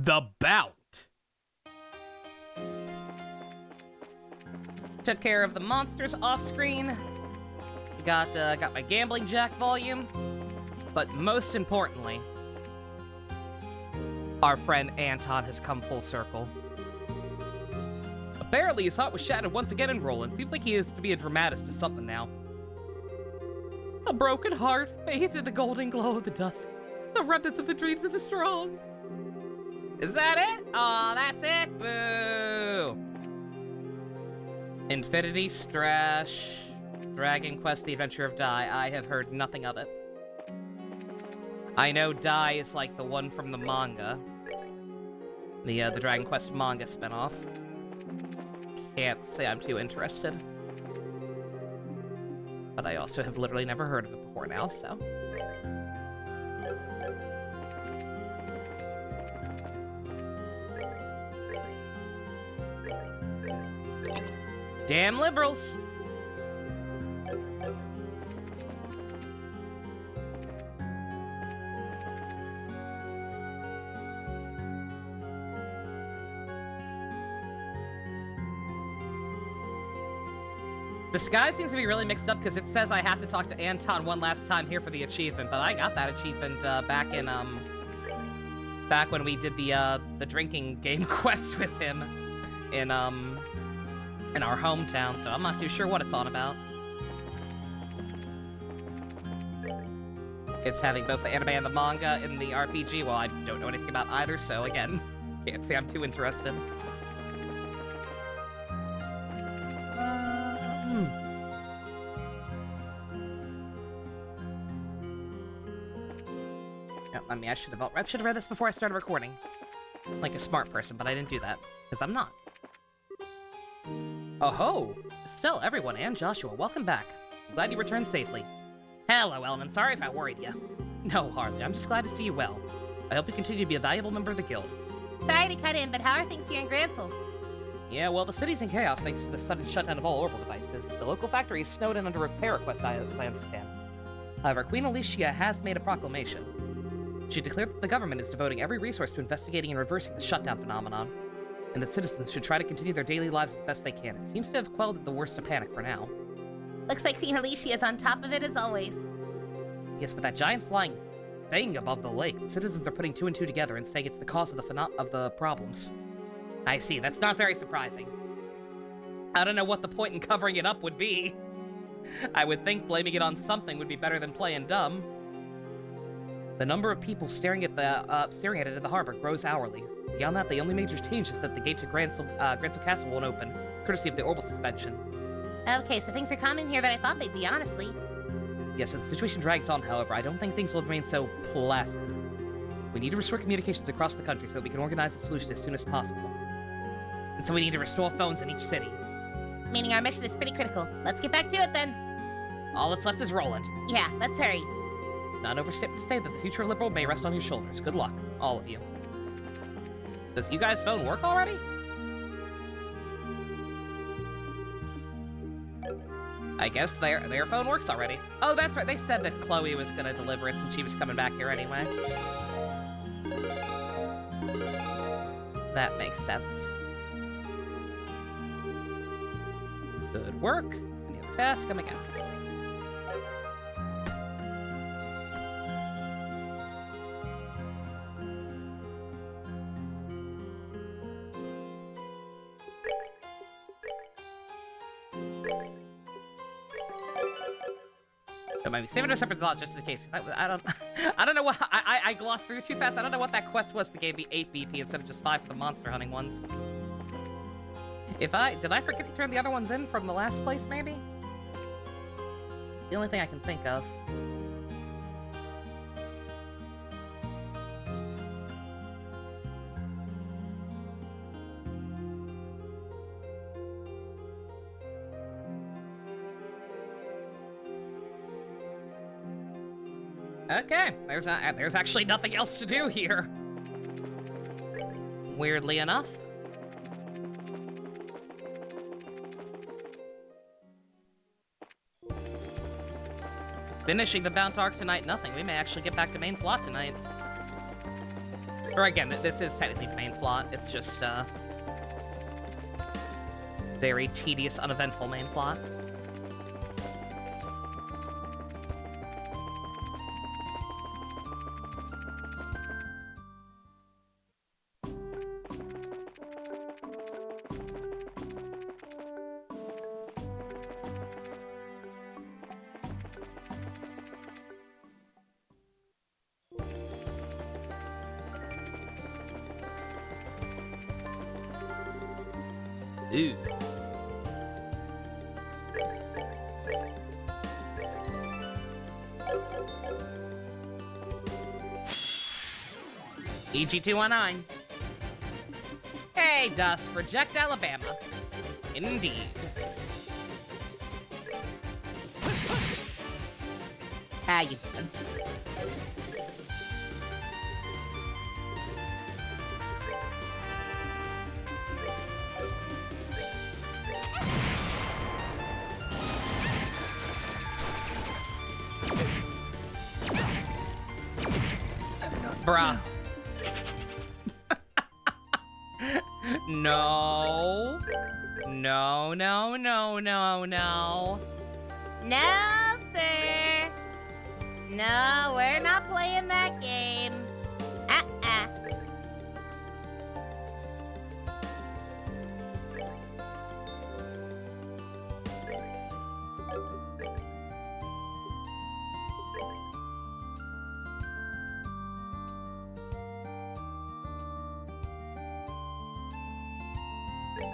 The Bout. Took care of the monsters off screen. Got my Gambling Jack volume. But most importantly, our friend Anton has come full circle. Apparently his heart was shattered once again in Roland. Seems like he is to be a dramatist or something now. A broken heart, bathed in the golden glow of the dusk. The remnants of the dreams of the strong. Is that it? Aw, that's it? Boo! Infinity Strash, Dragon Quest: The Adventure of Dai. I have heard nothing of it. I know Dai is like the one from the manga. The Dragon Quest manga spinoff. Can't say I'm too interested. But I also have literally never heard of it before now, so... Damn liberals! This guide seems to be really mixed up because it says I have to talk to Anton one last time here for the achievement, but I got that achievement back when we did the drinking game quest with him in our hometown, so I'm not too sure what it's on about. It's having both the anime and the manga in the RPG. Well, I don't know anything about either, so again, can't say I'm too interested. I mean, I should have read this before I started recording. Like a smart person, but I didn't do that, because I'm not. Oh ho! Estelle, everyone, and Joshua, welcome back. I'm glad you returned safely. Hello, Ellen. Sorry if I worried you. No, hardly. I'm just glad to see you well. I hope you continue to be a valuable member of the guild. Sorry to cut in, but how are things here in Gransel? Yeah, well, the city's in chaos thanks to the sudden shutdown of all orbital devices. The local factory is snowed in under repair request, as I understand. However, Queen Alicia has made a proclamation. She declared that the government is devoting every resource to investigating and reversing the shutdown phenomenon, and that citizens should try to continue their daily lives as best they can. It seems to have quelled the worst of panic for now. Looks like Queen Alicia is on top of it as always. Yes, but that giant flying thing above the lake, the citizens are putting two and two together and saying it's the cause of the problems. I see, that's not very surprising. I don't know what the point in covering it up would be. I would think blaming it on something would be better than playing dumb. The number of people staring at it in the harbor grows hourly. Beyond that, the only major change is that the gate to Gransel Castle won't open, courtesy of the orbital suspension. Okay, so things are calmer here than I thought they'd be, honestly. Yes, as the situation drags on, however, I don't think things will remain so placid. We need to restore communications across the country so that we can organize a solution as soon as possible. And so we need to restore phones in each city. Meaning our mission is pretty critical. Let's get back to it then. All that's left is Roland. Yeah, let's hurry. Not overstatement to say that the future of Liberal may rest on your shoulders. Good luck, all of you. Does you guys' phone work already? I guess their phone works already. Oh, that's right. They said that Chloe was gonna deliver it since she was coming back here anyway. That makes sense. Good work. Any other tasks? Come again. Don't mind me. Save it a separate slot just in case. I don't know what I glossed through too fast. I don't know what that quest was that gave me 8 BP instead of just 5 for the monster hunting ones. Did I forget to turn the other ones in from the last place, maybe? The only thing I can think of. Okay, there's actually nothing else to do here. Weirdly enough. Finishing the Bout arc tonight, nothing. We may actually get back to main plot tonight. Or again, this is technically the main plot. It's just, very tedious, uneventful main plot. Ooh. EG-219. Hey, Dusk, reject Alabama. Indeed. How you doing? Bruh. No. No, no, no, no, no. No, sir. No, we're not playing that game. Uh-uh.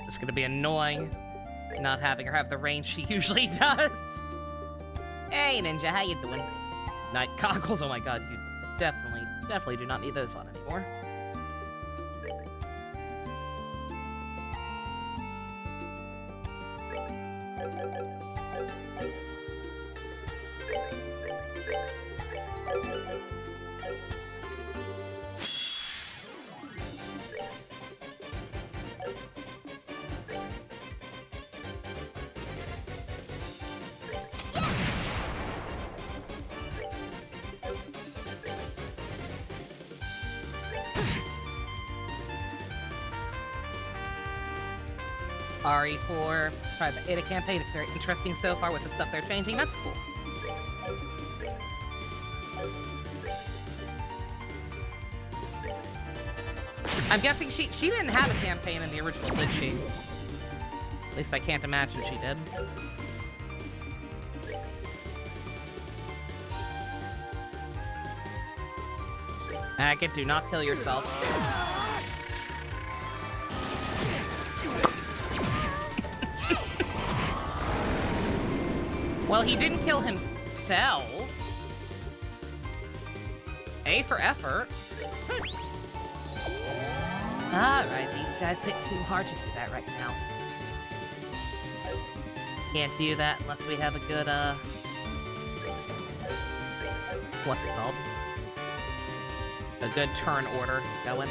It's gonna be annoying not having her have the range she usually does. Hey, Ninja, how you doing? Night goggles, oh my god, you definitely do not need those on anymore. RE4, try the Ada campaign. It's very interesting so far with the stuff they're changing. That's cool. I'm guessing she didn't have a campaign in the original, did she? At least I can't imagine she did. Agate, do not kill yourself. Well, he didn't kill himself. A for effort. Alright, these guys hit too hard to do that right now. Can't do that unless we have a good, what's it called? A good turn order going.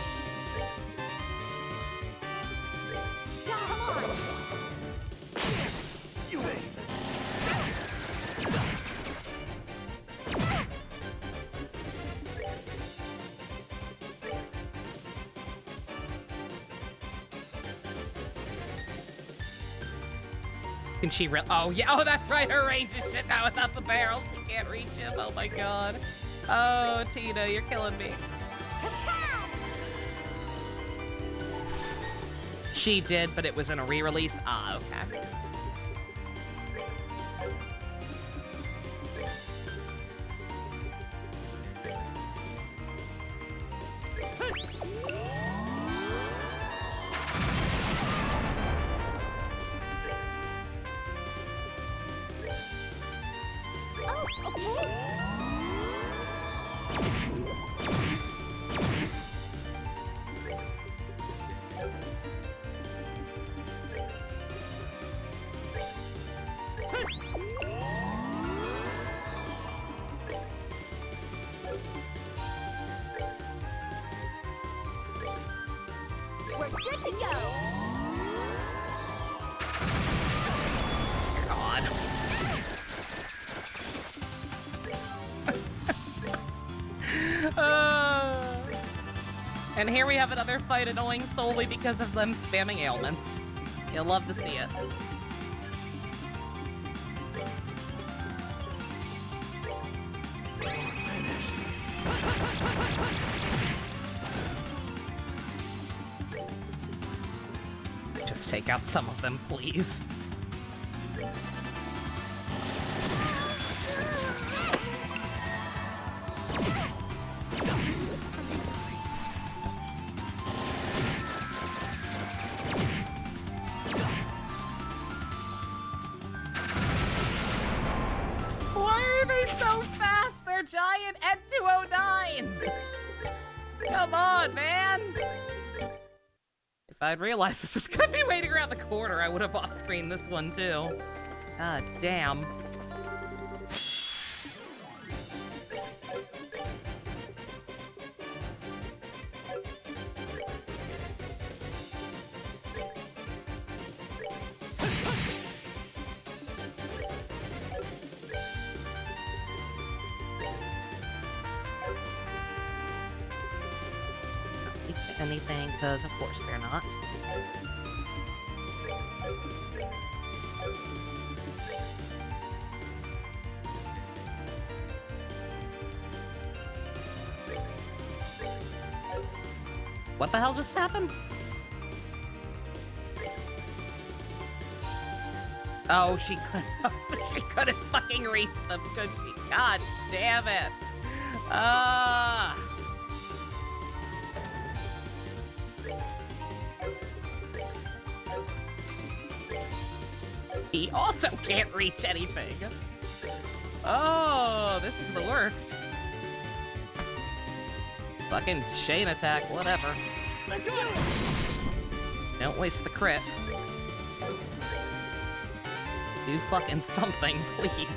Can she oh yeah, oh that's right, her range is shit now without the barrel. She can't reach him, oh my god. Oh, Tina, you're killing me. She did, but it was in a re-release? Ah, okay. We're good to go. God. And here we have another fight annoying solely because of them spamming ailments. You'll love to see it. Just take out some of them, please. Why are they so fast? They're giant N209s! Come on, man! If I'd realized this was gonna be waiting around the corner, I would have off-screened this one too. God damn. Anything, because of course they're not. What the hell just happened? Oh, she couldn't fucking reach them, could she? God damn it. He also can't reach anything. Oh, this is the worst. Fucking chain attack, whatever. Don't waste the crit. Do fucking something, please.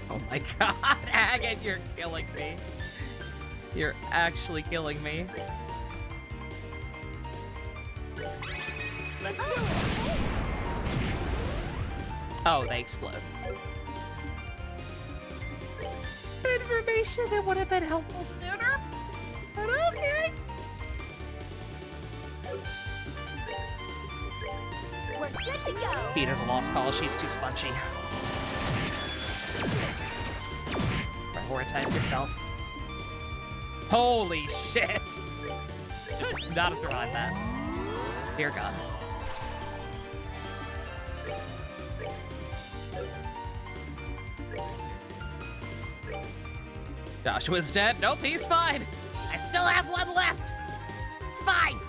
Oh my god, Agate, you're killing me. You're actually killing me. Oh, they explode. Information that would have been helpful sooner, but okay. We're good to go. Peter's a lost cause, she's too spongy. Prioritize yourself. Holy shit! Not have survived that. Dear God. Joshua's dead. Nope, he's fine. I still have one left. It's fine.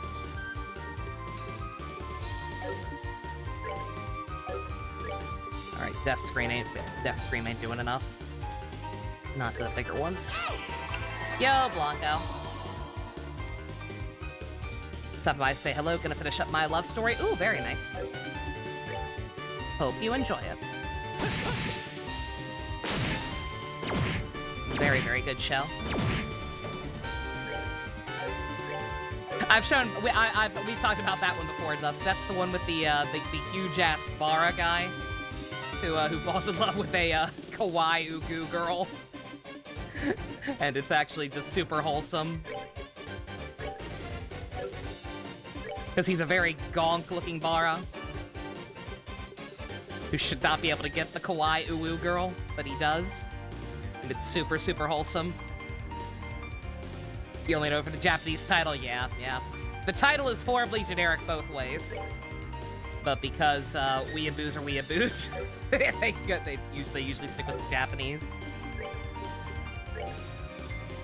All right, Death Scream ain't doing enough. Not to the bigger ones. Yo, Blanco. Stop by to say hello. Gonna finish up my love story. Ooh, very nice. Hope you enjoy it. Very, very good show. I've shown. We've talked about that one before, Dust. That's the one with the huge ass Bara guy who falls in love with a kawaii ugu girl. And it's actually just super wholesome. Because he's a very gonk-looking Bara. Who should not be able to get the kawaii uwu girl, but he does. And it's super, super wholesome. You only know for the Japanese title? Yeah. The title is horribly generic both ways. But because weeaboos are weeaboos, they usually stick with the Japanese.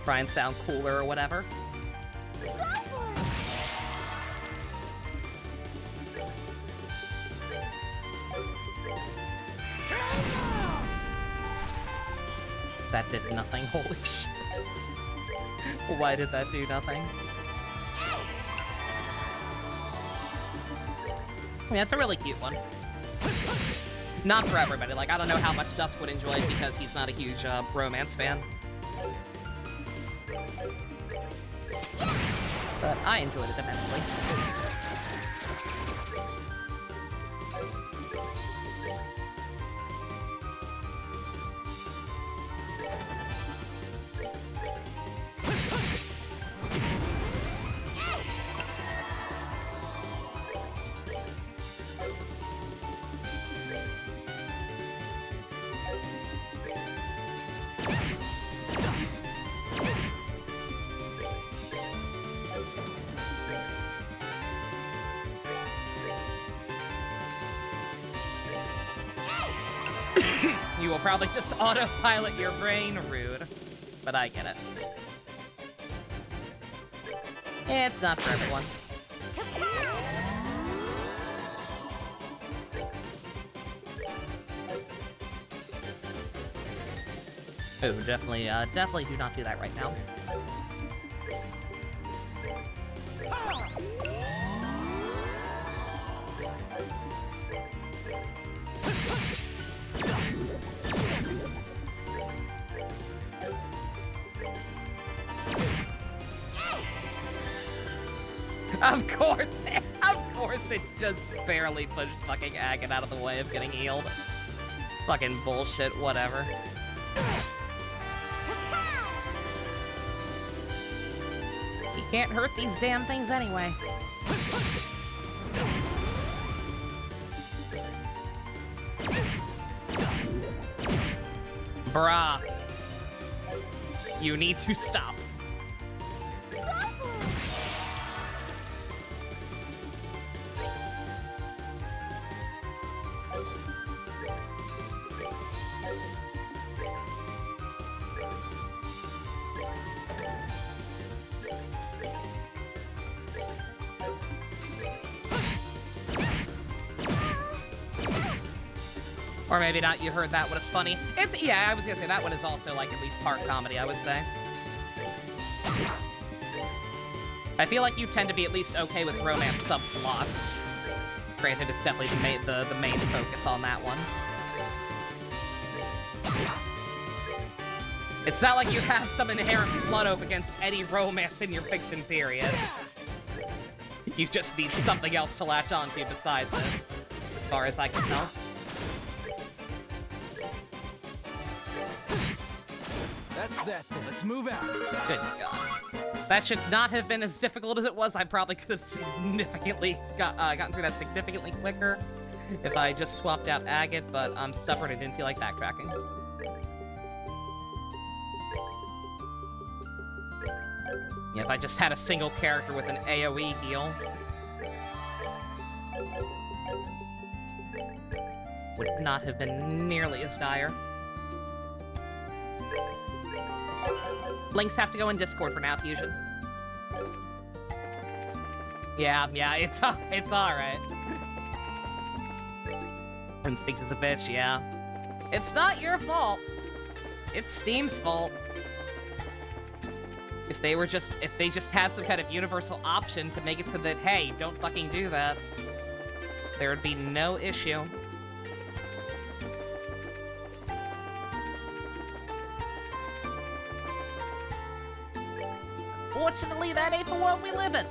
Try and sound cooler or whatever. That did nothing, holy shit. Why did that do nothing? Yeah, it's a really cute one. Not for everybody. Like, I don't know how much Dusk would enjoy it because he's not a huge romance fan. But I enjoyed it immensely. You will probably just autopilot your brain, rude. But I get it. It's not for everyone. Oh, definitely do not do that right now. Of course it just barely pushed fucking Agate out of the way of getting healed. Fucking bullshit, whatever. You can't hurt these damn things anyway. Bruh. You need to stop. Or maybe not, you heard that one is funny. Yeah, I was gonna say, that one is also, like, at least part comedy, I would say. I feel like you tend to be at least okay with romance subplots. Granted, it's definitely the main focus on that one. It's not like you have some inherent flood up against any romance in your fiction period. You just need something else to latch onto besides it, as far as I can tell. That's that. Let's move out. Good God. That should not have been as difficult as it was. I probably could have significantly gotten through that significantly quicker if I just swapped out Agate, but I'm stubborn and didn't feel like backtracking. Yeah, if I just had a single character with an AoE heal, would not have been nearly as dire. Links have to go in Discord for now, Fusion. Yeah, it's alright. Instinct is a bitch, yeah. It's not your fault. It's Steam's fault. If they just had some kind of universal option to make it so that, hey, don't fucking do that, there would be no issue. Fortunately, that ain't the world we live in.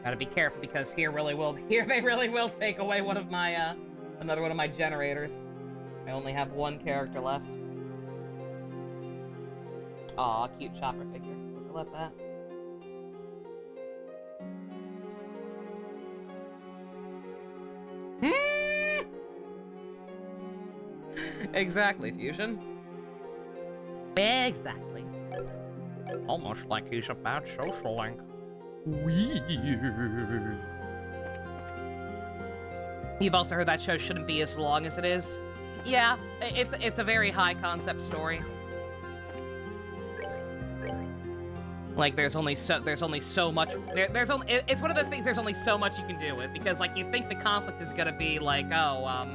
Gotta be careful because here they really will take away one of my, another one of my generators. I only have one character left. Aw, cute chopper figure. I love that. Exactly, Fusion. Exactly. Almost like he's a bad social link. Weird. You've also heard that show shouldn't be as long as it is. Yeah, it's a very high concept story. Like there's only so much it's one of those things there's only so much you can do with, because like you think the conflict is gonna be like, oh,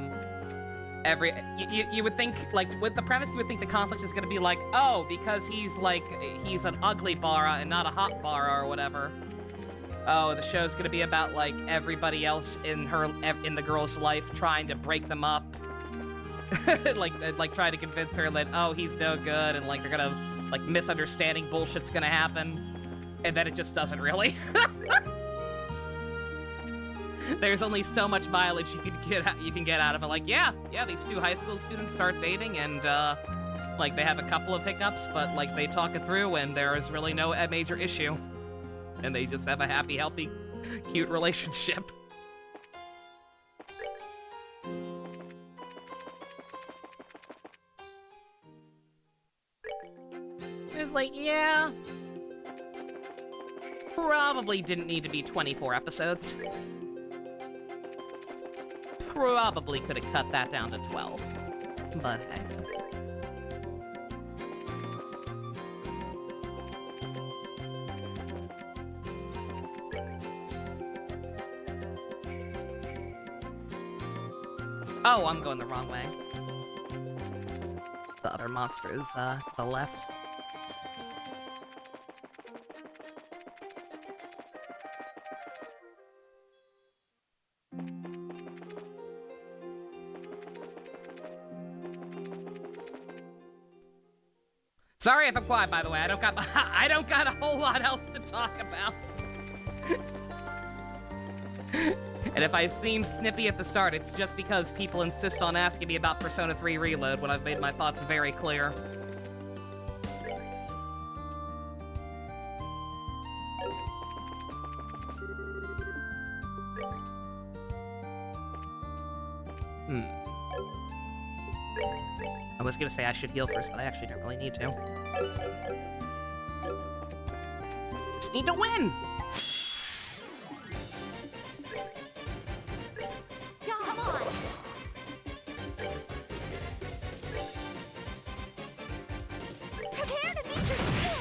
you would think, like, with the premise, you would think the conflict is gonna be like, oh, because he's an ugly Bara and not a hot Bara or whatever. Oh, the show's gonna be about like everybody else in the girl's life trying to break them up. like trying to convince her that, oh, he's no good, and like they're gonna, like, misunderstanding bullshit's gonna happen, and then it just doesn't really. There's only so much mileage you can get out of it. Like, yeah, these two high school students start dating, and like they have a couple of hiccups, but like they talk it through, and there is really no major issue, and they just have a happy, healthy, cute relationship. It's like, yeah, probably didn't need to be 24 episodes. Probably could have cut that down to 12, but hey. Oh, I'm going the wrong way. The other monster is to the left. Sorry if I'm quiet, by the way. I don't got a whole lot else to talk about. And if I seem snippy at the start, it's just because people insist on asking me about Persona 3 Reload when I've made my thoughts very clear. I was gonna say I should heal first, but I actually don't really need to. Just need to win! Come on! Prepare to meet your skin!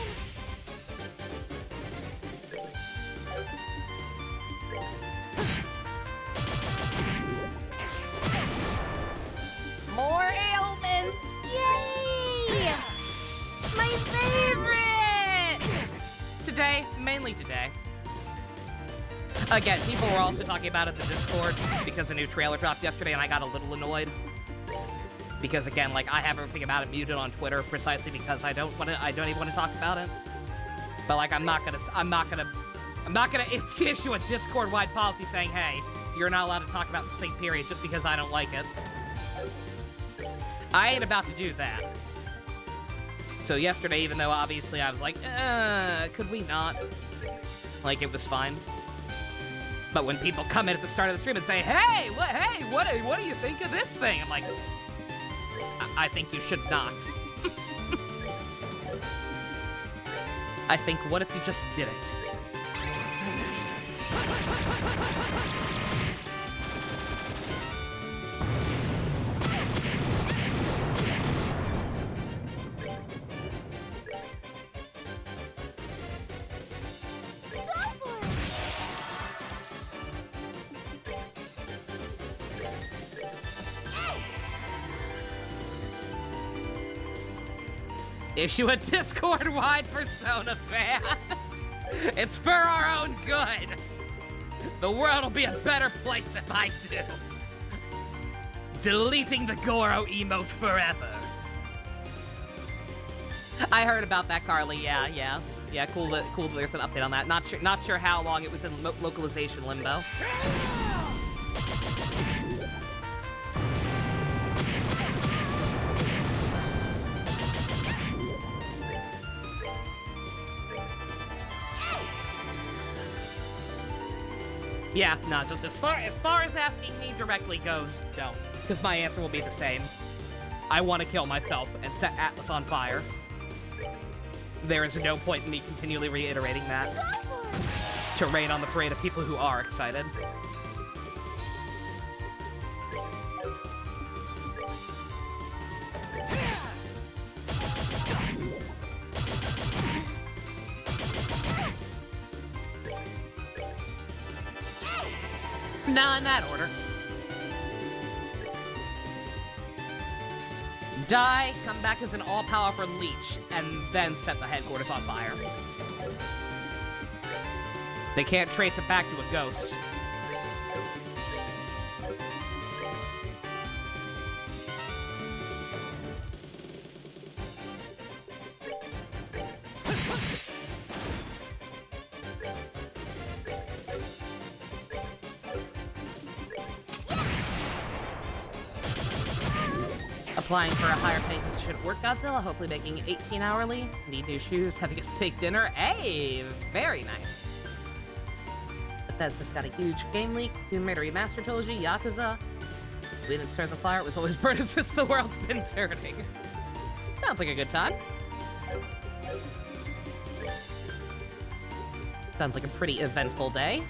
More ailments! Yay! My favorite! Today, mainly today. Again, people were also talking about it in the Discord because a new trailer dropped yesterday, and I got a little annoyed. Because again, like, I have everything about it muted on Twitter precisely because I don't even want to talk about it. But like, I'm not gonna issue a Discord-wide policy saying, hey, you're not allowed to talk about this thing, period, just because I don't like it. I ain't about to do that. So yesterday, even though obviously I was like, could we not? Like, it was fine. But when people come in at the start of the stream and say, hey, what do you think of this thing? I'm like, I think you should not. I think, what if you just did it? Issue a Discord-wide Persona fan. It's for our own good. The world will be a better place if I do. Deleting the Goro emote forever. I heard about that, Carly. Yeah. Cool that there's an update on that. Not sure how long it was in localization limbo. Yeah, no, just as far as asking me directly goes, don't. Because my answer will be the same. I want to kill myself and set Atlas on fire. There is no point in me continually reiterating that. To rain on the parade of people who are excited. Not in that order. Die, come back as an all-powerful leech, and then set the headquarters on fire. They can't trace it back to a ghost. Applying for a higher paying position at work, Godzilla, hopefully making 18 hourly. Need new shoes, having a steak dinner. Hey, very nice. Bethesda's got a huge game leak. Tomb Raider Remastered Trilogy, Yakuza. We didn't start the fire, it was always burning since the world's been turning. Sounds like a good time. Sounds like a pretty eventful day.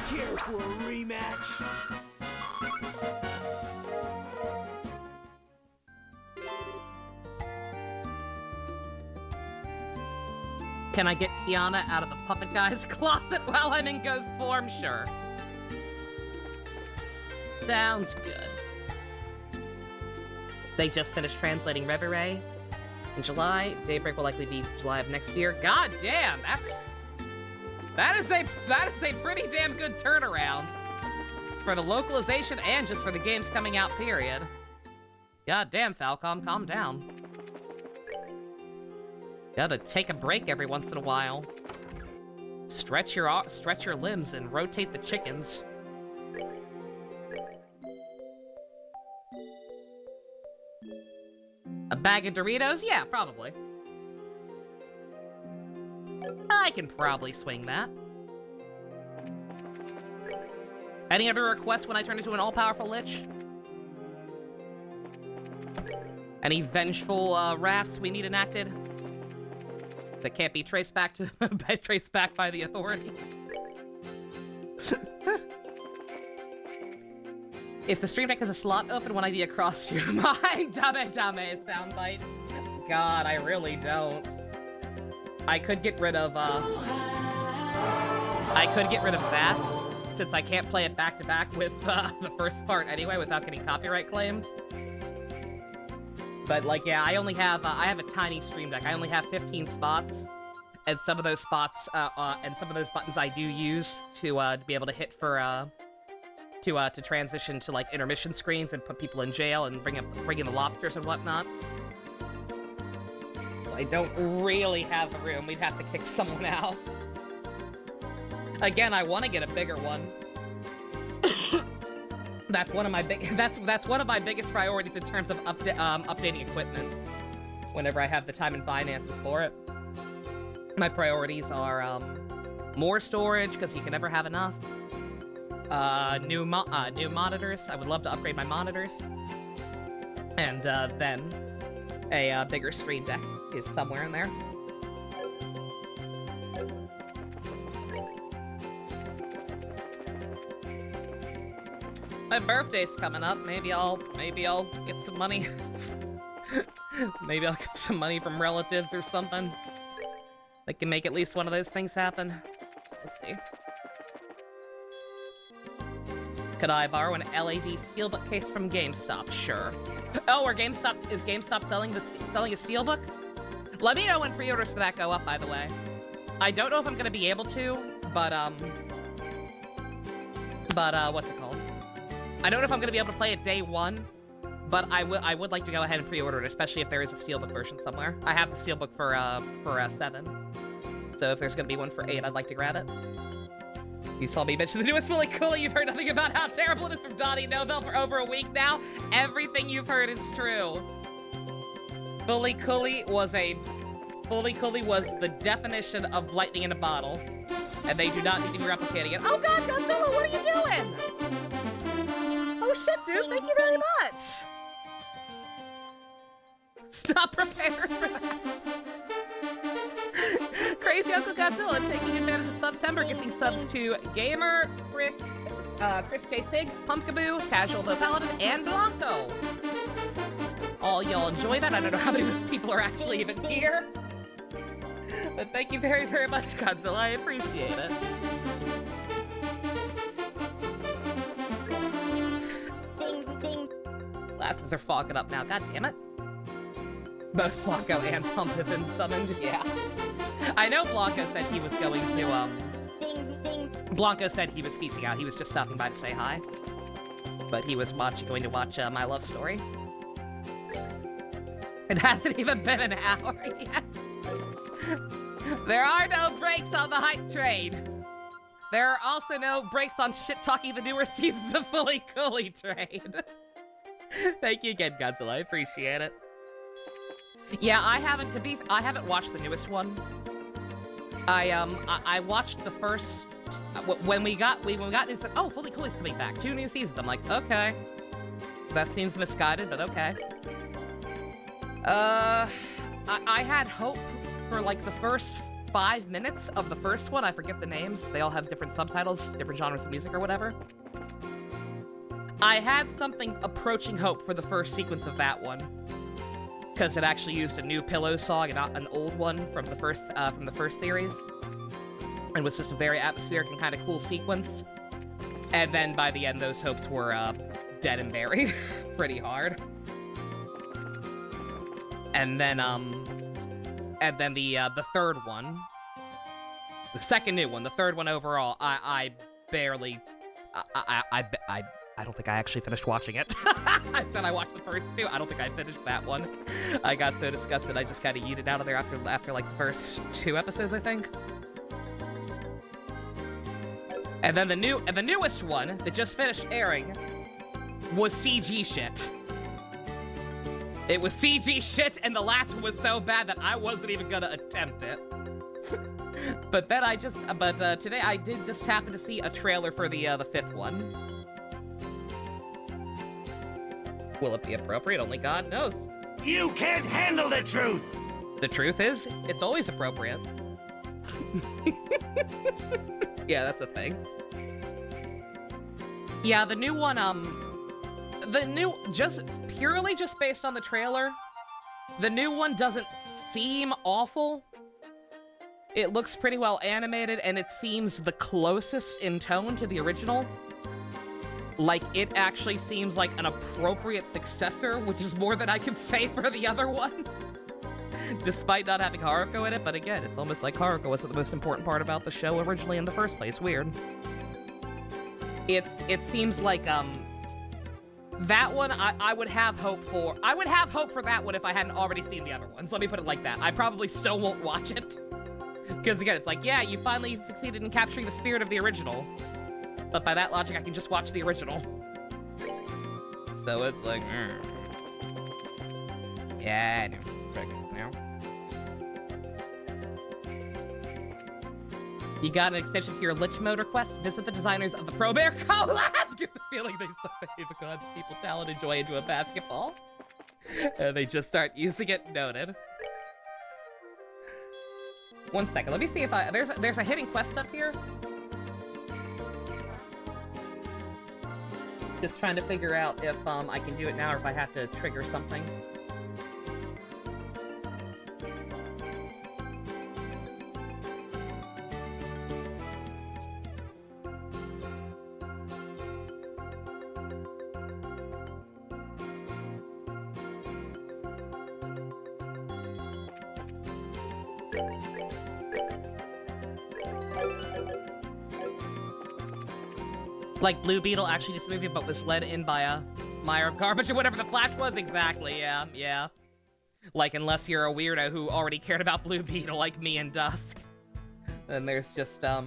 Care for a rematch? Can I get Kiana out of the puppet guy's closet while I'm in ghost form? Sure. Sounds good. They just finished translating Reverie in July. Daybreak will likely be July of next year. God damn, that is a pretty damn good turnaround for the localization and just for the games coming out, period. God damn, Falcom, calm down. Gotta take a break every once in a while. Stretch your limbs and rotate the chickens. A bag of Doritos? Yeah, probably. I can probably swing that. Any other requests when I turn into an all-powerful lich? Any vengeful rafts we need enacted that can't be traced back to traced back by the authority? If the stream deck has a slot open, one idea crossed your mind. Dame soundbite. God, I really don't. I could get rid of that, since I can't play it back to back with the first part anyway without getting copyright claimed. But like, yeah, I have a tiny stream deck. I only have 15 spots, and some of those spots and some of those buttons I do use to be able to hit for to transition to like intermission screens and put people in jail and bring in the lobsters and whatnot. I don't really have the room. We'd have to kick someone out. Again, I want to get a bigger one. That's one of my that's one of my biggest priorities in terms of updating equipment. Whenever I have the time and finances for it, my priorities are more storage because you can never have enough. New monitors. I would love to upgrade my monitors, and then a bigger screen deck is somewhere in there. My birthday's coming up. Maybe I'll get some money. Maybe I'll get some money from relatives or something that can make at least one of those things happen. Let's see. Could I borrow an LED steelbook case from GameStop? Sure. Oh, is GameStop selling a steelbook? Let me know when pre-orders for that go up, by the way. I don't know if I'm gonna be able to, but what's it called? I don't know if I'm gonna be able to play it day one, but I would like to go ahead and pre-order it, especially if there is a steelbook version somewhere. I have the steelbook for 7, so if there's gonna be one for 8, I'd like to grab it. You saw me mention the newest Fully Cooley. You've heard nothing about how terrible it is from Donnie Novell for over a week now. Everything you've heard is true. Fully Cooley was the definition of lightning in a bottle, and they do not need to be replicating it. Oh God, Godzilla, what are you doing? Oh shit, dude, thank you very much. Stop prepared for that. Crazy Uncle Godzilla taking advantage of September, gifting subs to Gamer Chris Chris J. Sig, Pumpkaboo, Casual Though Paladin, and Blanco. All y'all enjoy that. I don't know how many of those people are actually even here. But thank you very, very much, Godzilla. I appreciate it. Ding, ding. Glasses are fogging up now. God damn it. Both Blanco and Pump have been summoned. Yeah. I know Blanco said he was going to, Ding, ding. Blanco said he was peacing out. He was just stopping by to say hi. But he was going to watch My Love Story. It hasn't even been an hour yet. There are no brakes on the hype train. There are also no brakes on shit-talking the newer seasons of Fully Cooley train. Thank you again, Godzilla. I appreciate it. Yeah, I haven't watched the newest one. I watched the first when we got news that Fully Cooley's coming back, 2 new seasons. I'm like, okay, that seems misguided, but okay. I had hope for like the first 5 minutes of the first one. I forget the names. They all have different subtitles, different genres of music or whatever. I had something approaching hope for the first sequence of that one, because it actually used a new Pillow song and not an old one from the first series. It was just a very atmospheric and kind of cool sequence. And then by the end, those hopes were dead and buried pretty hard. And then the third one, the second new one, the third one overall, I don't think I actually finished watching it. I said I watched the first 2. I don't think I finished that one. I got so disgusted I just kind of yeeted out of there after like the first 2 episodes, I think. And then the newest one that just finished airing was CG shit. It was CG shit, and the last one was so bad that I wasn't even gonna attempt it. But then today I did just happen to see a trailer for the 5th one. Will it be appropriate? Only God knows. You can't handle the truth! The truth is, it's always appropriate. Yeah, that's a thing. Yeah, the new one, just based on the trailer, the new one doesn't seem awful. It looks pretty well animated, and it seems the closest in tone to the original. Like, it actually seems like an appropriate successor, which is more than I can say for the other one. Despite not having Haruko in it, but again, it's almost like Haruko wasn't the most important part about the show originally in the first place. Weird. It seems like, that one, I would have hope for. I would have hope for that one if I hadn't already seen the other ones. Let me put it like that. I probably still won't watch it. Because again, it's like, yeah, you finally succeeded in capturing the spirit of the original. But by that logic, I can just watch the original. So it's like, yeah, I know. Now. You got an extension to your Lich Mode request? Visit the designers of the Pro Bear collab! Get the feeling they suck the Ava God's people talent and joy into a basketball. And they just start using it. Noted. 1 second. Let me see if there's a hidden quest up here. Just trying to figure out if I can do it now or if I have to trigger something. Like Blue Beetle actually just moved, but was led in by a mire of garbage or whatever the flash was. Exactly, yeah. Like, unless you're a weirdo who already cared about Blue Beetle like me and Dusk, then there's just not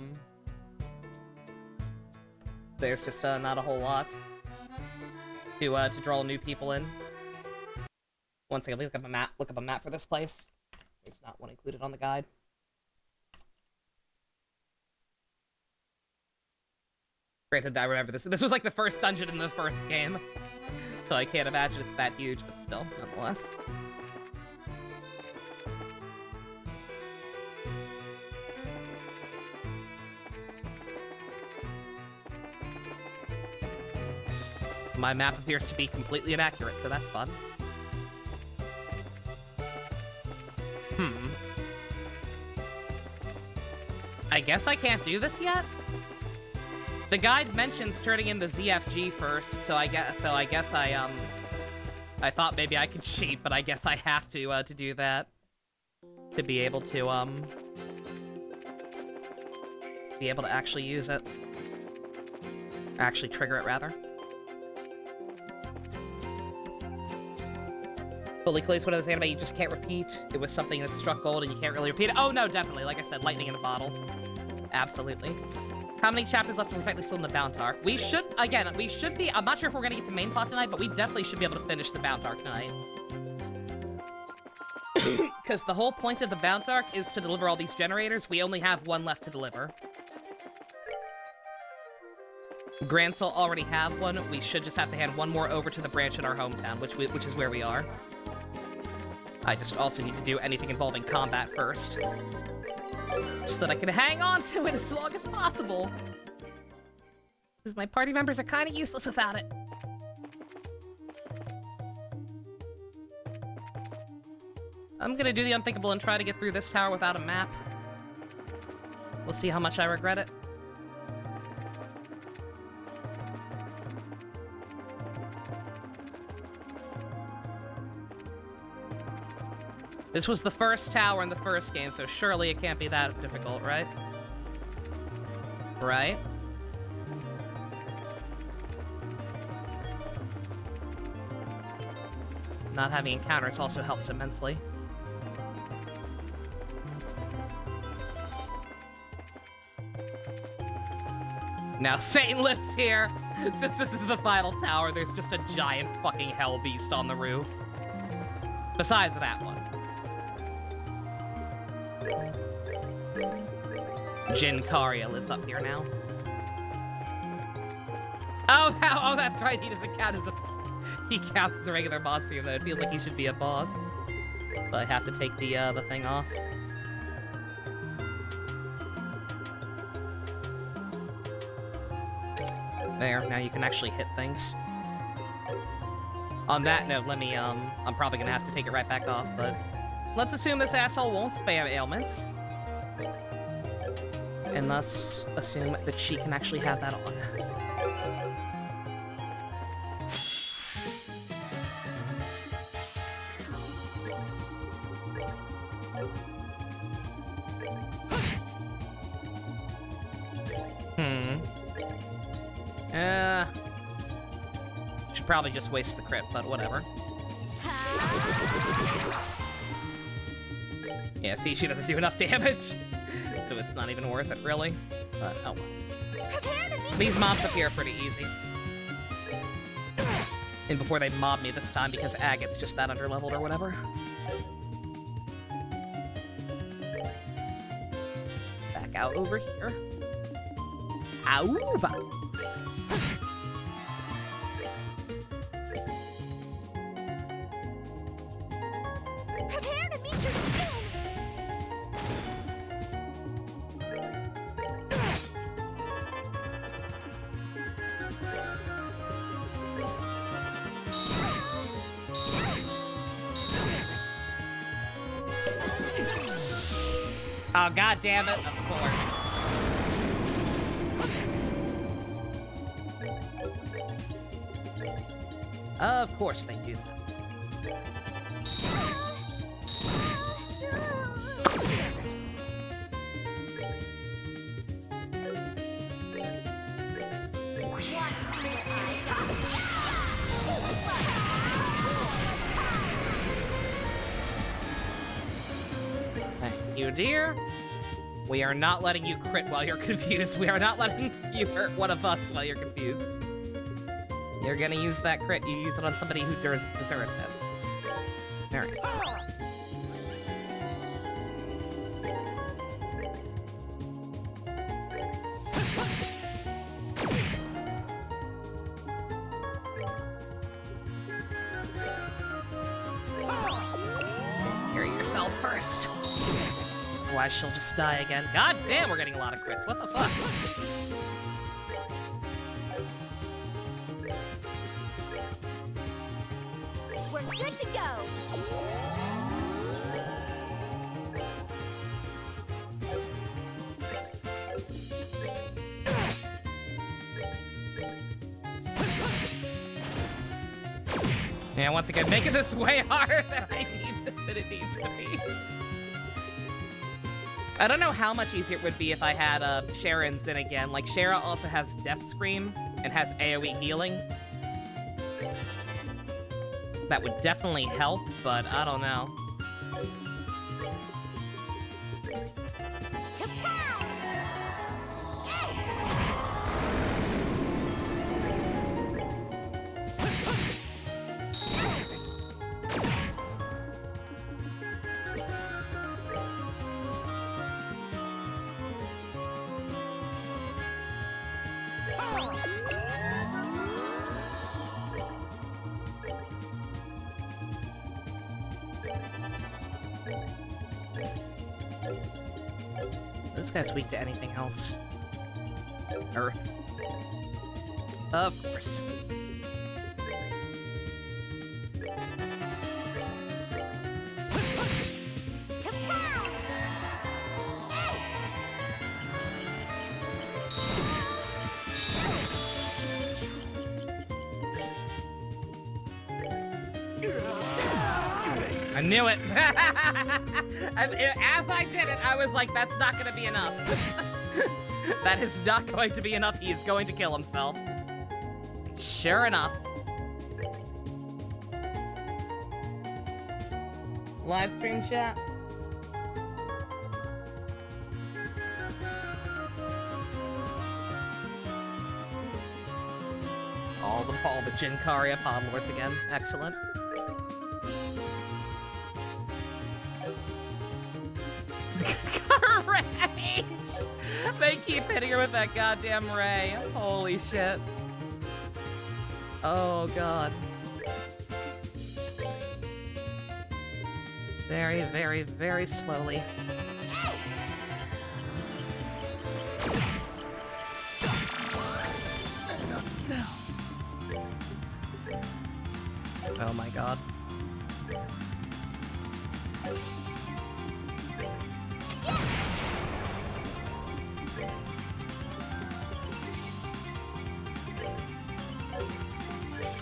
a whole lot to draw new people in. 1 second, look up a map for this place. There's not one included on the guide. Granted, I remember this. This was like the first dungeon in the first game, so I can't imagine it's that huge, but still, nonetheless. My map appears to be completely inaccurate, so that's fun. I guess I can't do this yet? The guide mentions turning in the ZFG first, so I guess I thought maybe I could cheat, but I guess I have to do that to be able to actually use it. Actually trigger it, rather. Fully Clays, one of those anime you just can't repeat. It was something that struck gold and you can't really repeat it. Oh no, definitely. Like I said, lightning in a bottle. Absolutely. How many chapters left? We're technically still in the Bound Arc. We should be, I'm not sure if we're gonna get to main plot tonight, but we definitely should be able to finish the Bound Arc tonight. Because the whole point of the Bound Arc is to deliver all these generators. We only have one left to deliver. Gransel already have one. We should just have to hand one more over to the branch in our hometown, which is where we are. I just also need to do anything involving combat first, so that I can hang on to it as long as possible. Because my party members are kind of useless without it. I'm gonna do the unthinkable and try to get through this tower without a map. We'll see how much I regret it. This was the first tower in the first game, so surely it can't be that difficult, right? Right? Not having encounters also helps immensely. Now Satan lives here! Since this is the final tower, there's just a giant fucking hell beast on the roof. Besides that one. Jin Karya lives up here now. Oh, that's right. He doesn't count as a... He counts as a regular monster, even though it feels like he should be a boss. But I have to take the thing off. There, now you can actually hit things. On that note, let me, I'm probably gonna have to take it right back off, but... Let's assume this asshole won't spam ailments. And thus, assume that she can actually have that on. Should probably just waste the crit, but whatever. Yeah, see, she doesn't do enough damage. So it's not even worth it, really. But, oh well. These mobs up here are pretty easy. And before they mob me this time because Agate's just that underleveled or whatever. Back out over here. Auva! Prepare to meet your doom! Oh, god damn it, of course. Of course they do that. Thank you, dear. We are not letting you crit while you're confused. We are not letting you hurt one of us while you're confused. You're gonna use that crit, you use it on somebody who deserves it. Alright. Hear yourself first. Otherwise she'll just die again. God damn, we're getting a lot of crits. What the fuck? We're good to go. Yeah, once again, making this way harder than it needs to be. I don't know how much easier it would be if I had Sharon's in again. Like, Shara also has Death Scream and has AoE healing. That would definitely help, but I don't know. This guy's weak to anything else. Earth. Of course. I knew it. As I did it, I was like, that's not going to be enough. That is not going to be enough. He is going to kill himself. Sure enough. Live stream chat. All the Jinkaria Podlords again. Excellent. Range! They keep hitting her with that goddamn ray. Holy shit. Oh god. Very, very, very slowly. Oh my god.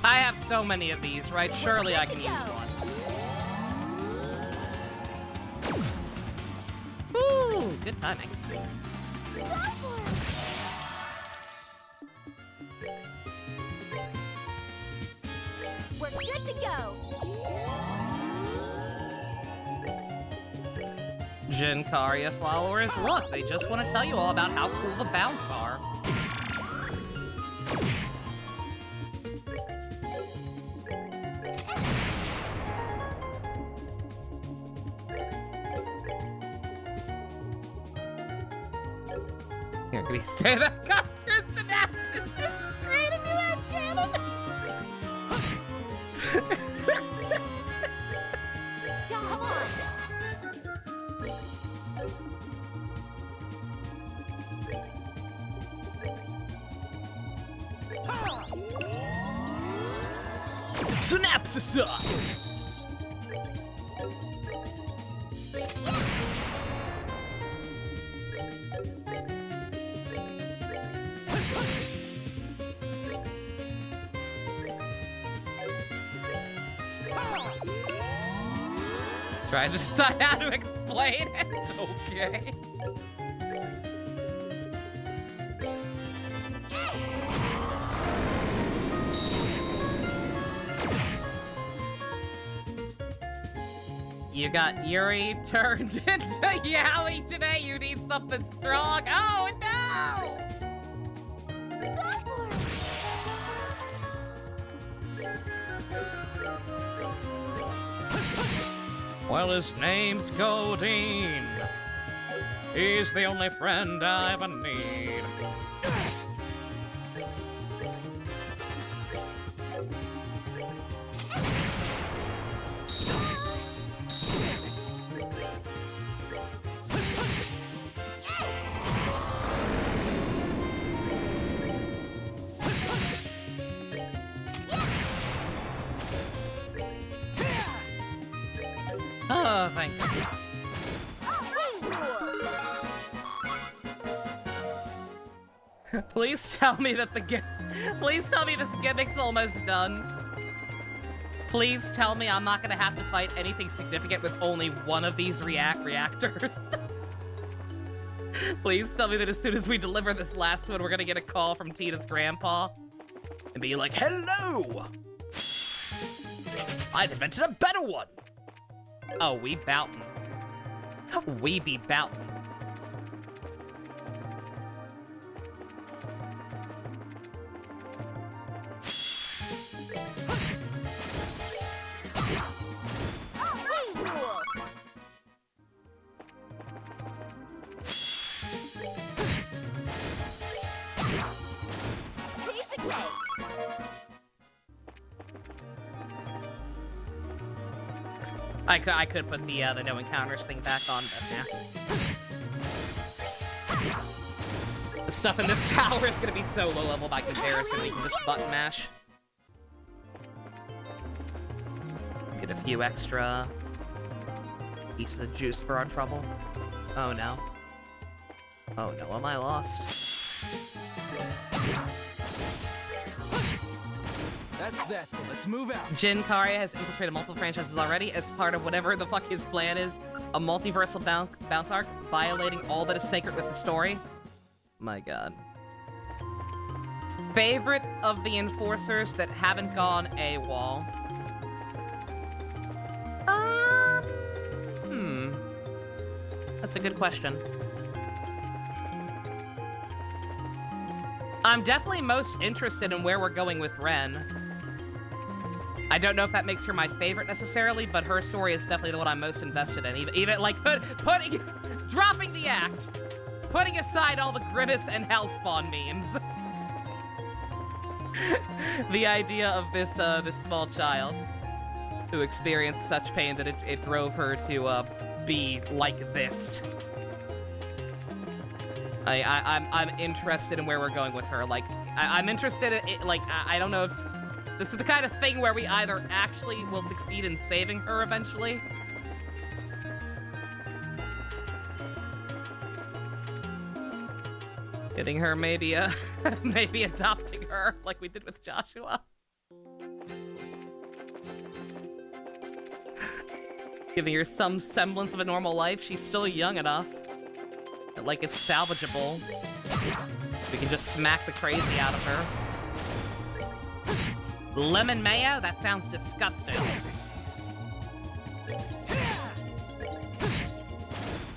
I have so many of these, right? Surely I can use one. Ooh, good timing. We're good to go. Jinkaria followers, look, they just want to tell you all about how cool the bounce are. Here, can we say that? Custer's synapses is creating new head cannon! Come on. Synapsicide! Trying to decide how to explain it. Okay. You got Yuri turned into Yowie today. You need something strong. Oh no! Well, his name's Godine. He's the only friend I ever need. Oh, thank you. Please tell me that Please tell me this gimmick's almost done. Please tell me I'm not gonna have to fight anything significant with only one of these reactors. Please tell me that as soon as we deliver this last one, we're gonna get a call from Tina's grandpa and be like, "Hello! I've invented a better one!" Oh, we boutin'. We be boutin'. I could put the no encounters thing back on, but yeah. The stuff in this tower is gonna be so low level by comparison, we can just button mash. Get a few extra pieces of juice for our trouble. Oh no. Oh no, am I lost? That's that. Let's move out. Jin Kariya has infiltrated multiple franchises already as part of whatever the fuck his plan is. A multiversal bound arc, violating all that is sacred with the story. My god. Favorite of the enforcers that haven't gone AWOL? That's a good question. I'm definitely most interested in where we're going with Ren. I don't know if that makes her my favorite necessarily, but her story is definitely the one I'm most invested in. Even like dropping the act, putting aside all the Grimace and Hellspawn memes. The idea of this small child who experienced such pain that it drove her to be like this. I'm interested in where we're going with her. Like, I'm interested in it, like, I don't know if this is the kind of thing where we either actually will succeed in saving her eventually. Getting her maybe maybe adopting her like we did with Joshua. Giving her some semblance of a normal life. She's still young enough that, like, it's salvageable. We can just smack the crazy out of her. Lemon mayo? That sounds disgusting.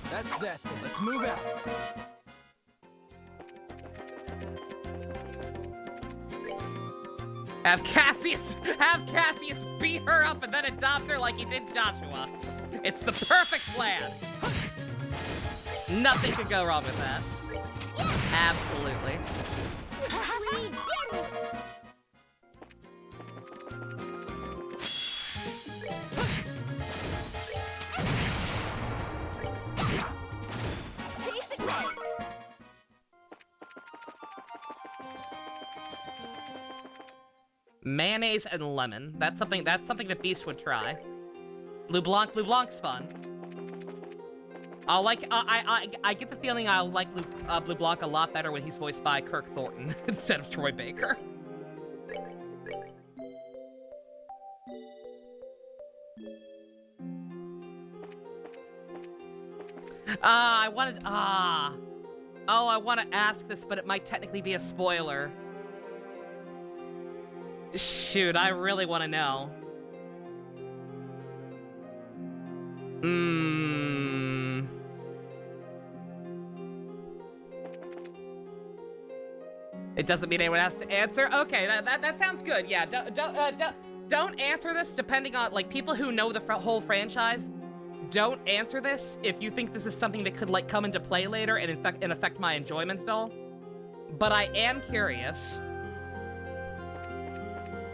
That's that. Let's move out. Have Cassius beat her up and then adopt her like he did Joshua. It's the perfect plan. Nothing could go wrong with that. Absolutely. We did it! Mayonnaise and lemon. That's something that Beast would try. Blue Blanc's fun. I'll like. I get the feeling I'll like Blue Blanc a lot better when he's voiced by Kirk Thornton instead of Troy Baker. I want to ask this, but it might technically be a spoiler. Shoot, I really want to know. It doesn't mean anyone has to answer? Okay, that sounds good. Yeah, don't answer this depending on, like, people who know the whole franchise. Don't answer this if you think this is something that could, like, come into play later and affect my enjoyment at all. But I am curious.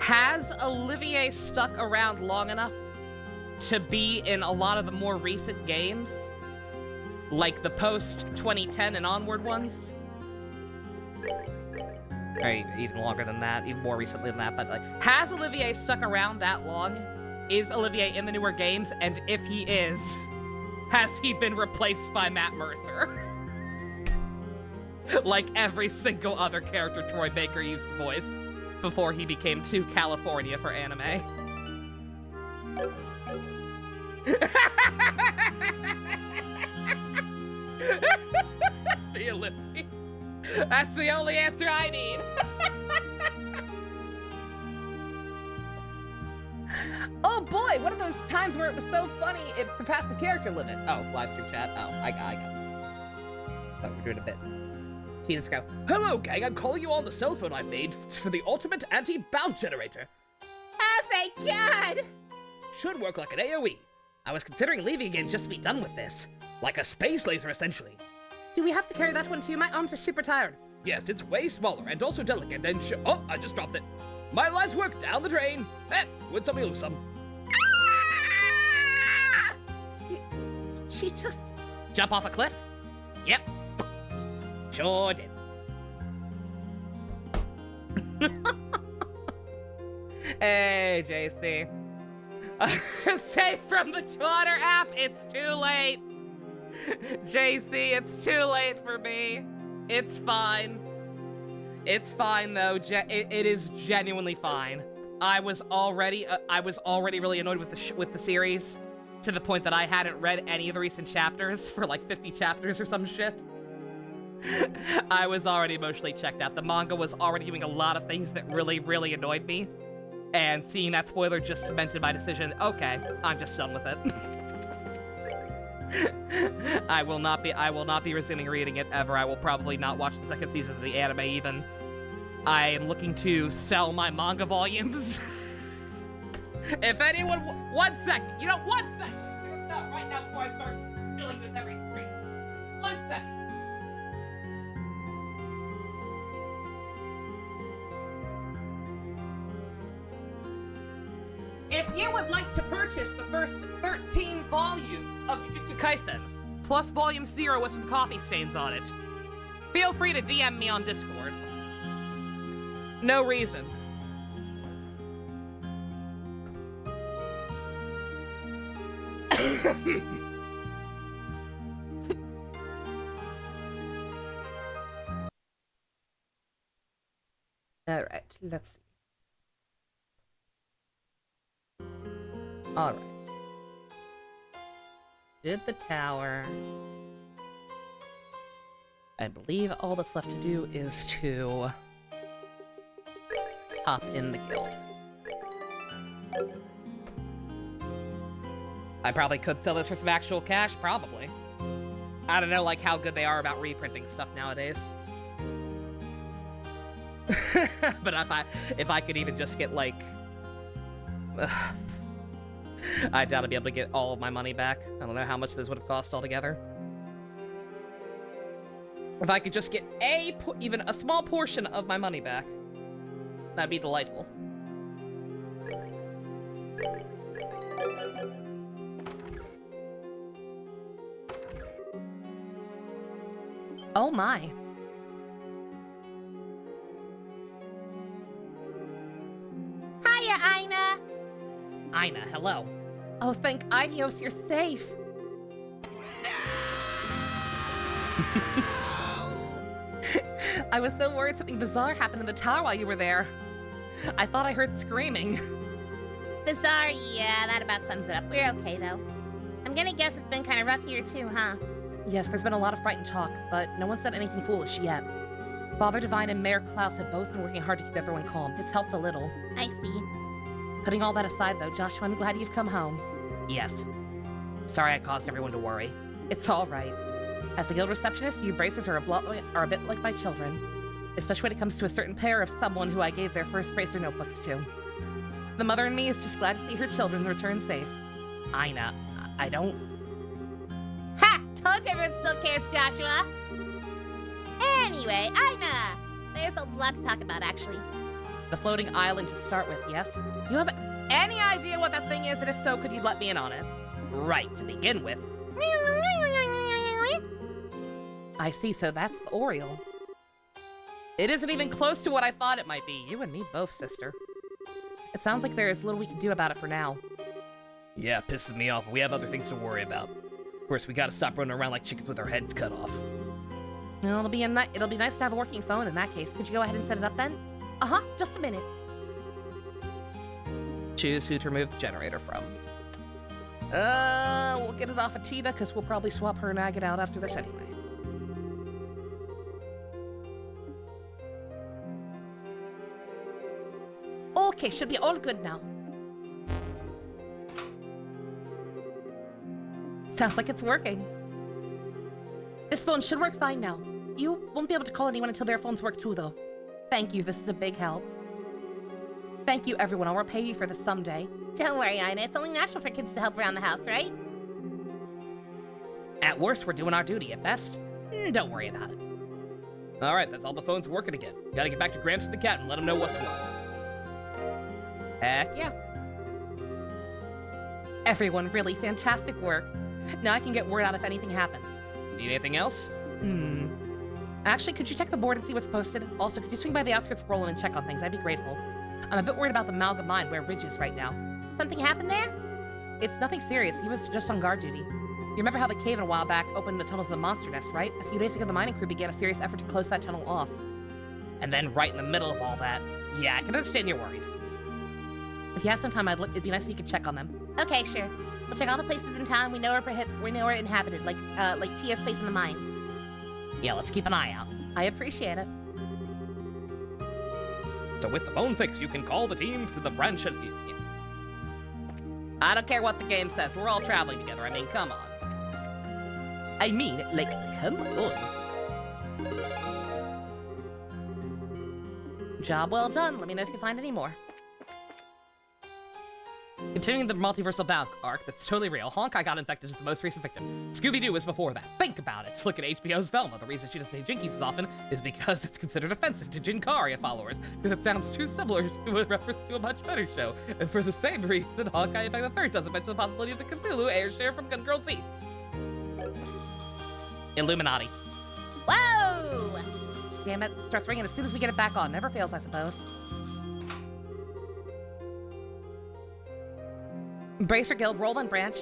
Has Olivier stuck around long enough to be in a lot of the more recent games? Like the post-2010 and onward ones? Or even longer than that, even more recently than that, but like, has Olivier stuck around that long is Olivier in the newer games? And if he is, has he been replaced by Matt Mercer? Like every single other character Troy Baker used to voice before he became too California for anime. The ellipse. That's the only answer I need. Oh boy, one of those times where it was so funny it surpassed the character limit. Oh, live stream chat. Oh, I got it. Thought we were doing a bit. Tina's go, hello gang, I'm calling you on the cell phone I made for the ultimate anti-bounce generator. Oh, thank God! Should work like an AoE. I was considering leaving again just to be done with this. Like a space laser, essentially. Do we have to carry that one too? My arms are super tired. Yes, it's way smaller and also delicate and oh, I just dropped it. My life's work down the drain. Would somebody lose some? Ah! Did she just... Jump off a cliff? Yep. Sure did. Hey, JC. Safe from the Twitter app, it's too late. JC, it's too late for me. It's fine. It's fine though. It is genuinely fine. I was already really annoyed with the series, to the point that I hadn't read any of the recent chapters for like 50 chapters or some shit. I was already emotionally checked out. The manga was already doing a lot of things that really, really annoyed me. And seeing that spoiler just cemented my decision. Okay, I'm just done with it. I will not be resuming reading it ever. I will probably not watch the second season of the anime even. I am looking to sell my manga volumes. If anyone, 1 second. You know, 1 second. I'm gonna stop right now before I start killing this every screen. 1 second. If you would like to purchase the first 13 volumes of Jujutsu Kaisen, plus Volume 0 with some coffee stains on it, feel free to DM me on Discord. No reason. Alright, let's see. Alright. Did the tower. I believe all that's left to do is to hop in the guild. I probably could sell this for some actual cash, probably. I don't know, like, how good they are about reprinting stuff nowadays. But if I could even just get, like... I doubt I'd be able to get all of my money back. I don't know how much this would have cost altogether. If I could just get even a small portion of my money back, that'd be delightful. Oh my. Hiya, Aina! Aina, hello. Oh, thank Idios, you're safe. I was so worried something bizarre happened in the tower while you were there. I thought I heard screaming. Bizarre, yeah, that about sums it up. We're okay, though. I'm gonna guess it's been kind of rough here, too, huh? Yes, there's been a lot of frightened talk, but no one said anything foolish yet. Father Divine and Mayor Klaus have both been working hard to keep everyone calm. It's helped a little. I see. Putting all that aside, though, Joshua, I'm glad you've come home. Yes. Sorry I caused everyone to worry. It's all right. As a guild receptionist, you bracers are a bit like my children. Especially when it comes to a certain pair of someone who I gave their first bracer notebooks to. The mother in me is just glad to see her children return safe. Aina, I don't... Ha! Told you everyone still cares, Joshua! Anyway, Aina! There's a lot to talk about, actually. The floating island to start with, yes? You have any idea what that thing is, and if so, could you let me in on it? Right, to begin with. I see, so that's the Oriole. It isn't even close to what I thought it might be. You and me both, sister. It sounds like there is little we can do about it for now. Yeah, pisses me off. We have other things to worry about. Of course, we gotta stop running around like chickens with our heads cut off. Well, it'll be nice to have a working phone in that case. Could you go ahead and set it up then? Just a minute. Choose who to remove the generator from. We'll get it off of Tina, because we'll probably swap her and Agate out after this anyway. Okay, should be all good now. Sounds like it's working. This phone should work fine now. You won't be able to call anyone until their phones work too, though. Thank you, this is a big help. Thank you, everyone. I'll repay you for this someday. Don't worry, Ina. It's only natural for kids to help around the house, right? At worst, we're doing our duty. At best, don't worry about it. Alright, that's all the phones working again. Gotta get back to Gramps and the cat and let him know what's what. Heck yeah. Everyone, really fantastic work. Now I can get word out if anything happens. You need anything else? Actually, could you check the board and see what's posted? Also, could you swing by the outskirts of Roland and check on things? I'd be grateful. I'm a bit worried about the Malga mine where Ridge is right now. Something happened there? It's nothing serious. He was just on guard duty. You remember how the cave a while back opened the tunnel to the monster nest, right? A few days ago, the mining crew began a serious effort to close that tunnel off. And then right in the middle of all that, yeah, I can understand you're worried. If you have some time, it'd be nice if you could check on them. Okay, sure. We'll check all the places in town we know are inhabited, like Tia's place in the mines. Yeah, let's keep an eye out. I appreciate it. So with the phone fix, you can call the team to the branch and... I don't care what the game says. We're all traveling together. I mean, come on. I mean, like, come on. Job well done. Let me know if you find any more. Continuing the multiversal bound arc that's totally real, Honkai got infected as the most recent victim. Scooby-Doo was before that. Think about it. Look at HBO's Velma. The reason she doesn't say Jinkies as often is because it's considered offensive to Jinkaria followers, because it sounds too similar to a reference to a much better show. And for the same reason, Honkai Impact the Third doesn't mention the possibility of the Cthulhu air share from Gun Girl Z. Illuminati. Whoa! Damn it. Starts ringing as soon as we get it back on. Never fails, I suppose. Bracer Guild, Roland Branch.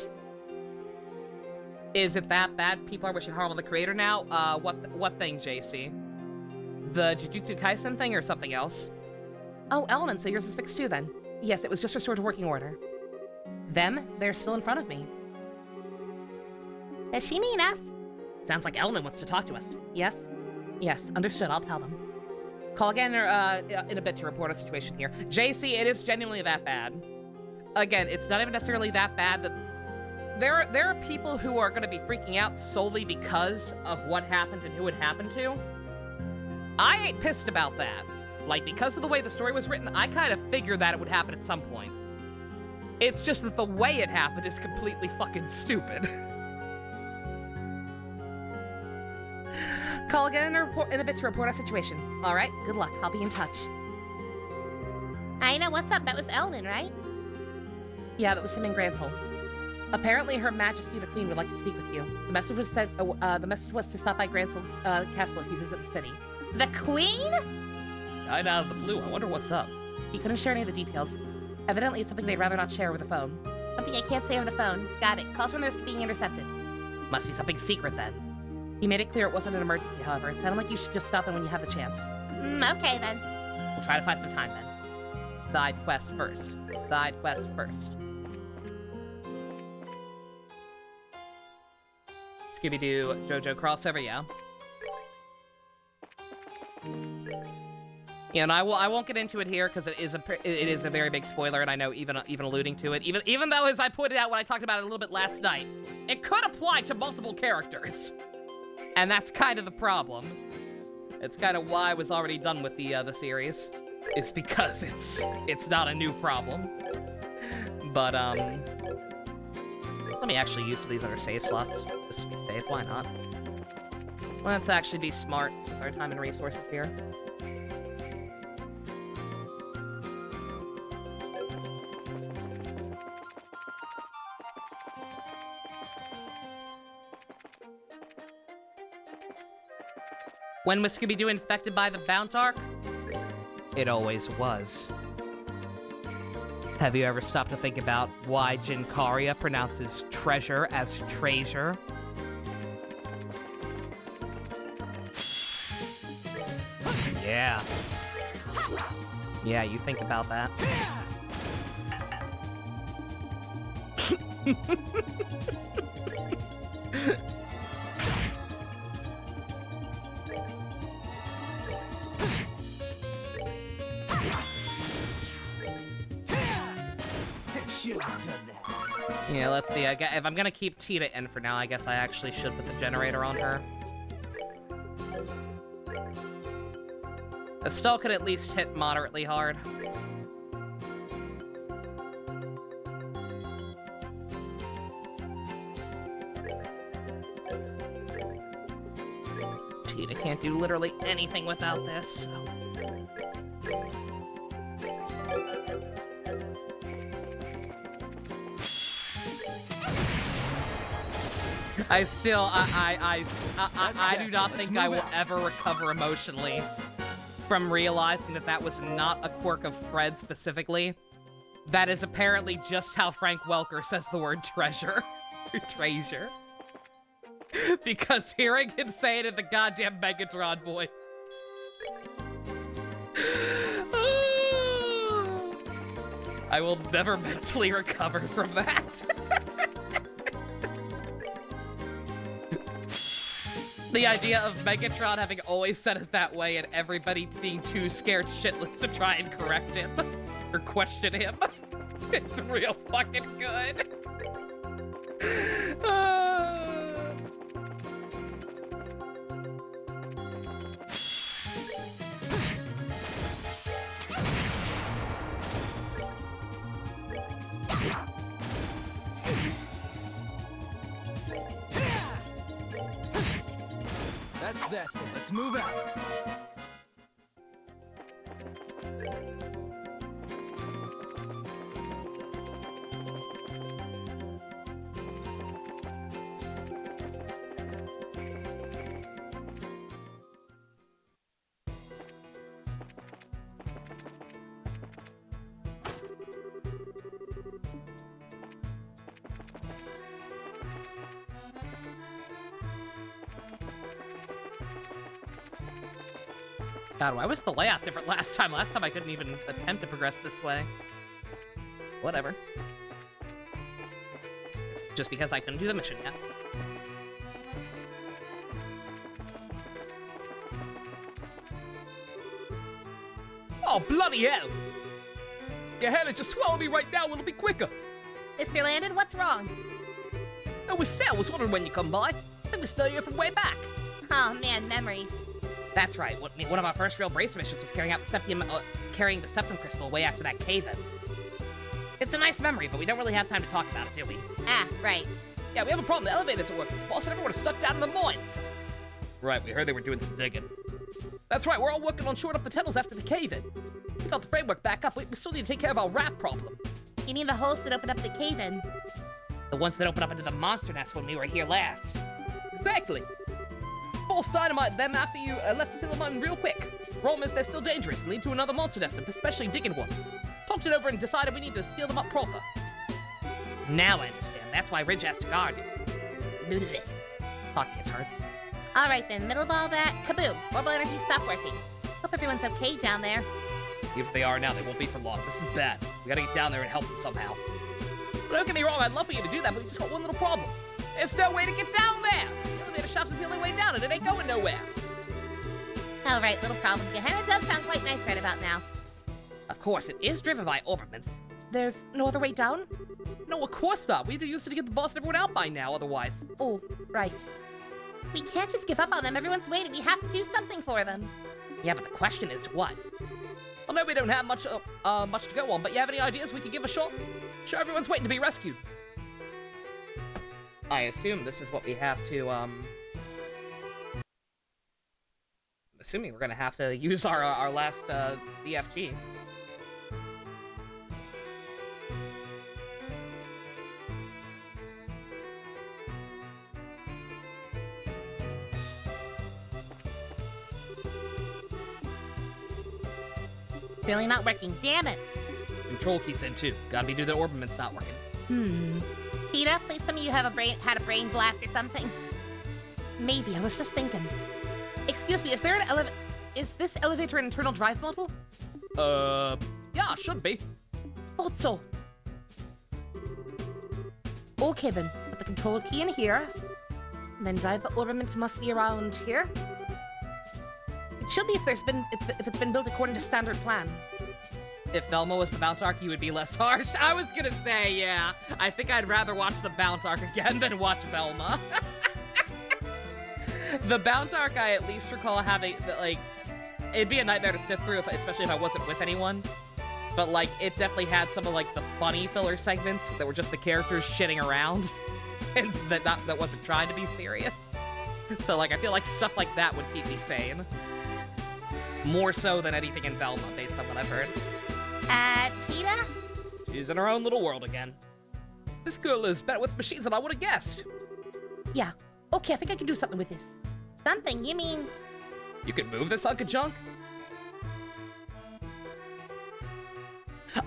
Is it that bad? People are wishing harm on the creator now? What thing, JC? The Jujutsu Kaisen thing or something else? Oh, Elnan, so yours is fixed too then. Yes, it was just restored to working order. Them? They're still in front of me. Does she mean us? Sounds like Elnan wants to talk to us. Yes? Yes, understood. I'll tell them. Call again in a bit to report a situation here. JC, it is genuinely that bad. Again, it's not even necessarily that bad. That there are people who are going to be freaking out solely because of what happened and who it happened to. I ain't pissed about that. Like, because of the way the story was written, I kind of figured that it would happen at some point. It's just that the way it happened is completely fucking stupid. Call again in a bit to report our situation. All right, good luck. I'll be in touch. Ina, what's up? That was Elnan, right? Yeah, that was him and Gransel. Apparently, Her Majesty the Queen would like to speak with you. The message was sent. The message was to stop by Gransel Castle if you visit the city. The Queen? Died out of the blue. I wonder what's up. He couldn't share any of the details. Evidently, it's something they'd rather not share over the phone. Something I can't say over the phone. Got it. Calls from the risk of being intercepted. Must be something secret then. He made it clear it wasn't an emergency, however. It sounded like you should just stop in when you have the chance. Okay then. We'll try to find some time then. Side quest first. Side quest first. Scooby-Doo JoJo crossover, yeah. Yeah, and I won't get into it here because it is a very big spoiler, and I know even alluding to it, even though as I pointed out when I talked about it a little bit last night, it could apply to multiple characters, and that's kind of the problem. It's kind of why I was already done with the series. It's because it's not a new problem. But let me actually use some of these other save slots just to be safe. Why not? Let's actually be smart with our time and resources here. When was Scooby-Doo infected by the Bount Arc? It always was. Have you ever stopped to think about why Jinkaria pronounces treasure as treasure? Yeah. Yeah, you think about that. Should have done that. Yeah, let's see. If I'm gonna keep Tita in for now, I guess I actually should put the generator on her. Estelle could at least hit moderately hard. Tita can't do literally anything without this, so... I do not think I will ever recover emotionally from realizing that that was not a quirk of Fred specifically. That is apparently just how Frank Welker says the word treasure. Treasure. Because hearing him say it in the goddamn Megatron voice. I will never mentally recover from that. The idea of Megatron having always said it that way and everybody being too scared shitless to try and correct him or question him. It's real fucking good. That's that. Let's move out. God, why was the layout different last time? Last time I couldn't even attempt to progress this way. Whatever. It's just because I couldn't do the mission yet. Oh, bloody hell! Gehenna, just swallow me right now, it'll be quicker. Mr. Landon, what's wrong? Oh, Estelle was wondering when you come by. I think we still here from way back. Oh man, memories. That's right. One of our first real Bracer missions was carrying the Septum Crystal way after that cave-in. It's a nice memory, but we don't really have time to talk about it, do we? Ah, right. Yeah, we have a problem. The elevator isn't working. Boss and everyone are stuck down in the mines. Right, we heard they were doing some digging. That's right, we're all working on shoring up the tunnels after the cave-in. We got the framework back up. We still need to take care of our rat problem. You mean the holes that opened up the cave-in? The ones that opened up into the monster nest when we were here last. Exactly. False dynamite them after you left the Philomon real quick. Problem is they're still dangerous and lead to another monster nest, especially digging ones. Talked it over and decided we need to steal them up proper. Now I understand. That's why Ridge has to guard it. Talking is hard. All right then, middle of all that, kaboom! Orbital energy stopped working. Hope everyone's okay down there. Even if they are now, they won't be for long. This is bad. We gotta get down there and help them somehow. But don't get me wrong, I'd love for you to do that, but we just got one little problem. There's no way to get down there! The elevator shaft is the only way down, and it ain't going nowhere. All right, little problem. Gehenna does sound quite nice right about now. Of course, it is driven by orbitments. There's no other way down? No, of course not. We either used it to get the boss and everyone out by now, otherwise. Oh, right. We can't just give up on them. Everyone's waiting. We have to do something for them. Yeah, but the question is what? I know we don't have much to go on, but you have any ideas we could give a shot? Sure, everyone's waiting to be rescued. I assume this is what we have to, I'm assuming we're gonna have to use our last, DFG. Really not working. Damn it. control key's in too. Gotta be due to the Orbament's not working. Tita, please tell me you have had a brain blast or something. Maybe, I was just thinking. Excuse me, is there an is this elevator an internal drive model? Yeah, should be. Thought so. Okay then, put the control key in here. And then drive the Orbiment must be around here. It should be if it's been built according to standard plan. If Velma was the Mount Arc, he would be less harsh. I was gonna say, yeah. I think I'd rather watch the Mount Arc again than watch Velma. The Mount Arc, I at least recall having, like, it'd be a nightmare to sit through, especially if I wasn't with anyone. But, like, it definitely had some of, like, the funny filler segments that were just the characters shitting around. And that wasn't trying to be serious. So, like, I feel like stuff like that would keep me sane. More so than anything in Velma, based on what I've heard. Tita? She's in her own little world again. This girl is better with machines than I would have guessed. Yeah. Okay, I think I can do something with this. Something? You mean... You can move this hunk of junk?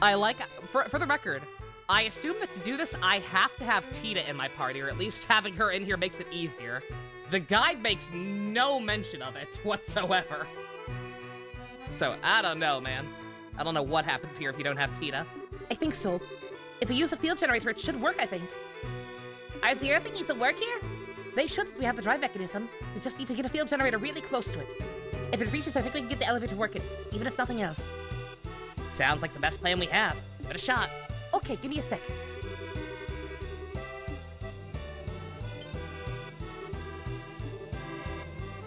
I like... For the record, I assume that to do this, I have to have Tita in my party, or at least having her in here makes it easier. The guide makes no mention of it whatsoever. So, I don't know, man. I don't know what happens here if you don't have Tita. I think so. If we use a field generator, it should work, I think. Are the Earth thingies to work here? They should, since we have the drive mechanism. We just need to get a field generator really close to it. If it reaches, I think we can get the elevator working, even if nothing else. Sounds like the best plan we have. Give it a shot. Okay, give me a sec.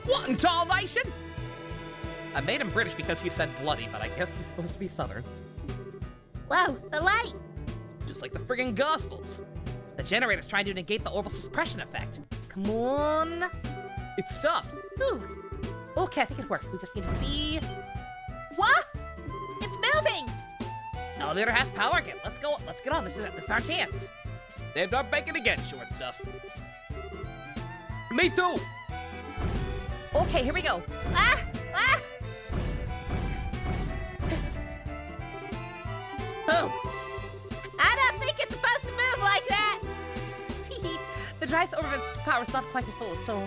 What in tarnation? I made him British because he said bloody, but I guess he's supposed to be Southern. Whoa, the light! Just like the friggin' Gospels. The generator's trying to negate the orbital suppression effect. Come on. It's stuck. Ooh. Okay, I think it worked. We just need to see... What? It's moving! Elevator has power again. Let's go. Let's get on. This is our chance. They've done bacon again, short stuff. Me too. Okay, here we go. Ah! Ah! Oh. I don't think it's supposed to move like that! The drive's Orbament's power's not quite at full, so...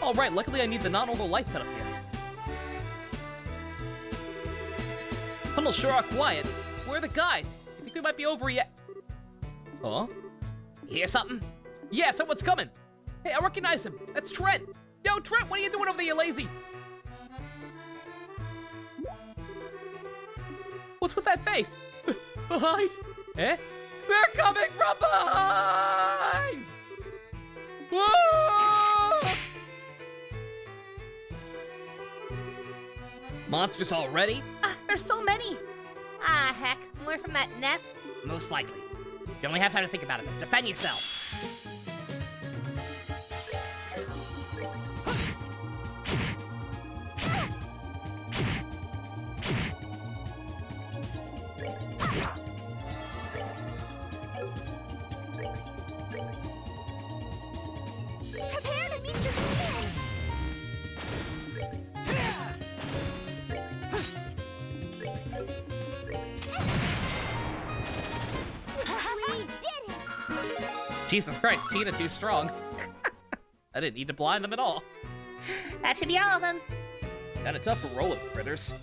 All right, luckily I need the non-orbital light set up here. Tunnels sure are quiet. Where are the guys? I think we might be over yet. Huh? You hear something? Yeah, someone's coming. Hey, I recognize him. That's Trent. Yo, Trent, what are you doing over there, you lazy? What's with that face? Behind? Eh? They're coming from behind! Whoa! Monsters already? There's so many! Ah, heck. More from that nest? Most likely. You only have time to think about it. Defend yourself. Prepare to meet your doom! We did it! Jesus Christ, Tina too strong. I didn't need to blind them at all. That should be all of them. Kinda tough for rolling critters.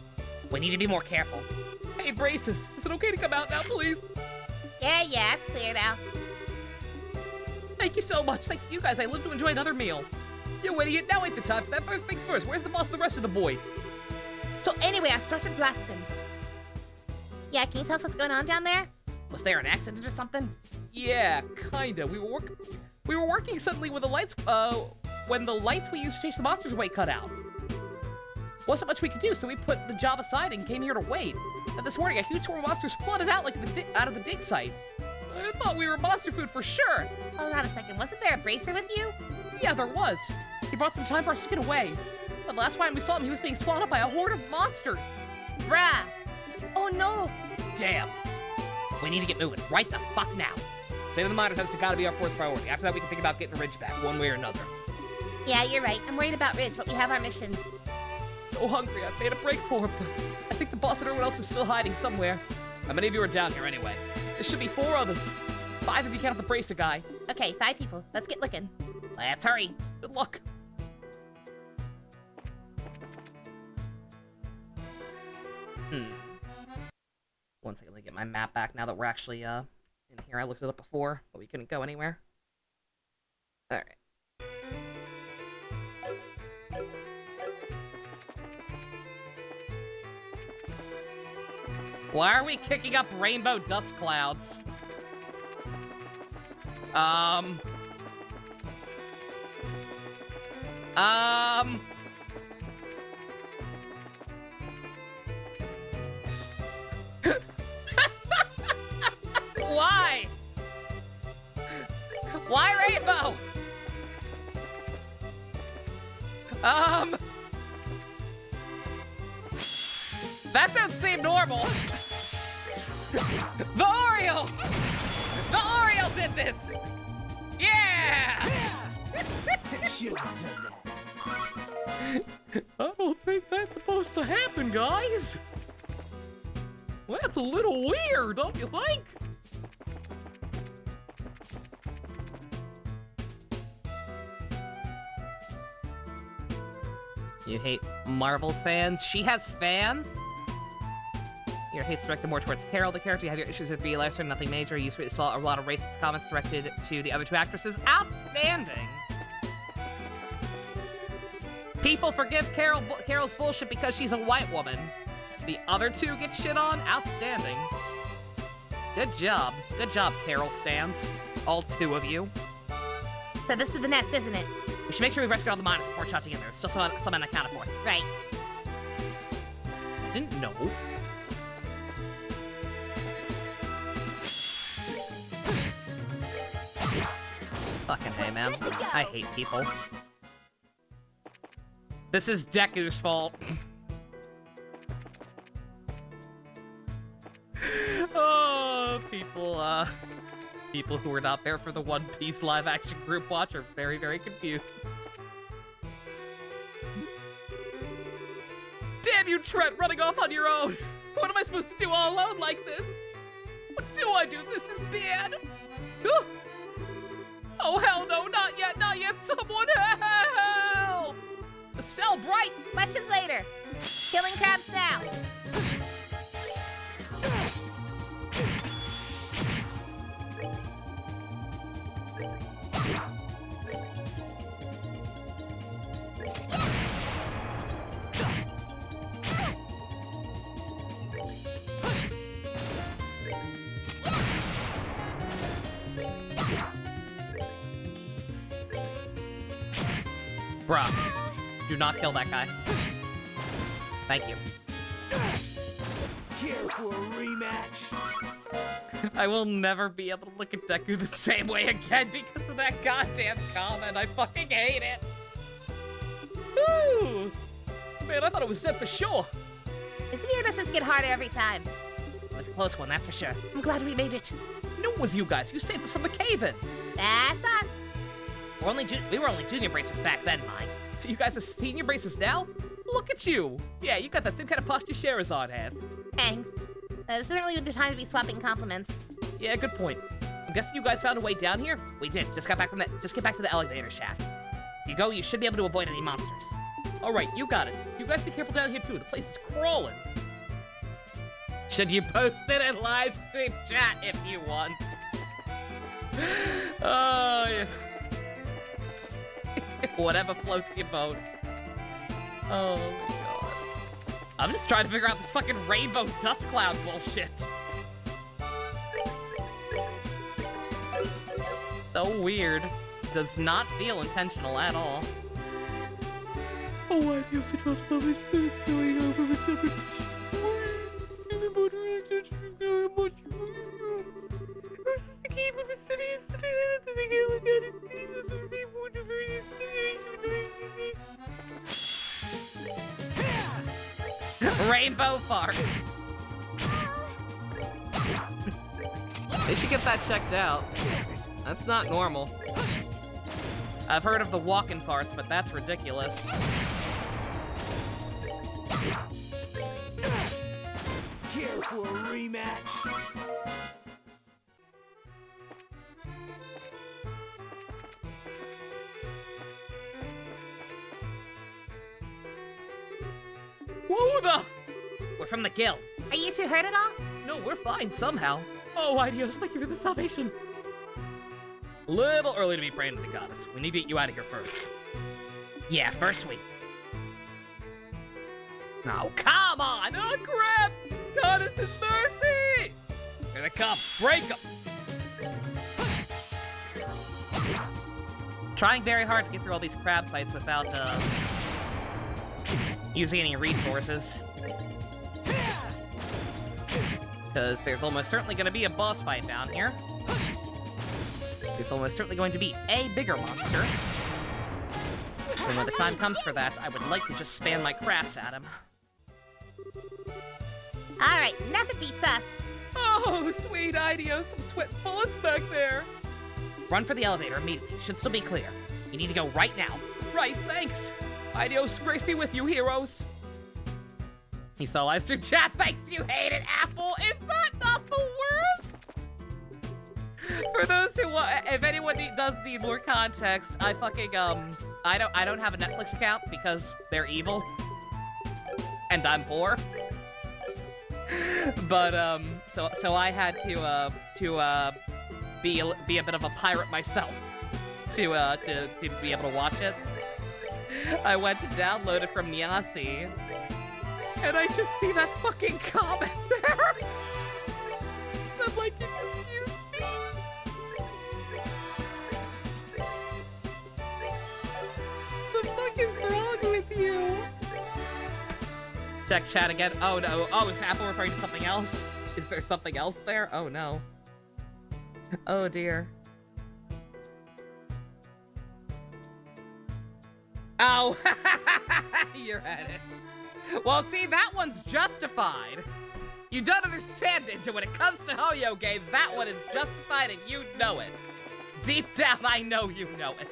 We need to be more careful. Hey, Braces, is it okay to come out now, please? Yeah, it's clear now. Thank you so much. Thanks to you guys, I live to enjoy another meal. You idiot, now ain't the time for that. First things first, where's the boss and the rest of the boys? So anyway, I started blasting. Yeah, can you tell us what's going on down there? Was there an accident or something? Yeah, kinda. We were working suddenly when the lights we used to chase the monsters away cut out. Wasn't much we could do, so we put the job aside and came here to wait. And this morning, a huge swarm of monsters flooded out out of the dig site. I thought we were monster food for sure. Hold on a second, wasn't there a bracer with you? Yeah, there was. He brought some time for us to get away. But last time we saw him, he was being swallowed up by a horde of monsters. Bruh. Oh no. Damn. We need to get moving right the fuck now. Saving the miners has gotta be our first priority. After that, we can think about getting Ridge back one way or another. Yeah, you're right. I'm worried about Ridge, but we have our mission. so hungry. I've made a break for it, but I think the boss and everyone else is still hiding somewhere. How many of you are down here anyway? There should be 4 others. 5 if you count the bracer guy. Okay, 5 people. Let's get looking. Let's hurry. Good luck. One second, let me get my map back now that we're actually in here. I looked it up before, but we couldn't go anywhere. Alright. Why are we kicking up rainbow dust clouds? Why? Why rainbow? That don't seem normal. The Oreo! The Oreo did this! Yeah! Shouldn't have done that. I don't think that's supposed to happen, guys. Well, that's a little weird, don't you think? You hate Marvel's fans? She has fans? Your hate's directed more towards Carol, the character. You have your issues with Brie Larson, nothing major. You saw a lot of racist comments directed to the other 2 actresses. Outstanding! People forgive Carol's bullshit because she's a white woman. The other 2 get shit on? Outstanding. Good job. Good job, Carol stans. All 2 of you. So this is the nest, isn't it? We should make sure we rescue all the miners before charging in there. There's still some unaccounted for. Right. I didn't know. Fucking hey, man. I hate people. This is Deku's fault. Oh, people who were not there for the One Piece live-action group watch are very, very confused. Damn you, Trent, running off on your own! What am I supposed to do all alone like this? What do I do? This is bad! Oh, hell no, not yet, someone help! Estelle Bright! Questions later. Killing crabs now. Bruh, do not kill that guy. Thank you. Care for a rematch? I will never be able to look at Deku the same way again because of that goddamn comment. I fucking hate it. Woo! Man, I thought it was dead for sure. This video doesn't get harder every time. It was a close one, that's for sure. I'm glad we made it. No, it was you guys. You saved us from the cave-in. That's us. We were only junior bracers back then, mind. So you guys are senior bracers now? Look at you. Yeah, you got that same kind of posture Sherazade has. Thanks. This isn't really the time to be swapping compliments. Yeah, good point. I'm guessing you guys found a way down here? We did. Just get back to the elevator shaft. If you go, you should be able to avoid any monsters. All right, you got it. You guys be careful down here too. The place is crawling. Should you post it in live stream chat if you want? Oh, yeah. Whatever floats your boat. Oh my god. I'm just trying to figure out this fucking rainbow dust cloud bullshit. So weird. Does not feel intentional at all. Oh, why do you have such possibilities? It's going over with Rainbow farts. They should get that checked out. That's not normal. I've heard of the walking farts, but that's ridiculous. Care for a rematch? Whoa, the... We're from the guild. Are you two hurt at all? No, we're fine somehow. Oh, Idios, thank you for the salvation. Little early to be praying to the goddess. We need to get you out of here first. Yeah, first we... Oh, come on! Oh, crap! Goddess's mercy! Here they come. Break them! Trying very hard to get through all these crab fights without, using any resources. Because there's almost certainly going to be a boss fight down here. There's almost certainly going to be a bigger monster. And when the time comes for that, I would like to just spam my crafts at him. Alright, nothing beats us. Oh, sweet Idios, some sweat bullets back there. Run for the elevator immediately. Should still be clear. You need to go right now. Right, thanks. Idios, grace be with you, heroes. He saw live stream chat. Thanks, you hated apple. Is that not the worst? For those who if anyone does need more context, I fucking I don't have a Netflix account because they're evil, and I'm poor. But so I had to be a bit of a pirate myself to be able to watch it. I went to download it from Niasi, and I just see that fucking comment there. I'm like, excuse me. The fuck is wrong with you? Check chat again. Oh no. Oh, is Apple referring to something else? Is there something else there? Oh no. Oh dear. Oh, you're at it. Well, see, that one's justified. You don't understand it. When it comes to Hoyo games, that one is justified and you know it. Deep down, I know you know it.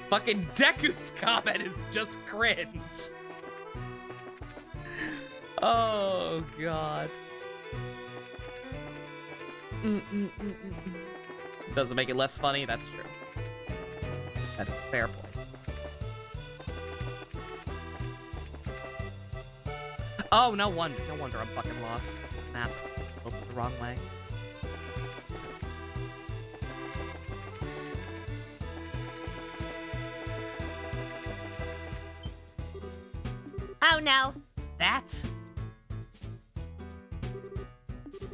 Fucking Deku's comment is just cringe. Oh, God. Doesn't make it less funny, that's true. That is a fair point. Oh, no wonder I'm fucking lost. Map. Opened the wrong way. Oh no. That?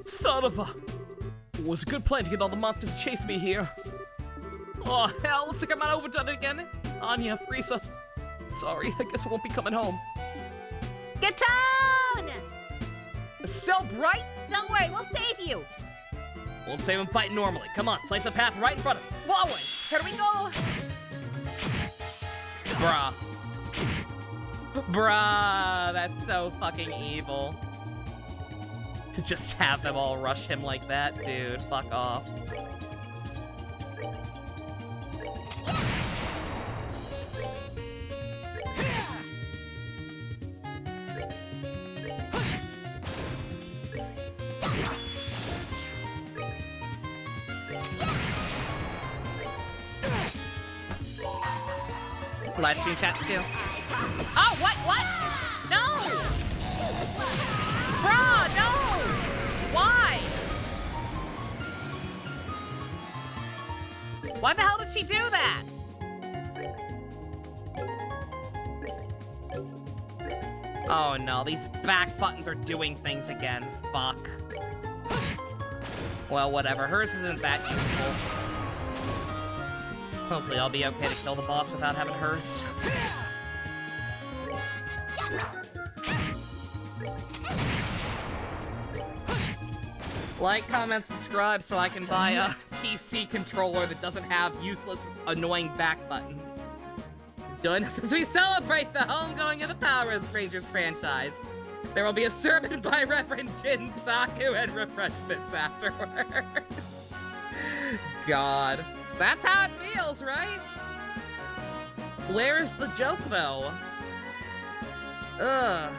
Son of a... It was a good plan to get all the monsters to chase me here. Oh, hell, looks like I'm not overdone it again. Anya, Frieza. Sorry, I guess I won't be coming home. Gatone! Estelle Bright? Don't worry, we'll save you. We'll save him fighting normally. Come on, slice the path right in front of him. Forward! Here we go. Bruh. Bruh, that's so fucking evil. To just have them all rush him like that, dude. Fuck off. Live stream chat still. Oh, what? No! Bruh, no! Why? Why the hell did she do that? Oh no, these back buttons are doing things again. Fuck. Well, whatever. Hers isn't that useful. Hopefully I'll be okay to kill the boss without having hers. Like, comment, subscribe so I can buy a PC controller that doesn't have useless, annoying back buttons. Join us as we celebrate the homegoing of the Power Rangers franchise. There will be a sermon by Reverend Jin Saku and refreshments afterwards. God. That's how it feels, right? Where's the joke, though? Ugh.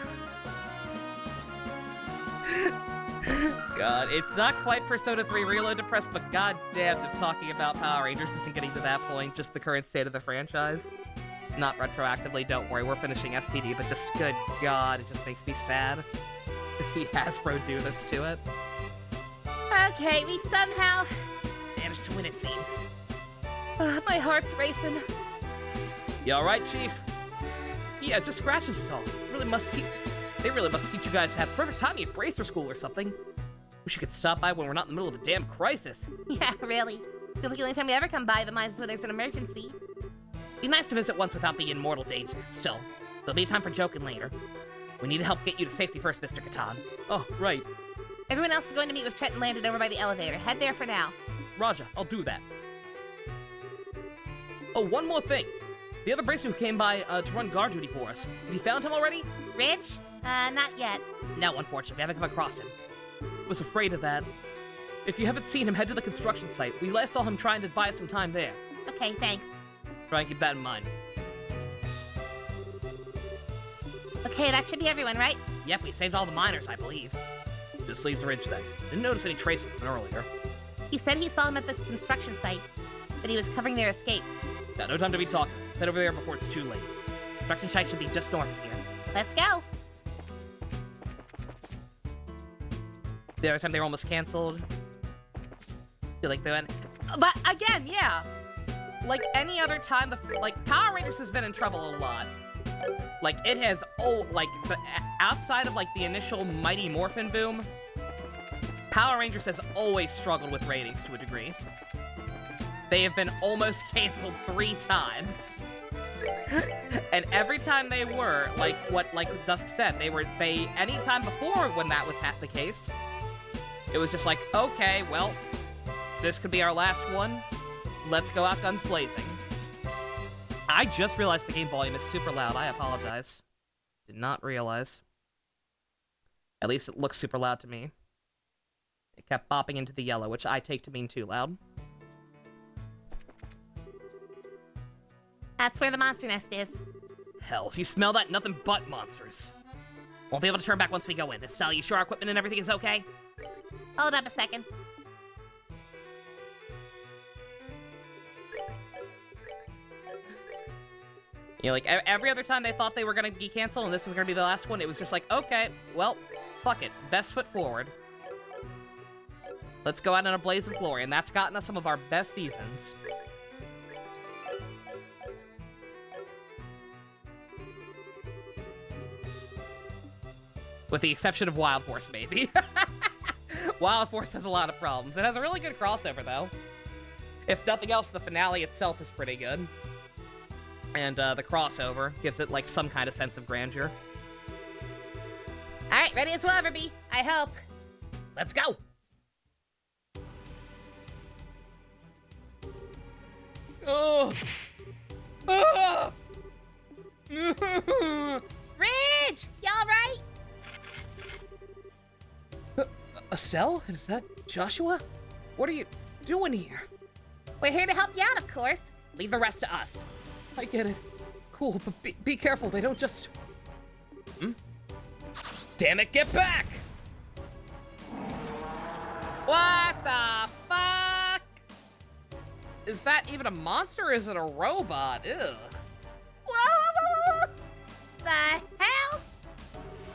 God, it's not quite Persona 3 Reload Depressed, but goddamn if talking about Power Rangers isn't getting to that point, just the current state of the franchise. Not retroactively, don't worry, we're finishing SPD, but just, good God, it just makes me sad to see Hasbro do this to it. Okay, we somehow... Managed to win, it seems. my heart's racing. You alright, Chief? Yeah, just scratches is all. They really must teach you guys to have perfect timing at Bracer School or something. Wish you could stop by when we're not in the middle of a damn crisis. Yeah, really. Feels like the only time we ever come by the mines is when there's an emergency. Be nice to visit once without being in mortal danger. Still, there'll be time for joking later. We need to help get you to safety first, Mr. Catan. Oh, right. Everyone else is going to meet with Chet and Landon over by the elevator. Head there for now. Roger, I'll do that. Oh, one more thing. The other bracer who came by to run guard duty for us. Have you found him already? Ridge? Not yet. No, unfortunately, we haven't come across him. Was afraid of that. If you haven't seen him, head to the construction site. We last saw him trying to buy some time there. Okay, thanks. Try and keep that in mind. Okay, that should be everyone, right? Yep, we saved all the miners, I believe. This leaves Ridge then. Didn't notice any trace of him earlier. He said he saw him at the construction site, that he was covering their escape. Got no time to be talking. Head over there before it's too late. Construction site should be just north of here. Let's go. The other time they were almost canceled. Feel like they went... But again, yeah. Like any other time, Power Rangers has been in trouble a lot. Like, it has, outside of, the initial Mighty Morphin boom, Power Rangers has always struggled with ratings to a degree. They have been almost canceled 3 times. And every time they were, like Dusk said, any time before when that was the case, it was just like, okay, well, this could be our last one. Let's go out guns blazing. I just realized the game volume is super loud. I apologize. Did not realize. At least it looks super loud to me. It kept bopping into the yellow, which I take to mean too loud. That's where the monster nest is. Hells, you smell that? Nothing but monsters. Won't be able to turn back once we go in. Estelle, you sure our equipment and everything is okay? Hold up a second. You know, like, every other time they thought they were gonna be canceled and this was gonna be the last one, it was just like, okay, well, fuck it. Best foot forward. Let's go out in a blaze of glory, and that's gotten us some of our best seasons. With the exception of Wild Force, maybe. Wild Force has a lot of problems. It has a really good crossover, though. If nothing else, the finale itself is pretty good. And the crossover gives it, some kind of sense of grandeur. Alright, ready as we'll ever be. I hope. Let's go! Oh! Ah! Ridge! Y'all right? Estelle? Is that Joshua? What are you doing here? We're here to help you out, of course. Leave the rest to us. I get it. Cool, but be careful. They don't just... Hmm? Damn it, get back! What the fuck? Is that even a monster or is it a robot? Ugh. Whoa! The hell?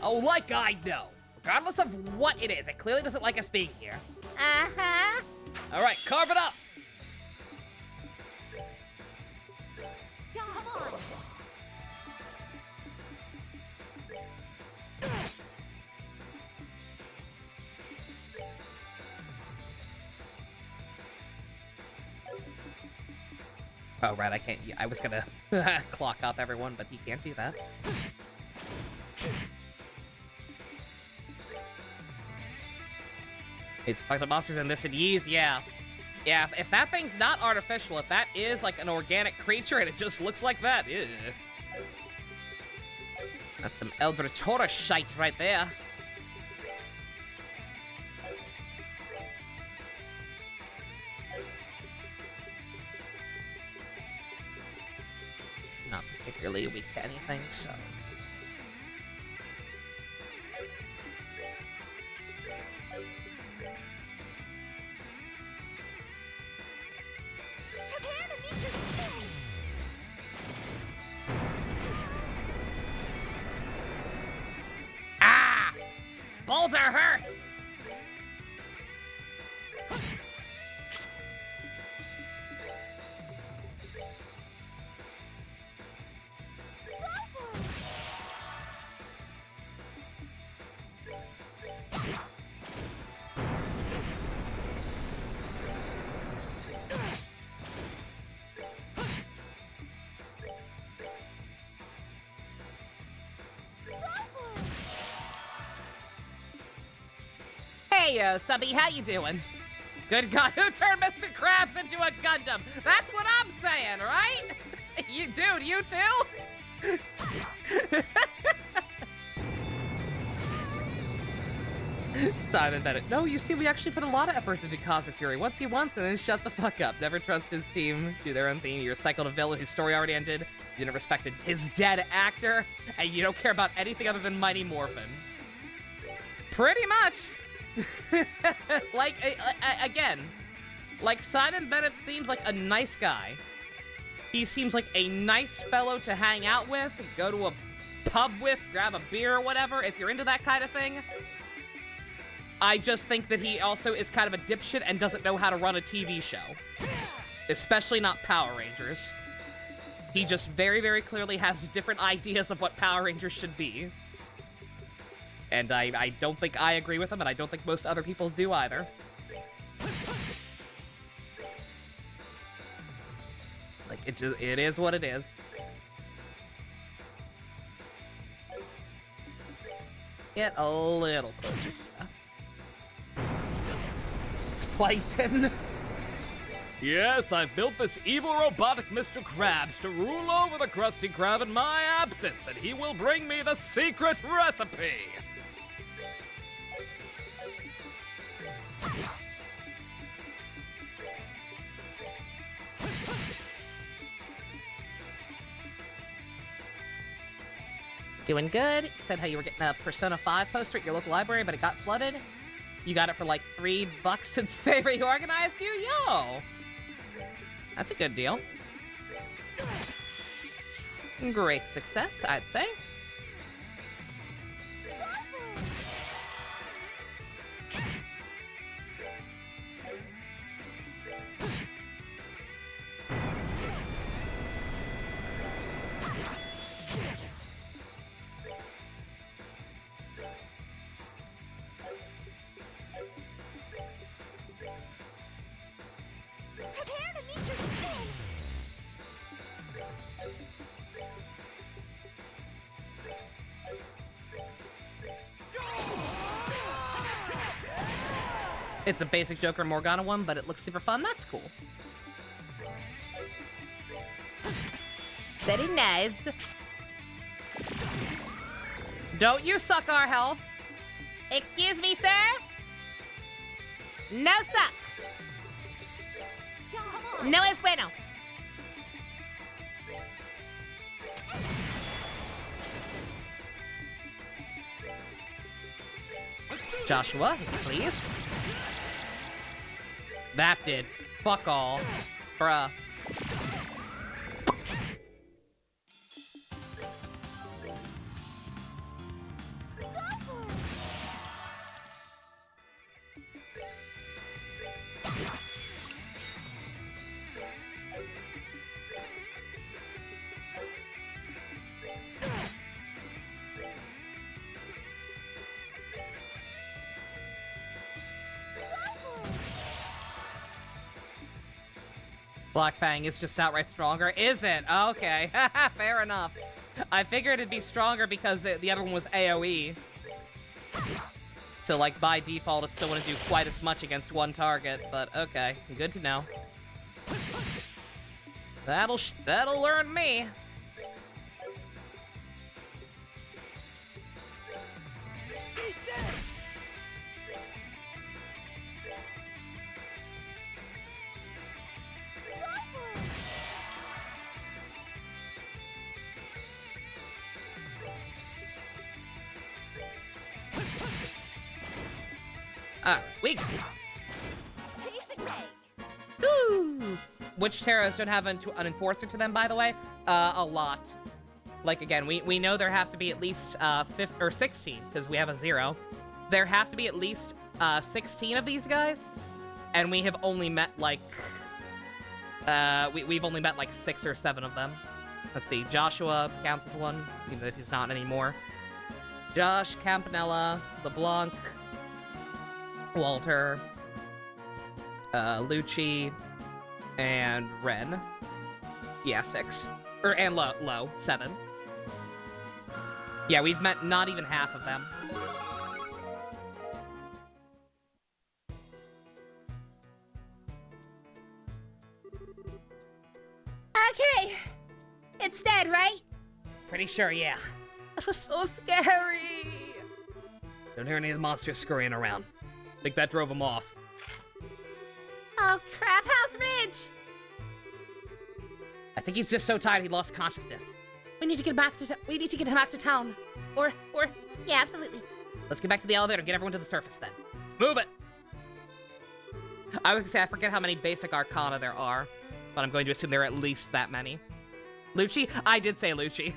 Oh, like I know. Regardless of what it is, it clearly doesn't like us being here. Uh-huh. All right, carve it up. Come on. Oh, right, I can't. I was gonna clock up everyone, but he can't do that. He's like the monsters in this and Ys, yeah. Yeah, if that thing's not artificial, if that is like an organic creature and it just looks like that, ew. That's some Eldratora shite right there. not particularly weak to anything, so... Ah! Boulder hurt! Hey, Subby, how you doing? Good God, who turned Mr. Krabs into a Gundam? That's what I'm saying, right? You, dude, you too? Simon Bennett. No, you see, we actually put a lot of effort into Cosmic Fury. Once he wants, and then shut the fuck up. Never trust his team. Do their own thing. You recycled a villain whose story already ended. You never respected his dead actor. And you don't care about anything other than Mighty Morphin. Pretty much. Like, again, like, Simon Bennett seems like a nice guy. He seems like a nice fellow to hang out with, go to a pub with, grab a beer or whatever, if you're into that kind of thing. I just think that he also is kind of a dipshit and doesn't know how to run a TV show. Especially not Power Rangers. He just very, very clearly has different ideas of what Power Rangers should be. And I don't think I agree with him, and I don't think most other people do either. Like, it is what it is. Get a little closer. It's Plankton. Yes, I've built this evil robotic Mr. Krabs to rule over the Krusty Krab in my absence, and he will bring me the secret recipe. Doing good. You said how you were getting a Persona 5 poster at your local library, but it got flooded. You got it for like $3 since they reorganized you? Yo! That's a good deal. Great success, I'd say. It's a basic Joker and Morgana one, but it looks super fun. That's cool. Very nice. Don't you suck our health. Excuse me, sir? No suck. No es bueno. Joshua, please. That did fuck all. Bruh. Black Fang is just outright stronger. Is it? Okay. Fair enough. I figured it'd be stronger because the other one was AoE. So, like, by default, it still wouldn't do quite as much against one target, but okay. Good to know. That'll learn me. Alright, we go. Piece of cake. Woo! Which Terras don't have an enforcer to them, by the way? A lot. Like, again, we know there have to be at least 16, because we have a 0. There have to be at least 16 of these guys, and we have only met, like... we've only met, like, 6 or 7 of them. Let's see, Joshua counts as one, even if he's not anymore. Josh, Campanella, LeBlanc, Walter, Lucci, and Ren. Yeah, 6. And Low, 7. Yeah, we've met not even half of them. Okay. It's dead, right? Pretty sure, yeah. That was so scary. Don't hear any of the monsters scurrying around. Think that drove them off. Oh, crap. How's Ridge? I think he's just so tired he lost consciousness. We need to get him back to town. Or, Yeah, absolutely. Let's get back to the elevator and get everyone to the surface then. Move it! I was gonna say, I forget how many basic arcana there are, but I'm going to assume there are at least that many. Lucci? I did say Lucci.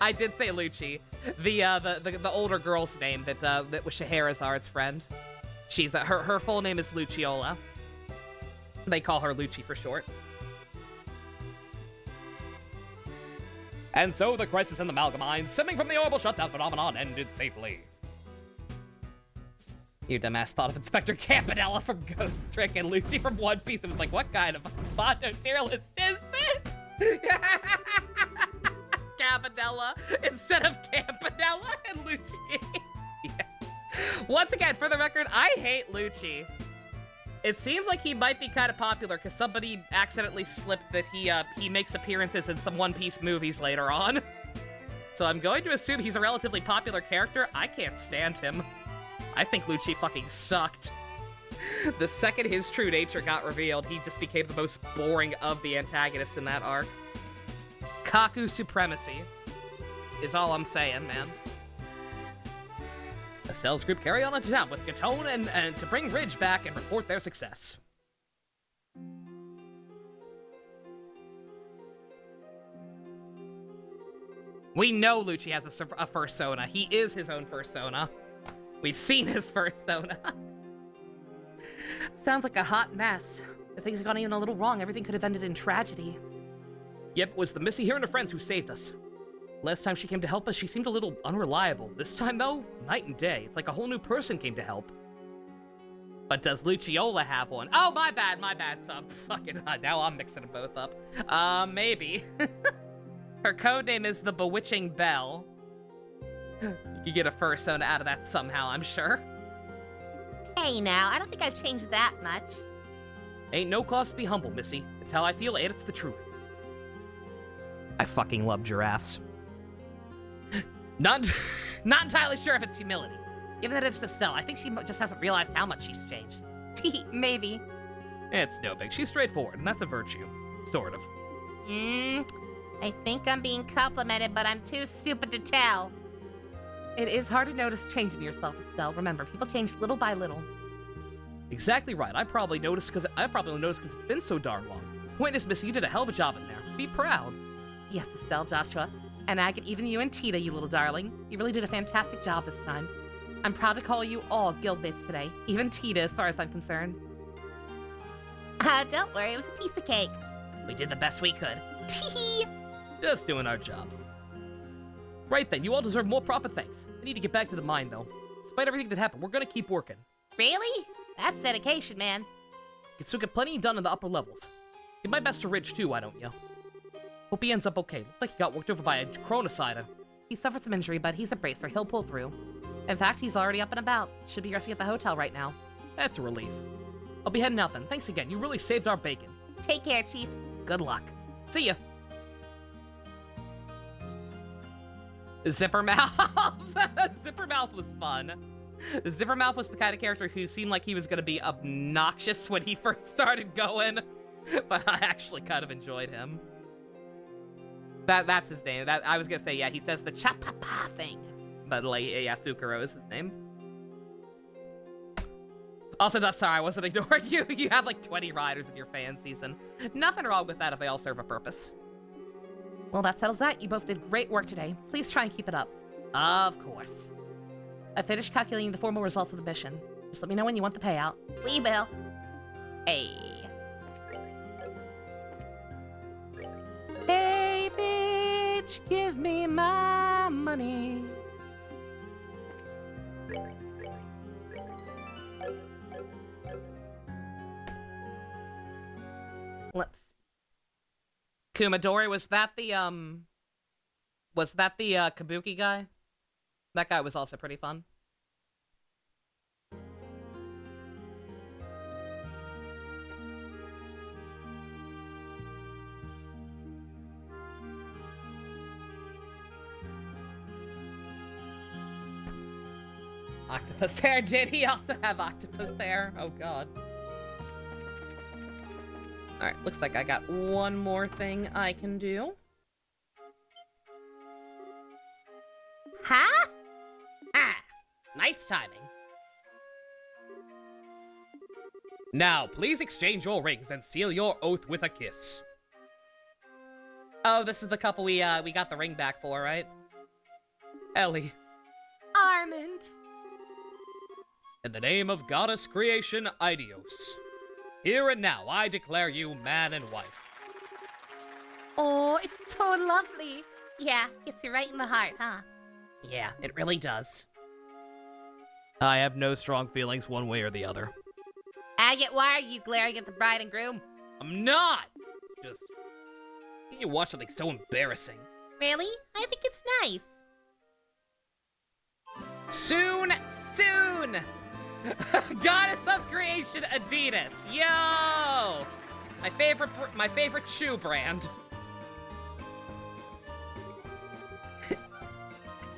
I did say Lucci. The older girl's name that was Scheherazad's friend. She's her full name is Luciola. They call her Lucci for short. And so the crisis in the Malgamine, stemming from the orbital shutdown phenomenon, ended safely. You dumbass thought of Inspector Campanella from Ghost Trick and Lucci from One Piece and was like, what kind of Mondo tier list is this? Campanella instead of Campanella and Lucci. Yeah. Once again, for the record, I hate Lucci. It seems like he might be kind of popular because somebody accidentally slipped that he makes appearances in some One Piece movies later on. So I'm going to assume he's a relatively popular character. I can't stand him. I think Lucci fucking sucked. The second his true nature got revealed, he just became the most boring of the antagonists in that arc. Kaku supremacy is all I'm saying, man. Estelle's group carry on into town with Gatone and to bring Ridge back and report their success. We know Lucci has a fursona. He is his own fursona. We've seen his fursona. sounds like a hot mess. If things had gone even a little wrong, everything could have ended in tragedy. Yep, it was the Missy here and her friends who saved us. Last time she came to help us, she seemed a little unreliable. This time, though, night and day. It's like a whole new person came to help. But does Luciola have one? Oh, my bad, sub. Fucking, now I'm mixing them both up. Maybe. Her codename is the Bewitching Belle. You could get a fursona out of that somehow, I'm sure. Hey now, I don't think I've changed that much. Ain't no cause to be humble, Missy. It's how I feel, and it's the truth. I fucking love giraffes. Not entirely sure if it's humility. Given that it's Estelle, I think she just hasn't realized how much she's changed. Maybe. It's no big. She's straightforward, and that's a virtue. Sort of. I think I'm being complimented, but I'm too stupid to tell. It is hard to notice change in yourself, Estelle. Remember, people change little by little. Exactly right. I probably noticed because it's been so darn long. Point is, Missy, you did a hell of a job in there. Be proud. Yes, Estelle, Joshua. And Agate, even you and Tita, you little darling. You really did a fantastic job this time. I'm proud to call you all guildmates today. Even Tita, as far as I'm concerned. Don't worry, it was a piece of cake. We did the best we could. Tee. Just doing our jobs. Right then, you all deserve more proper thanks. I need to get back to the mine, though. Despite everything that happened, we're gonna keep working. Really? That's dedication, man. Can still get plenty done in the upper levels. Give my best to Ridge, too, why don't you? Hope he ends up okay. Looks like he got worked over by a chronocider. He suffered some injury, but he's a bracer. He'll pull through. In fact, he's already up and about. Should be resting at the hotel right now. That's a relief. I'll be heading out then. Thanks again. You really saved our bacon. Take care, Chief. Good luck. See ya. Zippermouth. Zippermouth was fun. Zippermouth was the kind of character who seemed like he was going to be obnoxious when he first started going, but I actually kind of enjoyed him. That's his name. I was going to say, yeah, he says the cha-pa-pa thing, but like, yeah, Fukuro is his name. Also, sorry, I wasn't ignoring you. You have like 20 riders in your fan season. Nothing wrong with that if they all serve a purpose. Well, that settles that. You both did great work today. Please try and keep it up. Of course. I finished calculating the formal results of the mission. Just let me know when you want the payout. We will. Hey. Hey, bitch, give me my money. Let's. Kumadori, was that the Kabuki guy? That guy was also pretty fun. Octopus hair. Did he also have octopus hair? Oh god. Alright, looks like I got one more thing I can do. Huh? Ah! Nice timing. Now, please exchange your rings and seal your oath with a kiss. Oh, this is the couple we got the ring back for, right? Ellie. Armand. In the name of goddess creation, Idios. Here and now, I declare you man and wife. Oh, it's so lovely. Yeah, gets you right in the heart, huh? Yeah, it really does. I have no strong feelings one way or the other. Agate, why are you glaring at the bride and groom? I'm not! Just... you watch something so embarrassing. Really? I think it's nice. Soon! Goddess of creation, Adidas. Yo! My favorite shoe brand.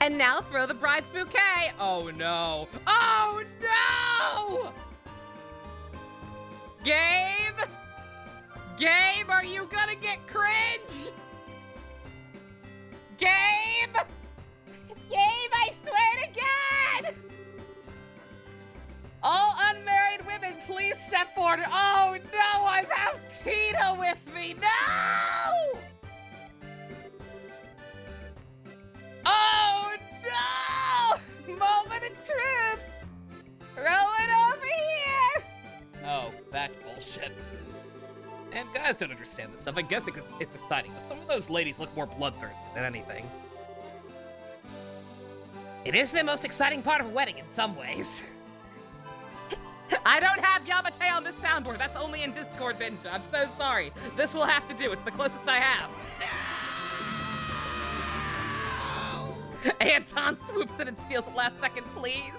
And now throw the bride's bouquet. Oh no. Oh no! Gabe? Gabe, are you gonna get cringe? Gabe? Gabe, I swear to God! All unmarried women, please step forward. Oh no, I have Tina with me. No! Oh no! Moment of truth. Throw it over here. Oh, that bullshit. And guys don't understand this stuff. I guess it's exciting, but some of those ladies look more bloodthirsty than anything. It is the most exciting part of a wedding in some ways. I don't have Yamate on this soundboard. That's only in Discord, Ninja. I'm so sorry. This will have to do. It's the closest I have. Anton swoops in and steals it last second, please.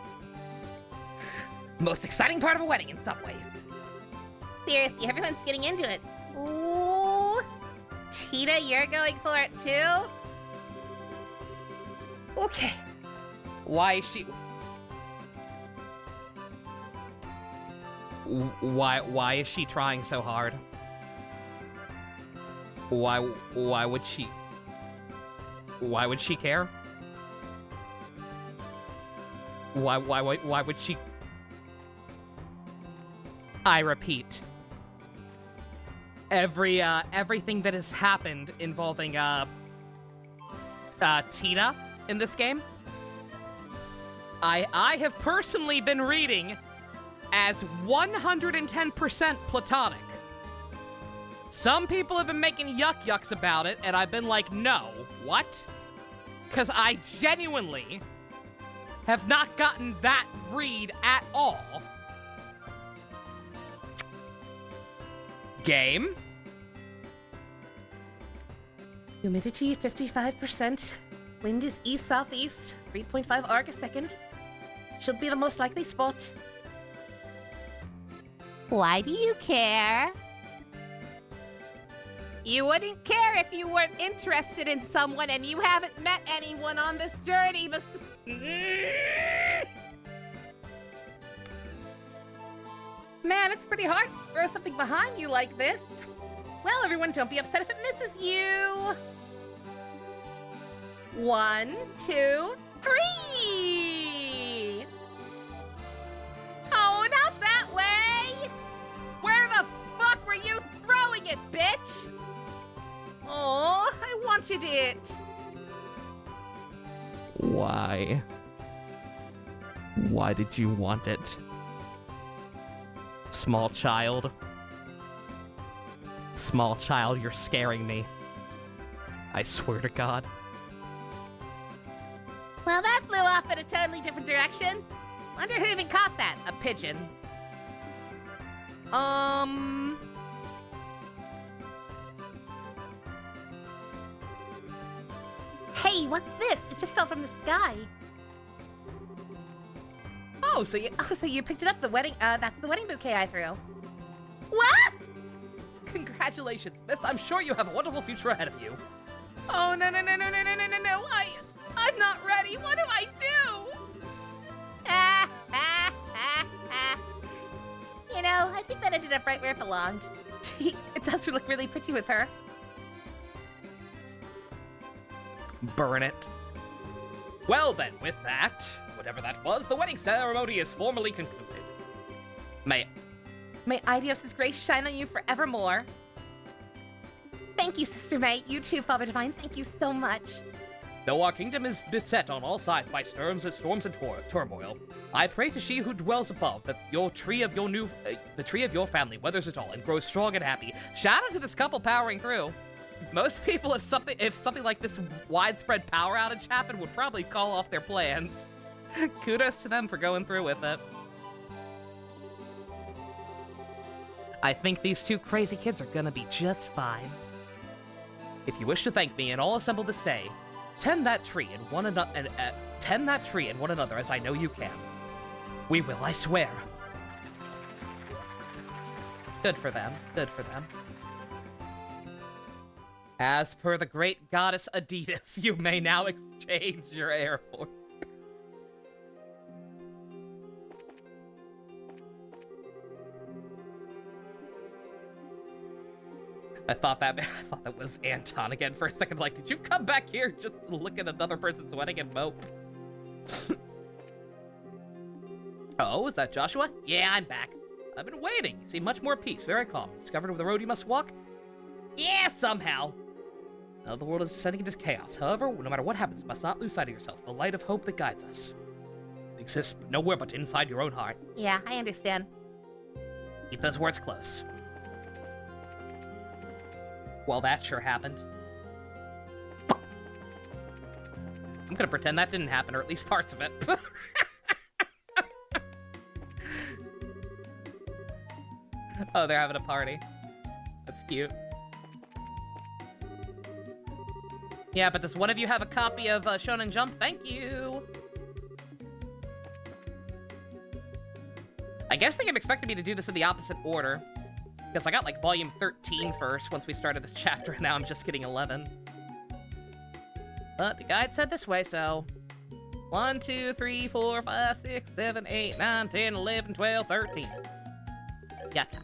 Most exciting part of a wedding in some ways. Seriously, everyone's getting into it. Ooh. Tita, you're going for it too? Okay. Why is she... Why is she trying so hard? Why would she... Why would she care? Why would she... I repeat. Everything that has happened involving, Tita in this game, I have personally been reading as 110% platonic. Some people have been making yucks about it, and I've been like, no, what? Because I genuinely have not gotten that read at all. Game? Humidity 55%. Wind is east-southeast. 3.5 arc a second. Should be the most likely spot. Why do you care? You wouldn't care if you weren't interested in someone and you haven't met anyone on this journey. Man, it's pretty hard to throw something behind you like this. Well, everyone, don't be upset if it misses you. 1, 2, 3. Oh, not that way! wanted it. Why? Why did you want it? Small child. Small child, you're scaring me. I swear to God. Well, that flew off in a totally different direction. Wonder who even caught that. A pigeon. Hey, what's this? It just fell from the sky. Oh, so you picked it up. The wedding. That's the wedding bouquet I threw. What? Congratulations, miss. I'm sure you have a wonderful future ahead of you. Oh no. I'm not ready. What do I do? You know, I think that ended up right where it belonged. It does look really pretty with her. Burn it. Well then, with that, whatever that was, the wedding ceremony is formally concluded. May Aidios' grace shine on you forevermore. Thank you, Sister May. You too, Father Divine. Thank you so much. though our kingdom is beset on all sides by storms and turmoil, I pray to she who dwells above that the tree of your family weathers it all and grows strong and happy. Shout out to this couple powering through. Most people, if something like this widespread power outage happened, would probably call off their plans. Kudos to them for going through with it. I think these two crazy kids are gonna be just fine. If you wish to thank me and all assembled this day, tend that tree and one another as I know you can. We will, I swear. Good for them. Good for them. As per the great goddess Adidas, you may now exchange your Air Force. I thought that was Anton again for a second. Like, did you come back here just to look at another person's wedding and mope? Oh, is that Joshua? Yeah, I'm back. I've been waiting. You seem much more at peace, very calm. Discovered the road you must walk? Yeah, somehow. Now the world is descending into chaos. However, no matter what happens, you must not lose sight of yourself, the light of hope that guides us. It exists nowhere but inside your own heart. Yeah, I understand. Keep those words close. Well, that sure happened. I'm gonna pretend that didn't happen, or at least parts of it. Oh, they're having a party. That's cute. Yeah, but does one of you have a copy of Shonen Jump? Thank you! I guess they kept expecting me to do this in the opposite order. Because I got, like, volume 13 first once we started this chapter, and now I'm just getting 11. But the guide said this way, so... 1, 2, 3, 4, 5, 6, 7, 8, 9, 10, 11, 12, 13. Yatta.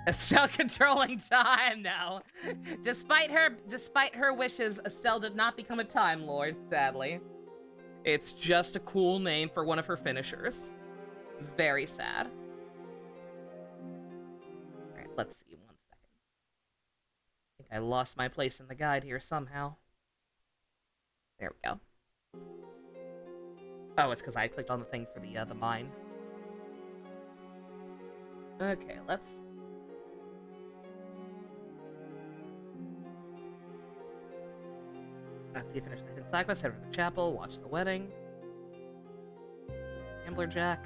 Estelle controlling time now. Despite her wishes, Estelle did not become a Time Lord, sadly. It's just a cool name for one of her finishers. Very sad. Alright, let's see, 1 second. I think I lost my place in the guide here somehow. There we go. Oh, it's because I clicked on the thing for the mine. Okay, let's... After you finish the hidden side quest, head over to the chapel, watch the wedding. Gambler Jack.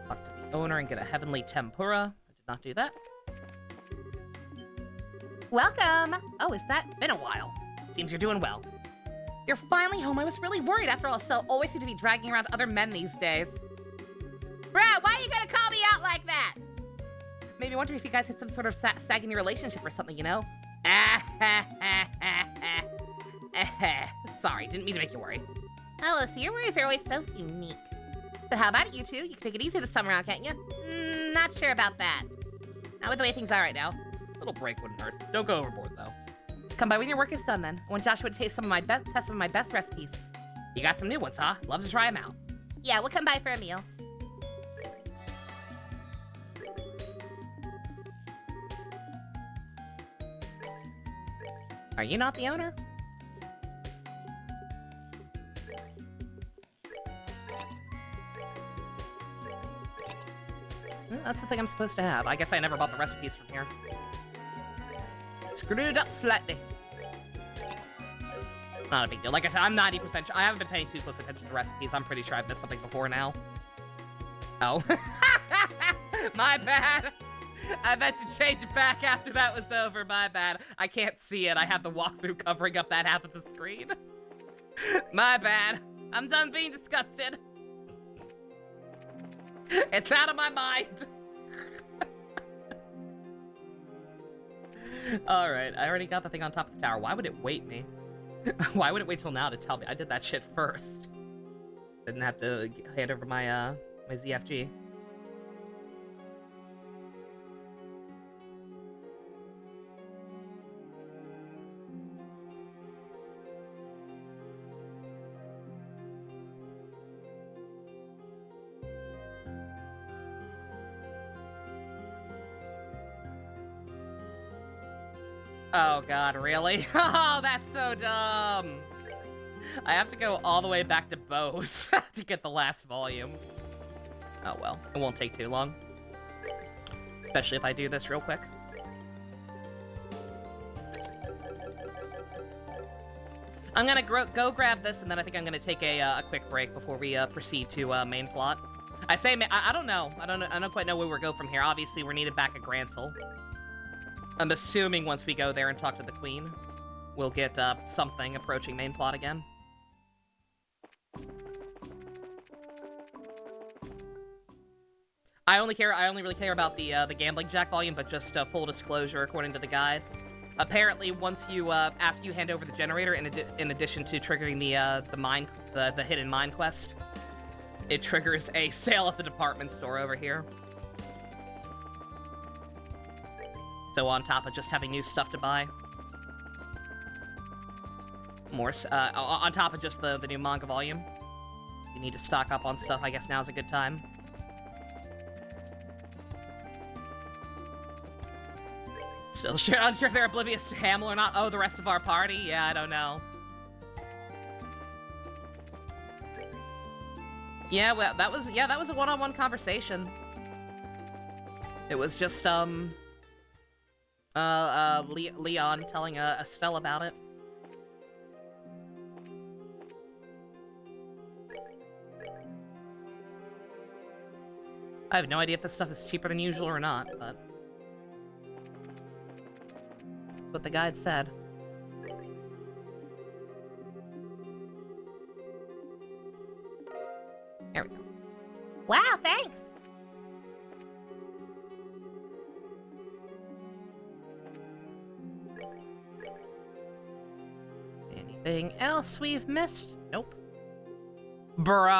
Talk to the owner and get a heavenly tempura. I did not do that. Welcome! Oh, is that? Been a while. Seems you're doing well. You're finally home. I was really worried. After all, Estelle always seemed to be dragging around other men these days. Brad, why are you gonna call me out like that? Maybe wondering if you guys had some sort of sag in your relationship or something, you know? Sorry, didn't mean to make you worry. Oh, so your worries are always so unique. But how about it, you two? You can take it easy this time around, can't you? Not sure about that. Not with the way things are right now. A little break wouldn't hurt. Don't go overboard, though. Come by when your work is done, then. I want Joshua to taste test some of my best recipes. You got some new ones, huh? Love to try them out. Yeah, we'll come by for a meal. Are you not the owner? That's the thing I'm supposed to have. I guess I never bought the recipes from here. Screwed up slightly. Not a big deal. Like I said, I'm 90% sure. I haven't been paying too close attention to recipes. I'm pretty sure I've missed something before now. Oh. My bad. I meant to change it back after that was over. My bad. I can't see it. I have the walkthrough covering up that half of the screen. My bad. I'm done being disgusted. It's out of my mind. Alright, I already got the thing on top of the tower. Why would it wait me? Why would it wait till now to tell me? I did that shit first. Didn't have to hand over my, my ZFG. Oh god, really? Oh, that's so dumb! I have to go all the way back to Bose to get the last volume. Oh well, it won't take too long. Especially if I do this real quick. I'm gonna go grab this, and then I think I'm gonna take a quick break before we proceed to main plot. I say, I don't know. I don't quite know where we go from here. Obviously, we're needed back at Grancel. I'm assuming once we go there and talk to the Queen, we'll get something approaching main plot again. I only really care about the Gambling Jack volume, but just full disclosure, according to the guide. Apparently, once you after you hand over the generator, in addition to triggering the hidden mine quest, it triggers a sale at the department store over here. So on top of just having new stuff to buy. More, on top of just the new manga volume. You need to stock up on stuff, I guess now's a good time. Still unsure if they're oblivious to Hamel or not. Oh, the rest of our party? Yeah, I don't know. Yeah, well, that was a one-on-one conversation. It was just, Leon telling Estelle about it. I have no idea if this stuff is cheaper than usual or not, but that's what the guide said. There we go. Wow, thanks. Anything else we've missed? Nope. Bruh.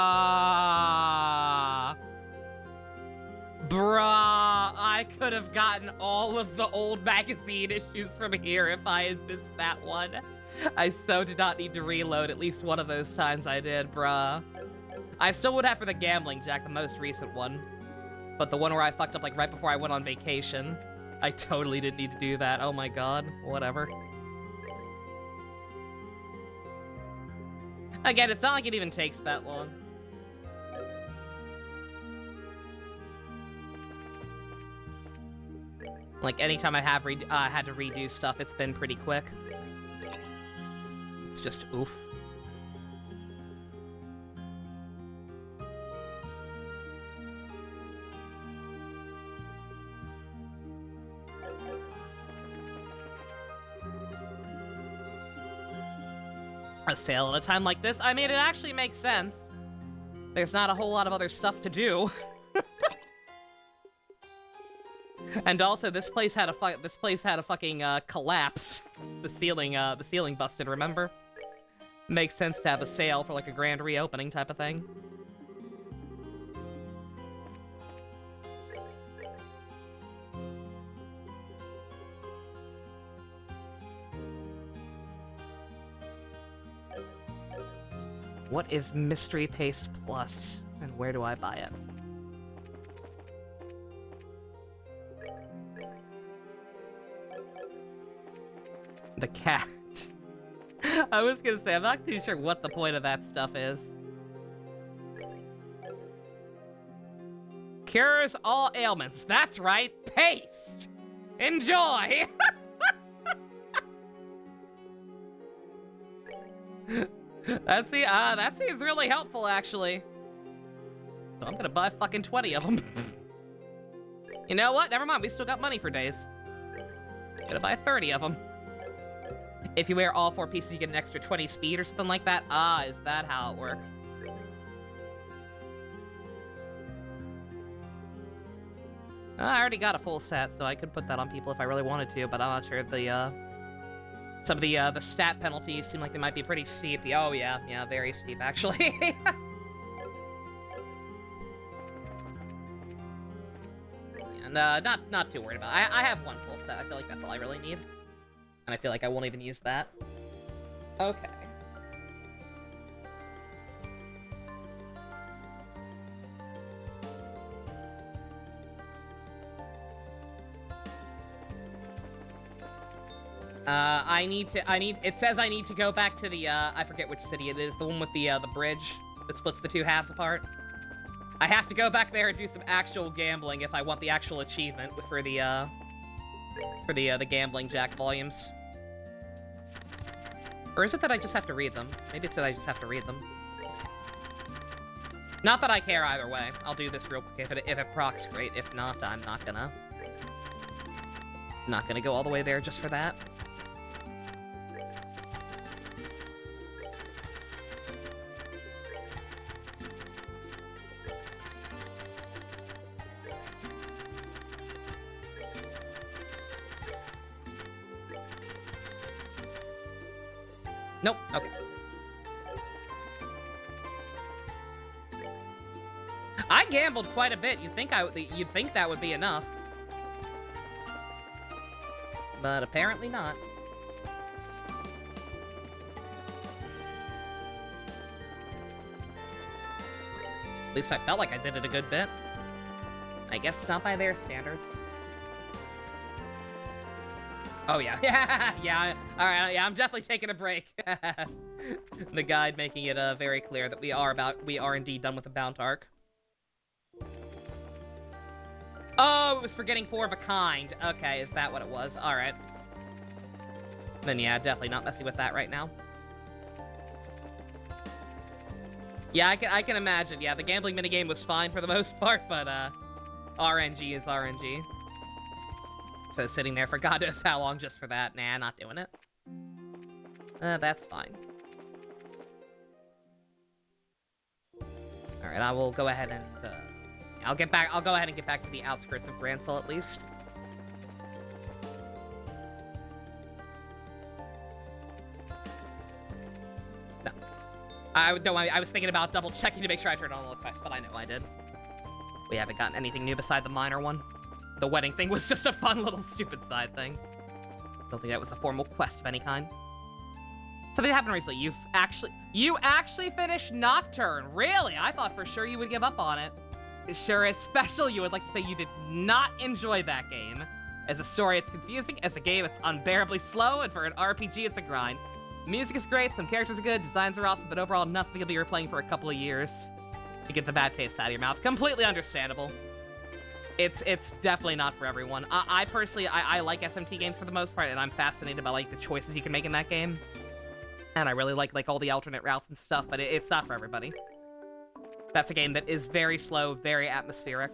Bruh, I could have gotten all of the old magazine issues from here if I had missed that one. I so did not need to reload at least one of those times I did, bruh. I still would have for the Gambling Jack, the most recent one. But the one where I fucked up like right before I went on vacation, I totally didn't need to do that. Oh my god, whatever. Again, it's not like it even takes that long. Like, anytime I have had to redo stuff, it's been pretty quick. It's just oof. A sale at a time like this? I mean, it actually makes sense. There's not a whole lot of other stuff to do. And also, this place had a fucking collapse. The ceiling busted. Remember? Makes sense to have a sale for like a grand reopening type of thing. What is Mystery Paste Plus, and where do I buy it? The cat. I was gonna say, I'm not too sure what the point of that stuff is. Cures all ailments. That's right, paste! Enjoy! That seems really helpful, actually. So I'm gonna buy fucking 20 of them. You know what? Never mind, we still got money for days. Gonna buy 30 of them. If you wear all 4 pieces, you get an extra 20 speed or something like that. Ah, is that how it works? I already got a full set, so I could put that on people if I really wanted to, but I'm not sure some of the stat penalties seem like they might be pretty steep. Oh yeah, very steep actually. And not too worried about it. I have one full set. I feel like that's all I really need. And I feel like I won't even use that. Okay. It says I need to go back to the, I forget which city it is, the one with the bridge that splits the 2 halves apart. I have to go back there and do some actual gambling if I want the actual achievement for the Gambling Jack volumes. Or is it that I just have to read them? Maybe it's that I just have to read them. Not that I care either way. I'll do this real quick. If it procs, great. If not, I'm not gonna go all the way there just for that. Nope. Okay. I gambled quite a bit. You'd think that would be enough, but apparently not. At least I felt like I did it a good bit. I guess not by their standards. Oh, yeah. Yeah. All right, yeah, I'm definitely taking a break. The guide making it very clear that we are indeed done with the Bount arc. Oh, it was for getting 4 of a kind. Okay, is that what it was? All right. Then yeah, definitely not messing with that right now. Yeah, I can imagine. Yeah, the gambling minigame was fine for the most part, but RNG is RNG. So sitting there for God knows how long just for that. Nah, not doing it. That's fine. All right, I will go ahead and I'll go ahead and get back to the outskirts of Bransel at least. No. I was thinking about double checking to make sure I turned on all the quests, but I know I did. We haven't gotten anything new beside the minor one. The wedding thing was just a fun little stupid side thing. Don't think that was a formal quest of any kind. Something happened recently. You actually finished Nocturne. Really? I thought for sure you would give up on it. Sure, as special, you would like to say you did not enjoy that game. As a story, it's confusing. As a game, it's unbearably slow. And for an RPG, it's a grind. Music is great. Some characters are good. Designs are awesome. But overall, nothing you'll be replaying for a couple of years. You get the bad taste out of your mouth. Completely understandable. It's definitely not for everyone. I personally, I like SMT games for the most part, and I'm fascinated by like the choices you can make in that game. And I really like all the alternate routes and stuff, but it's not for everybody. That's a game that is very slow, very atmospheric.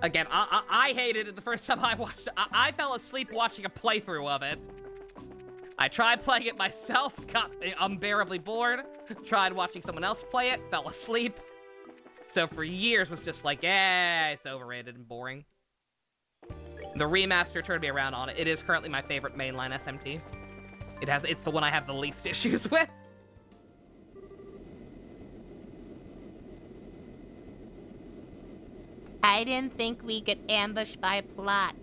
Again, I hated it the first time I watched it. I fell asleep watching a playthrough of it. I tried playing it myself, got unbearably bored, tried watching someone else play it, fell asleep. So for years was just like, it's overrated and boring. The remaster turned me around on it. It is currently my favorite mainline SMT. It's the one I have the least issues with. I didn't think we could ambush by plot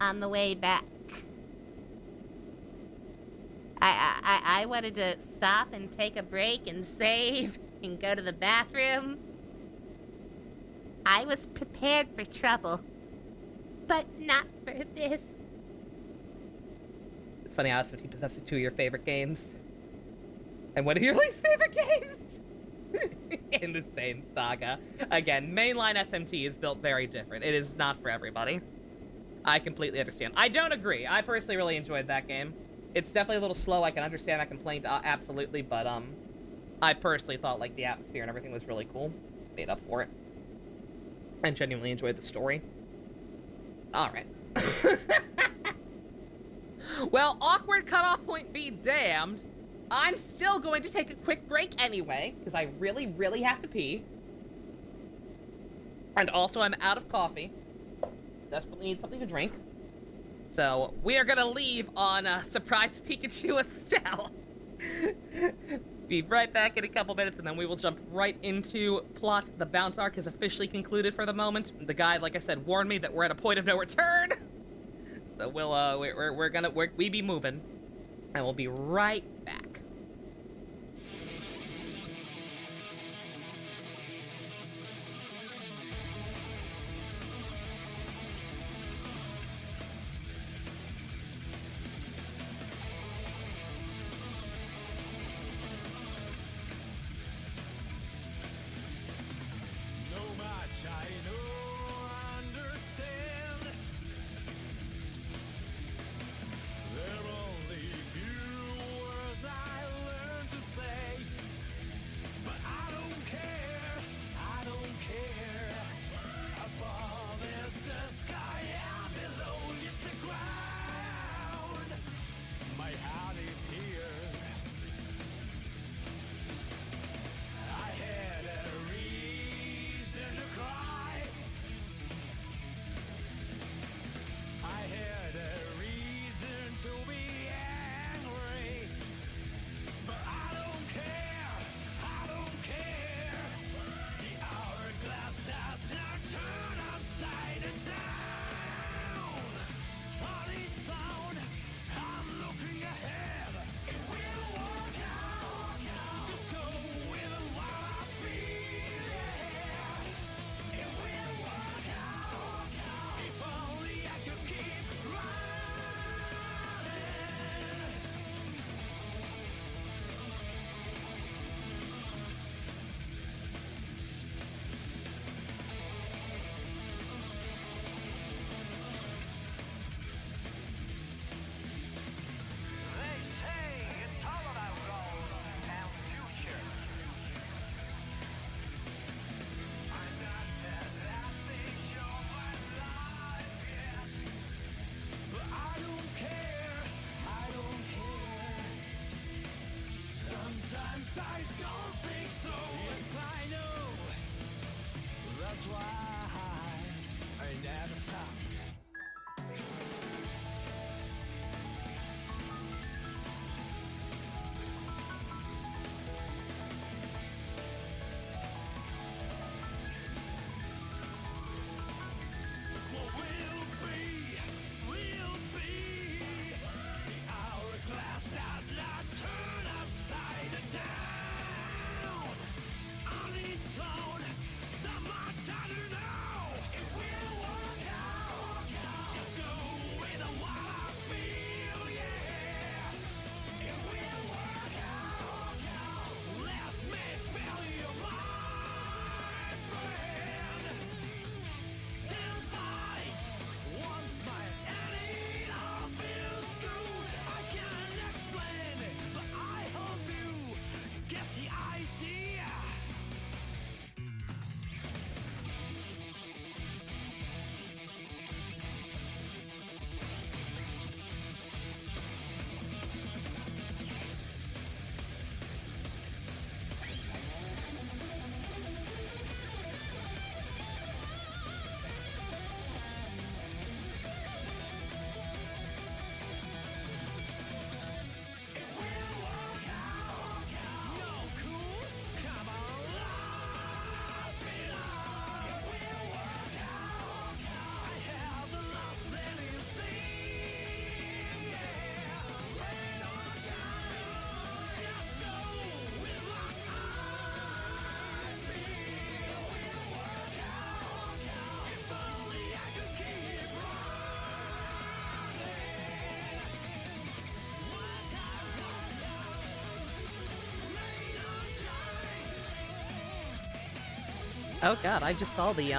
on the way back. I wanted to stop and take a break and save and go to the bathroom. I was prepared for trouble, but not for this. It's funny, I asked if he possesses two of your favorite games. And one of your least favorite games? In the same saga. Again, mainline SMT is built very different. It is not for everybody. I completely understand. I don't agree. I personally really enjoyed that game. It's definitely a little slow. I can understand that complaint, absolutely, but I personally thought like the atmosphere and everything was really cool. Made up for it. And genuinely enjoyed the story. Alright. Well, awkward cutoff point be damned. I'm still going to take a quick break anyway, because I really, really have to pee. And also, I'm out of coffee. Desperately need something to drink. So, we are gonna leave on Surprise Pikachu Estelle. Be right back in a couple minutes, and then we will jump right into plot. The bounce arc is officially concluded for the moment. The guy, like I said, warned me that we're at a point of no return. So we be moving, and we'll be right back. I don't think so. Yes, I know. That's why I never stop. Oh god, I just saw the,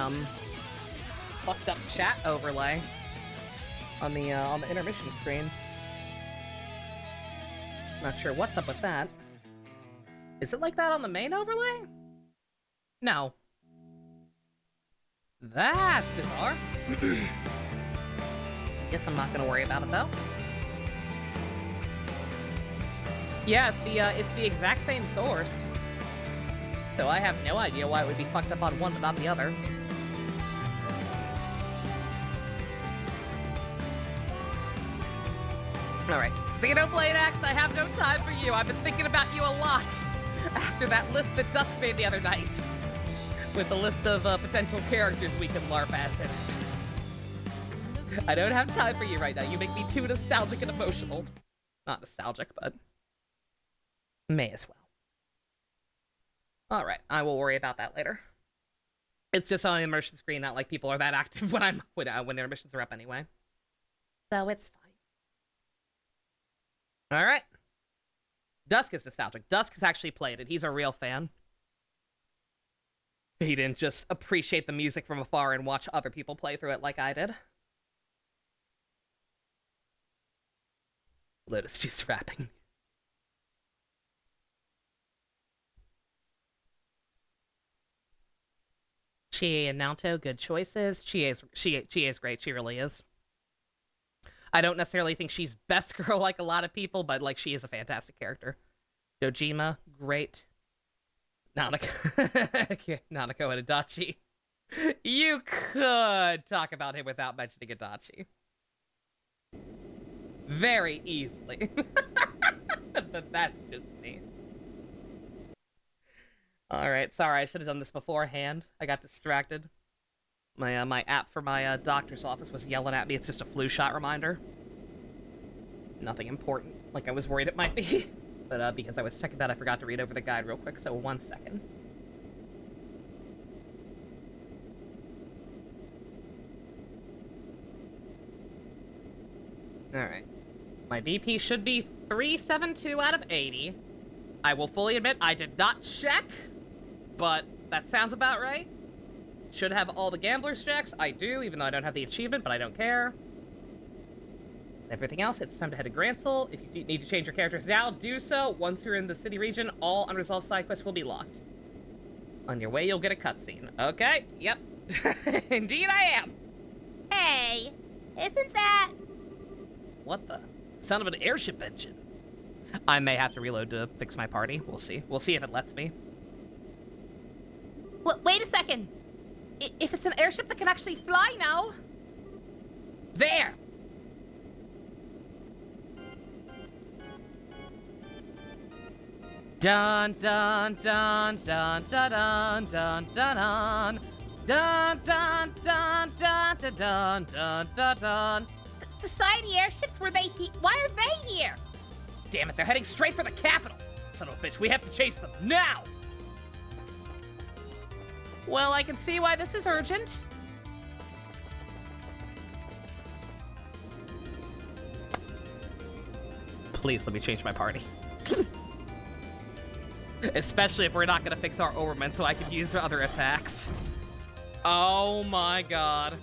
fucked up chat overlay on the intermission screen. Not sure what's up with that. Is it like that on the main overlay? No. That's bizarre. Guess I'm not gonna worry about it though. Yeah, it's the exact same source. So I have no idea why it would be fucked up on one but not the other. Alright. Xenoblade X, I have no time for you. I've been thinking about you a lot. After that list that Dusk made the other night. With the list of potential characters we can LARP as in it. I don't have time for you right now. You make me too nostalgic and emotional. Not nostalgic, but may as well. Alright, I will worry about that later. It's just on the immersion screen, not like people are that active when intermissions are up anyway. So it's fine. Alright. Dusk is nostalgic. Dusk has actually played it. He's a real fan. He didn't just appreciate the music from afar and watch other people play through it like I did. Lotus just rapping. Chie and Naoto, good choices. Chie's great. She really is. I don't necessarily think she's best girl like a lot of people, but like she is a fantastic character. Dojima, great. Nanako and Adachi. You could talk about him without mentioning Adachi. Very easily. But that's just me. Alright, sorry, I should have done this beforehand. I got distracted. My app for my doctor's office was yelling at me. It's just a flu shot reminder. Nothing important, like I was worried it might be. But because I was checking that, I forgot to read over the guide real quick, so 1 second. Alright. My VP should be 372 out of 80. I will fully admit I did not check, but that sounds about right. Should have all the gambler's checks. I do, even though I don't have the achievement, but I don't care. Everything else, it's time to head to Grancel. If you need to change your characters now, do so. Once you're in the city region, all unresolved side quests will be locked. On your way, you'll get a cutscene. Okay, yep. Indeed I am. Hey, isn't that... What the? Sound of an airship engine. I may have to reload to fix my party. We'll see. We'll see if it lets me. Wait a second. If it's an airship that can actually fly now... There! Dun dun dun dun dun dun dun dun dun dun dun dun dun dun dun dun dun. Society airships, why are they here? Damn it, they're heading straight for the capital! Son of a bitch, we have to chase them, now! Well, I can see why this is urgent. Please let me change my party. Especially if we're not gonna fix our overmen so I can use other attacks. Oh my god.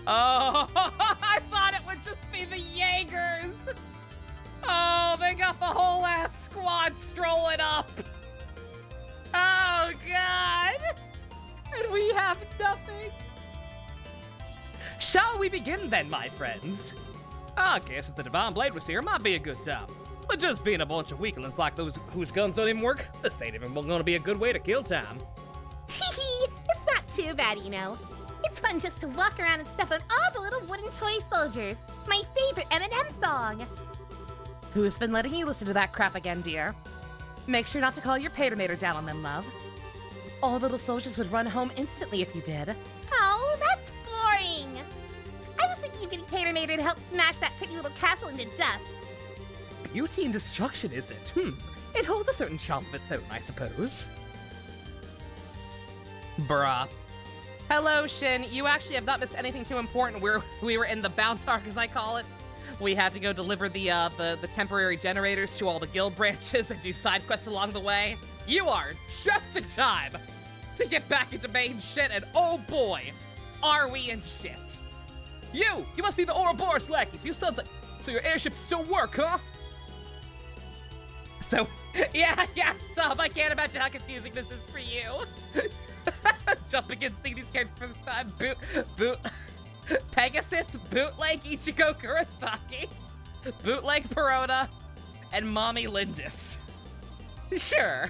Oh, I thought it would just be the Jaegers! Oh, they got the whole ass squad strolling up! Oh god! And we have nothing! Shall we begin then, my friends? I guess if the Divine Blade was here, it might be a good time. But just being a bunch of weaklings like those whose guns don't even work, this ain't even gonna be a good way to kill time. Teehee, it's not too bad, you know. It's fun just to walk around and step on all the little wooden toy soldiers. My favorite Eminem song. Who's been letting you listen to that crap again, dear? Make sure not to call your patronator down on them, love. All the little soldiers would run home instantly if you did. Oh, that's boring. I was thinking of getting Patronator to help smash that pretty little castle into dust. Beauty and destruction, is it? It holds a certain charm of its own, I suppose. Bruh. Hello, Shin. You actually have not missed anything too important. We were in the Bountark, as I call it. We had to go deliver the temporary generators to all the guild branches and do side quests along the way. You are just in time to get back into main shit, and oh boy, are we in shit. You must be the Ouroboros lackeys. You sons of... So your airships still work, huh? So, yeah, Tom, I can't imagine how confusing this is for you. Jumping in, seeing these characters for this time. Pegasus, Bootleg Ichigo Kurosaki, Bootleg Perona, and Mommy Lindis. Sure.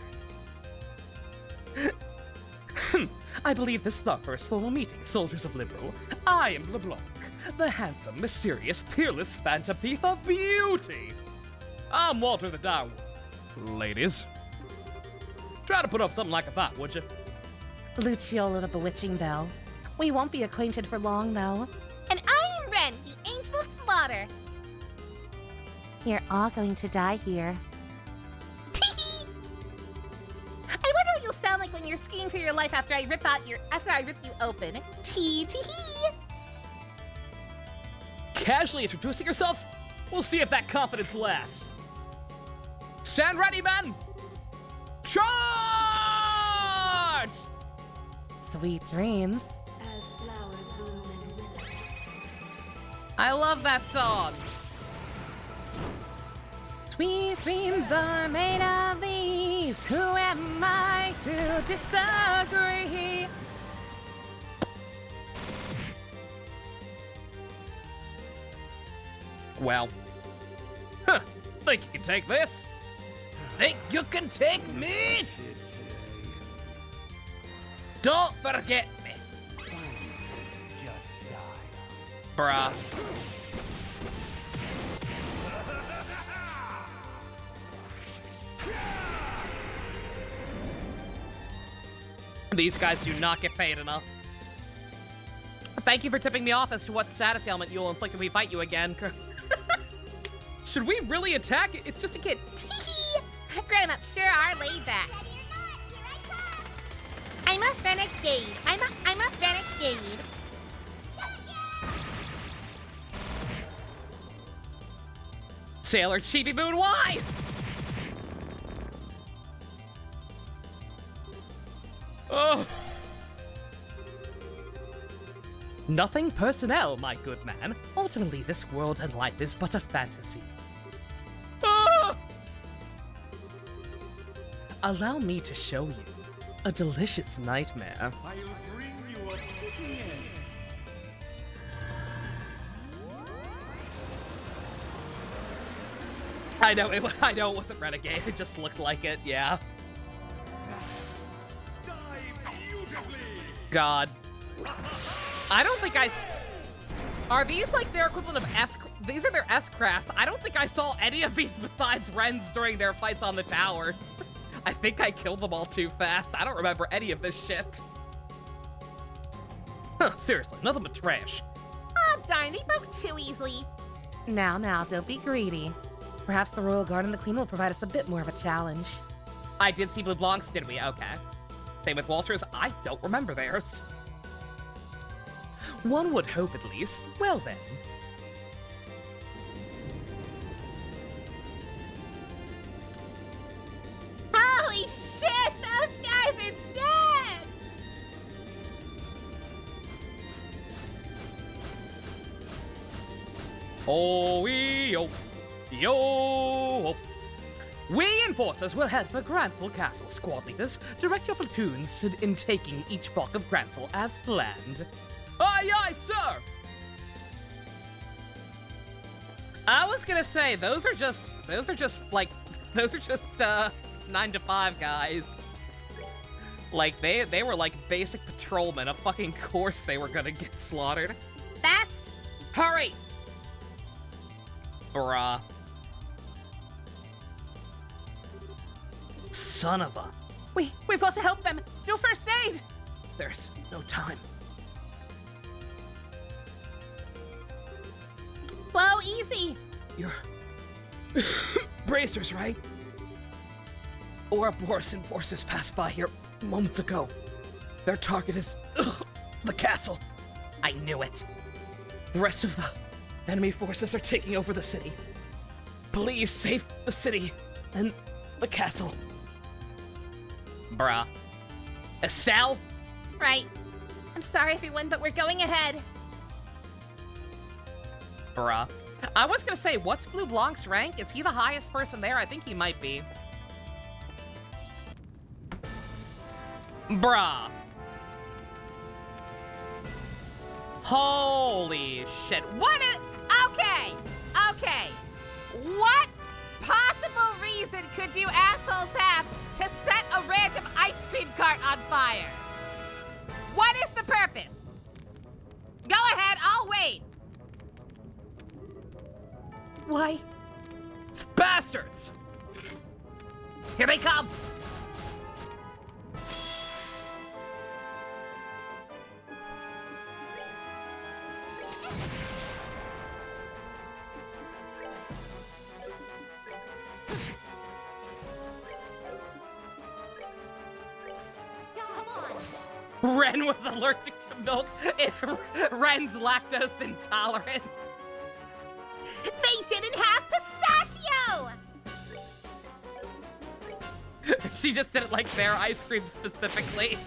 I believe this is our first formal meeting, soldiers of Liberal. I am LeBlanc, the handsome, mysterious, peerless phantopiece of beauty. I'm Walter the Direwolf. Ladies, try to put up something like a fight, would you? Luciola the Bewitching Belle. We won't be acquainted for long, though. And I am Ren, the Angel of Slaughter. You're all going to die here. Tee-hee! I wonder what you'll sound like when you're skiing for your life after I rip you open. Tee-hee! Casually introducing yourselves? We'll see if that confidence lasts. Stand ready, men! Charge! Sweet dreams. As flowers bloom and wither. I love that song. Sweet dreams are made of these. Who am I to disagree? Well. Think you can take this? Think you can take me? Don't forget me. Bruh. These guys do not get paid enough. Thank you for tipping me off as to what status ailment you'll inflict if we fight you again. Should we really attack? It's just a kid. Tee-hee! Grown-ups sure are laid back. I'm a renegade. I'm a renegade. Sailor Chibi Moon, why? Oh. Nothing personnel, my good man. Ultimately, this world and life is but a fantasy. Ah! Allow me to show you a delicious nightmare. I'll bring you a fitting end. I know it wasn't Renegade. It just looked like it. Yeah. Die beautifully. God. I don't think Are these like their equivalent of S? These are their S-Crafts. I don't think I saw any of these besides Ren's during their fights on the tower. I think I killed them all too fast. I don't remember any of this shit. Huh, seriously, nothing but trash. Oh, darn, they broke too easily. Now, don't be greedy. Perhaps the Royal Guard and the Queen will provide us a bit more of a challenge. I did see Blue Blancs, did we? Okay. Same with Walters. I don't remember theirs. One would hope, at least. Well, then. Holy shit, those guys are dead! Oh, yo. Yo. We enforcers will head for Gransel Castle. Squad leaders, direct your platoons in taking each block of Gransel as planned. Aye, aye, sir! I was gonna say, those are just 9 to 5 guys. Like, they were like basic patrolmen. Of fucking course they were gonna get slaughtered. That's... Hurry! Bruh. Son of a... We've got to help them. Do first aid. There's no time. Whoa, easy. You're... bracers, right? Ouroboros enforcers passed by here moments ago. Their target is... the castle. I knew it. The rest of the enemy forces are taking over the city. Please save the city and the castle. Bruh. Estelle? Right. I'm sorry, everyone, but we're going ahead. Bruh. I was gonna say, what's Blue Blanc's rank? Is he the highest person there? I think he might be. Bruh. Holy shit. What is... Okay. Okay. What possible reason could you assholes have to set a random ice cream cart on fire? What is the purpose? Go ahead, I'll wait. Why? It's bastards! Here they come! Ren was allergic to milk. Ren's lactose intolerant. They didn't have pistachio! She just didn't like their ice cream specifically.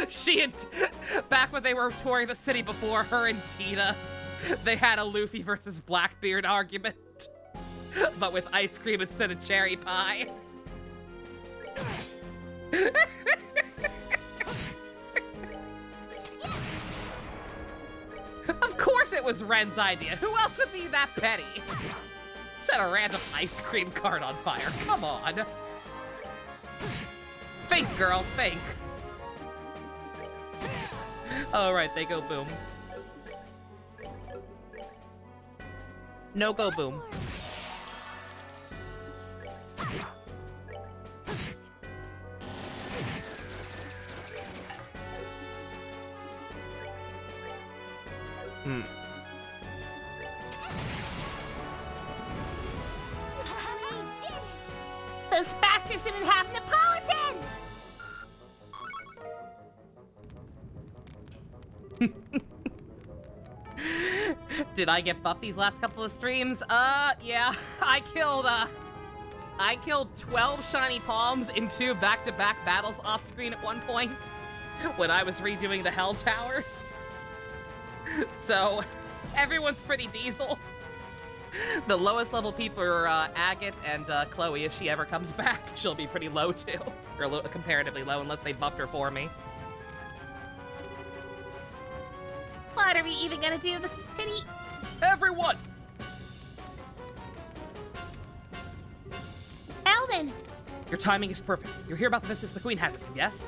She and back when they were touring the city before, her and Tina, they had a Luffy versus Blackbeard argument, but with ice cream instead of cherry pie. Of course it was Ren's idea. Who else would be that petty? Set a random ice cream cart on fire. Come on. Think, girl, think. All right, they go boom. No go boom. Those bastards didn't have Neapolitan! Did I get buffed these last couple of streams? Yeah. I killed 12 shiny palms in 2 back-to-back battles off screen at one point when I was redoing the Hell Tower. So, everyone's pretty diesel. The lowest level people are Agate and Chloe. If she ever comes back, she'll be pretty low too. Or comparatively low, unless they buffed her for me. What are we even gonna do in the city? Everyone! Eldon! Your timing is perfect. You're here about the business the Queen had with you, yes?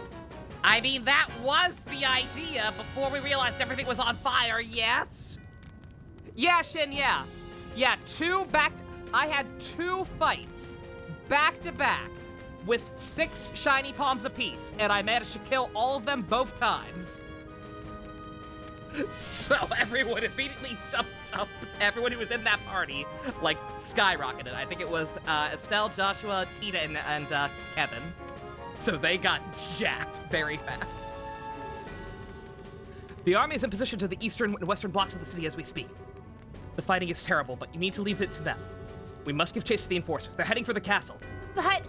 I mean, that was the idea before we realized everything was on fire, yes? Yeah, Shin, yeah. Yeah, I had 2 fights back-to-back with 6 shiny palms apiece, and I managed to kill all of them both times. So everyone immediately jumped up. Everyone who was in that party, like, skyrocketed. I think it was Estelle, Joshua, Tina, and Kevin. So they got jacked very fast. The army is in position to the eastern and western blocks of the city as we speak. The fighting is terrible, but you need to leave it to them. We must give chase to the enforcers. They're heading for the castle. But...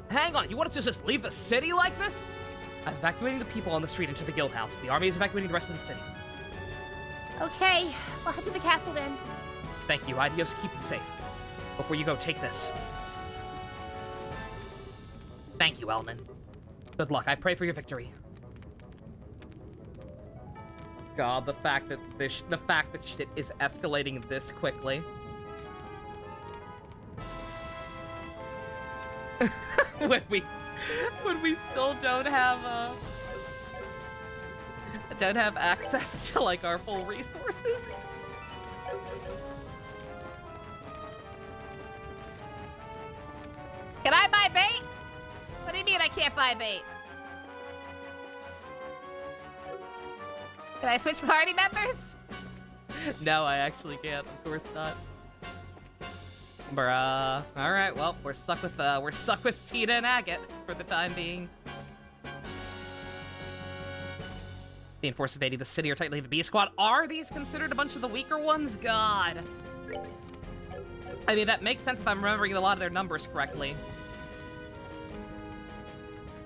Hang on, you want us to just leave the city like this? I'm evacuating the people on the street into the guild house. The army is evacuating the rest of the city. Okay, we'll head to the castle then. Thank you. Adios, keep you safe. Before you go, take this. Thank you, Elnan. Good luck. I pray for your victory. God, the fact that shit is escalating this quickly. when we still don't have access to like our full resources. Can I buy bait? What do you mean I can't buy bait? Can I switch party members? No, I actually can't. Of course not. Bruh. All right. Well, we're stuck with Tina and Agate for the time being. The enforcers invading the city are tightly the B squad. Are these considered a bunch of the weaker ones? God. I mean, that makes sense if I'm remembering a lot of their numbers correctly.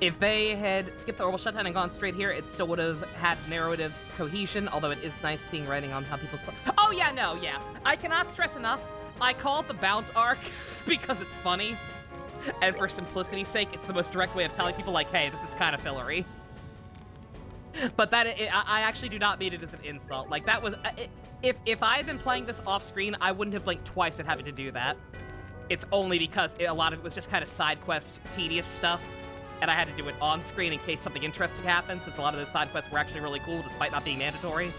If they had skipped the orbital shutdown and gone straight here, it still would have had narrative cohesion, although it is nice seeing writing on how people... Oh, yeah, no, yeah. I cannot stress enough. I call it the Bount arc because it's funny. And for simplicity's sake, it's the most direct way of telling people, like, hey, this is kind of fillery. But I actually do not mean it as an insult. Like, that was... If I had been playing this off-screen, I wouldn't have blinked twice at having to do that. It's only because a lot of it was just kind of side quest, tedious stuff. And I had to do it on screen in case something interesting happened, since a lot of those side quests were actually really cool, despite not being mandatory.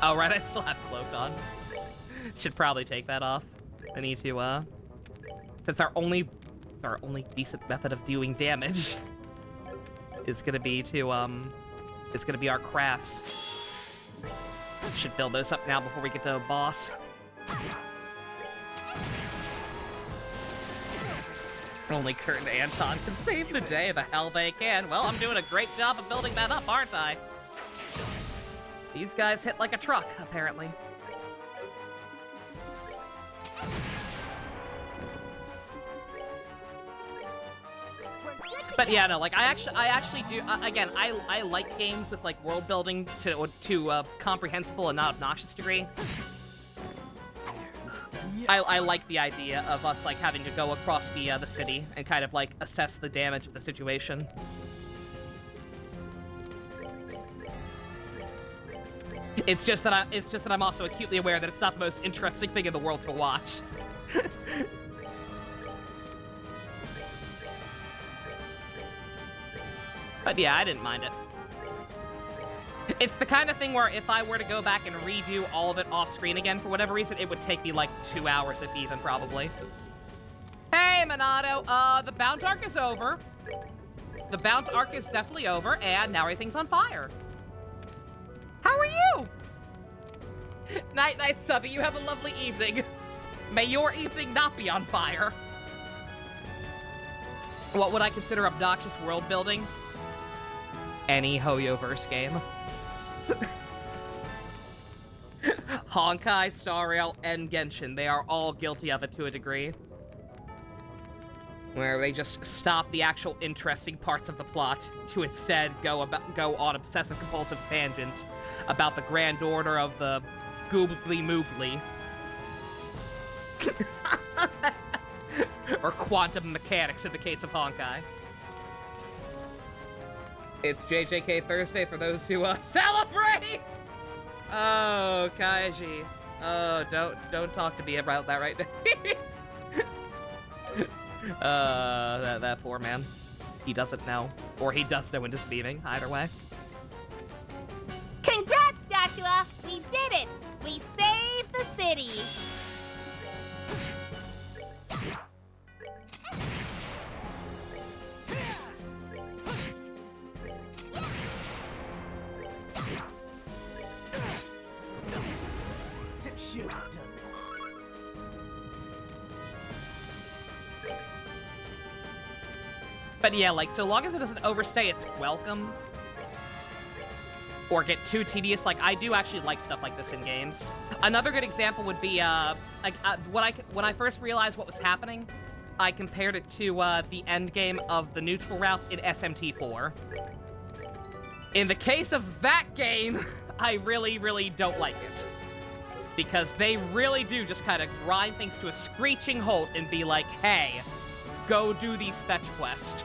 Oh, right, I still have Cloak on. Should probably take that off. I need to, since our only decent method of doing damage is gonna be to, it's gonna be our crafts. Should build those up now before we get to a boss. Only Kurt and Anton can save the day. The hell they can. Well, I'm doing a great job of building that up, aren't I? These guys hit like a truck, apparently. But yeah, no, like I actually do. Again, I like games with like world building to a comprehensible and not obnoxious degree. I like the idea of us like having to go across the city and kind of like assess the damage of the situation. It's just that I'm also acutely aware that it's not the most interesting thing in the world to watch. But yeah, I didn't mind it. It's the kind of thing where if I were to go back and redo all of it off screen again for whatever reason, it would take me like 2 hours if even, probably. Hey, Monado, the Bount arc is over. The Bount arc is definitely over, and now everything's on fire. How are you? Night, night, Subby, you have a lovely evening. May your evening not be on fire. What would I consider obnoxious world building? Any Hoyoverse game. Honkai, Star Rail, and Genshin, they are all guilty of it to a degree. Where they just stop the actual interesting parts of the plot to instead go on obsessive-compulsive tangents about the grand order of the Googly Moogly. Or quantum mechanics in the case of Honkai. It's JJK Thursday for those who celebrate! Oh, Kaiji. Oh, don't talk to me about that right now. That poor man. He doesn't know. Or he does know and is beaming. Either way. Congrats, Joshua! We did it! We saved the city! But yeah, like, so long as it doesn't overstay its welcome or get too tedious, like, I do actually like stuff like this in games. Another good example would be, when I first realized what was happening, I compared it to the end game of the neutral route in SMT4. In the case of that game, I really, really don't like it. Because they really do just kind of grind things to a screeching halt and be like, hey, go do these fetch quests.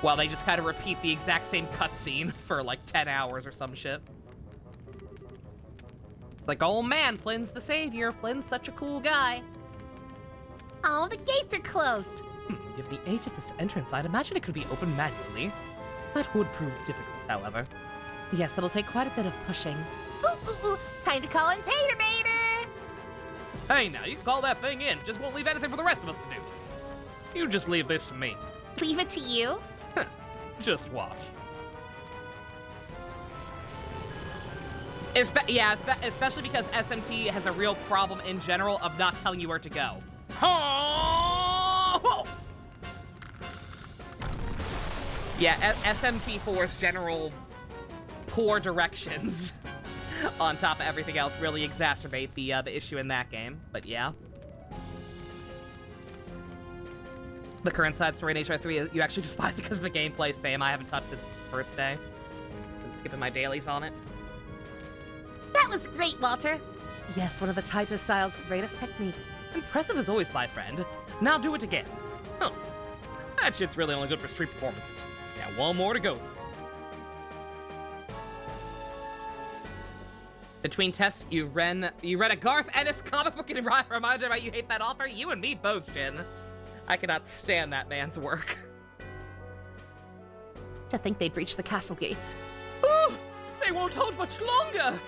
While they just kind of repeat the exact same cutscene for like 10 hours or some shit. It's like, oh man, Flynn's the savior. Flynn's such a cool guy. Oh, the gates are closed. Given the age of this entrance, I'd imagine it could be opened manually. That would prove difficult, however. Yes, it'll take quite a bit of pushing. Ooh. Time to call in Pater Bater. Hey now, you can call that thing in. Just won't leave anything for the rest of us to do. You just leave this to me. Leave it to you? Just watch. Especially because SMT has a real problem in general of not telling you where to go. Yeah, SMT4's general poor directions on top of everything else really exacerbate the issue in that game, but yeah. The current side story in HR3, you actually despise it because of the gameplay. Same, I haven't touched it since the first day. Been skipping my dailies on it. That was great, Walter. Yes, one of the Taito style's greatest techniques. Impressive as always, my friend. Now do it again. Huh. That shit's really only good for street performances. Yeah, one more to go. Between tests, you read a Garth Ennis comic book and reminder about you hate that author? You and me both, Jin. I cannot stand that man's work. To think they'd breached the castle gates. Ooh, they won't hold much longer.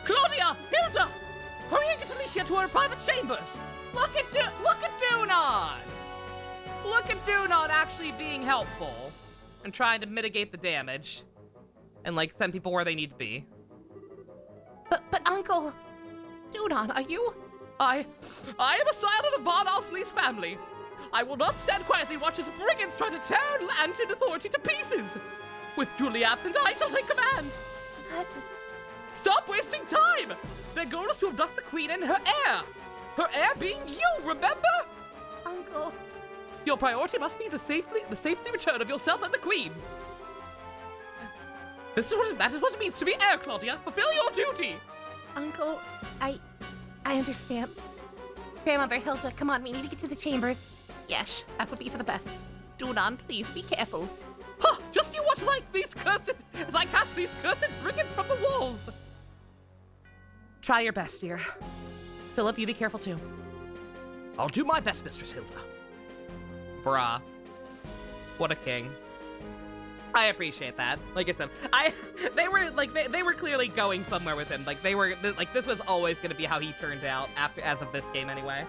Claudia, Hilda, hurry and get Alicia to her private chambers. Look at Dunon. Look at Dunon actually being helpful and trying to mitigate the damage and like send people where they need to be. But Uncle, Dunon, are you? I am a scion of the Von Osleys family. I will not stand quietly and watch as brigands try to tear Lantern Authority to pieces. With Julie absent, I shall take command. Stop wasting time! Their goal is to abduct the queen and her heir. Her heir being you, remember? Uncle. Your priority must be the safely return of yourself and the queen. That is what it means to be heir, Claudia. Fulfill your duty. Uncle, I understand. Grandmother Hilda, come on, we need to get to the chambers. Yes, that would be for the best. Dunon, please be careful. Huh, just you watch as I cast these cursed brigands from the walls. Try your best, dear. Philip, you be careful too. I'll do my best, Mistress Hilda. Bruh. What a king. I appreciate that. Like I said, they were clearly going somewhere with him. Like this was always gonna be how he turned out as of this game anyway.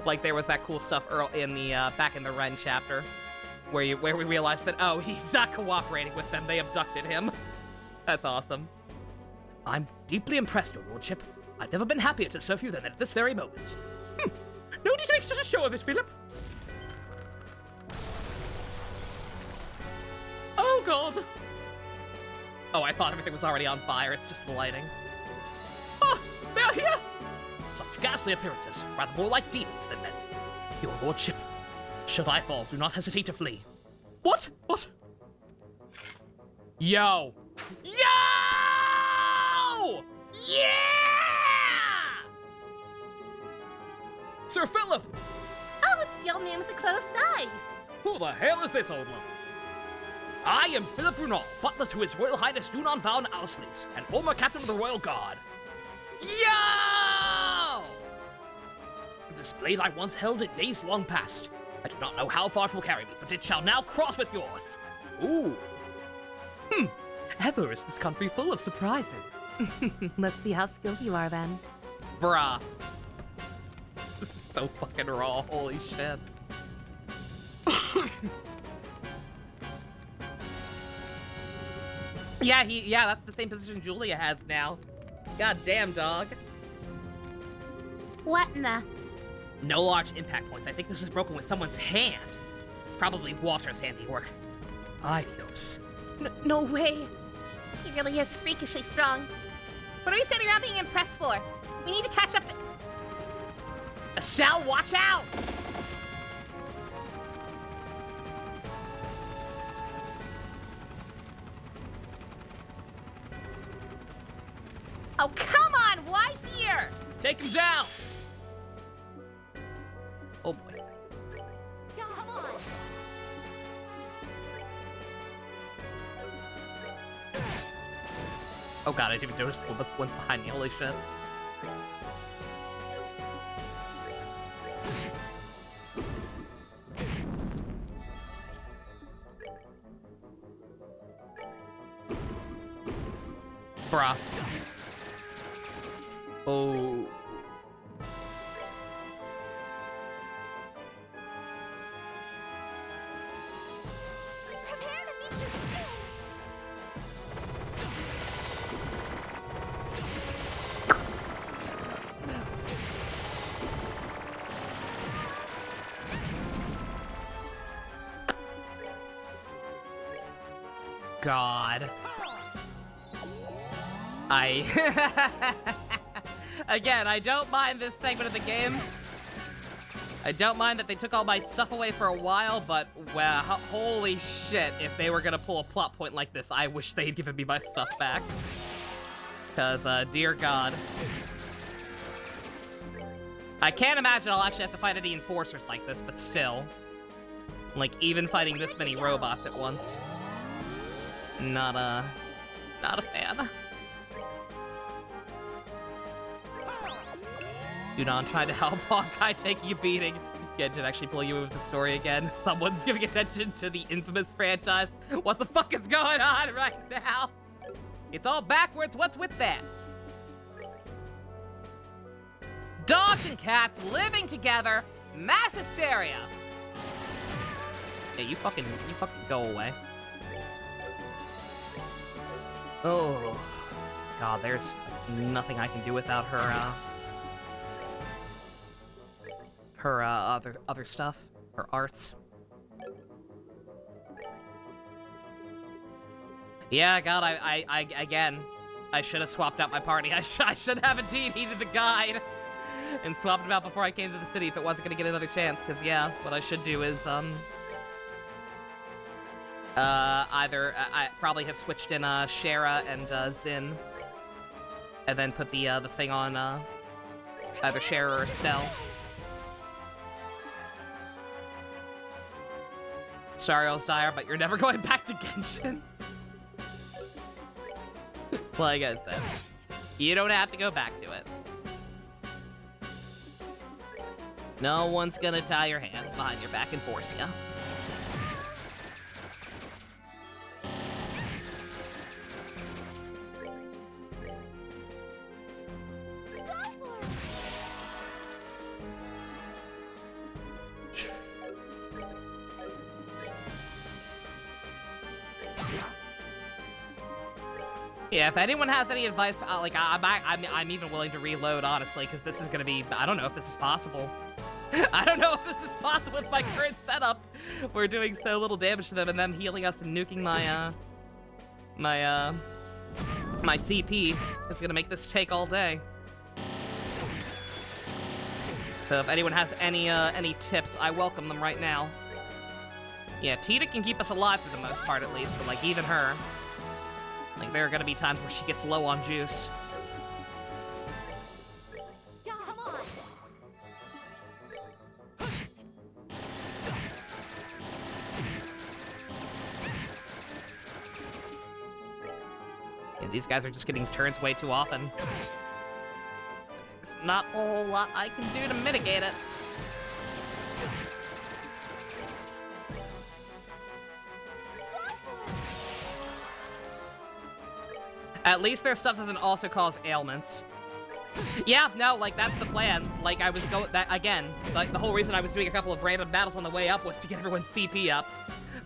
Like there was that cool stuff in the back in the Ren chapter where we realized that he's not cooperating with them. They abducted him. That's awesome. I'm deeply impressed, Your Lordship. I've never been happier to serve you than at this very moment. No need to make such a show of it, Philip. Oh, God. Oh, I thought everything was already on fire. It's just the lighting. Ah, they are here! Such ghastly appearances, rather more like demons than men. Your Lordship, should I fall, do not hesitate to flee. What? What? Yo! Yeah! Sir Philip! Oh, it's the old man with the closed eyes. Who the hell is this old man? I am Philip Brunel, butler to His Royal Highness Dunon Van Ausleys, and former captain of the Royal Guard. Yo! This blade I once held in days long past. I do not know how far it will carry me, but it shall now cross with yours. Ooh. Ever is this country full of surprises. Let's see how skilled you are then. Bruh. This is so fucking raw. Holy shit. Yeah, that's the same position Julia has now. God damn, dog. What in the... No large impact points. I think this is broken with someone's hand. Probably Walter's handiwork. Adios. No way. He really is freakishly strong. What are we standing around being impressed for? We need to catch up to... Estelle, watch out! Oh, come on! Why here? Take him down! Oh boy. Come on! Oh god, I didn't even notice the one's behind me. Holy shit. Bruh. Oh. Prepare to meet your doom! God. Again, I don't mind this segment of the game. I don't mind that they took all my stuff away for a while, but wow, holy shit, if they were gonna pull a plot point like this, I wish they'd given me my stuff back. Because, dear God. I can't imagine I'll actually have to fight any enforcers like this, but still. Like, even fighting this many robots at once. Not a fan. Yudon tried to help Hawkeye taking a beating. Genshin actually pull you into the story again. Someone's giving attention to the infamous franchise. What the fuck is going on right now? It's all backwards. What's with that? Dogs and cats living together. Mass hysteria. Hey, you fucking go away. Oh, God, there's nothing I can do without her, other stuff, her arts. Yeah, God, I again, I should have swapped out my party. I should have indeed needed the guide and swapped it out before I came to the city if it wasn't gonna get another chance. Because yeah, what I should do is either I probably have switched in Shara and Zin, and then put the thing on either Shara or Estelle. Stario's dire, but you're never going back to Genshin. Like I said, you don't have to go back to it. No one's gonna tie your hands behind your back and force you. Yeah, if anyone has any advice, like I'm even willing to reload, honestly, because this is gonna be. I don't know if this is possible. I don't know if this is possible with my current setup. We're doing so little damage to them, and them healing us and nuking my my CP is gonna make this take all day. So if anyone has any tips, I welcome them right now. Yeah, Tita can keep us alive for the most part, at least, but like even her. Like, there are gonna be times where she gets low on juice. Yeah, come on. Yeah, these guys are just getting turns way too often. There's not a whole lot I can do to mitigate it. At least their stuff doesn't also cause ailments. Yeah, no, like, that's the plan. Like, I was again, like, the whole reason I was doing a couple of random battles on the way up was to get everyone's CP up.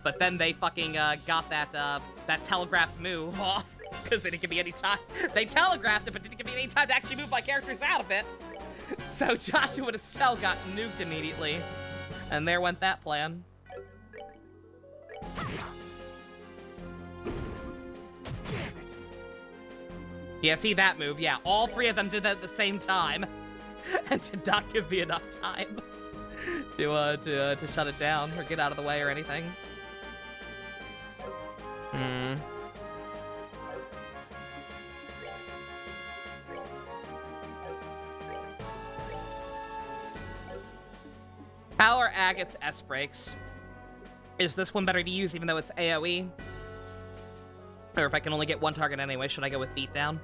But then they fucking, got that telegraphed move off. Because they didn't give me any time. They telegraphed it, but didn't give me any time to actually move my characters out of it. So Joshua and Estelle got nuked immediately. And there went that plan. Yeah, see that move? Yeah, all three of them did that at the same time, and did not give me enough time to shut it down or get out of the way or anything. How are Agate's S breaks? Is this one better to use even though it's AoE? Or if I can only get one target anyway, should I go with Beatdown?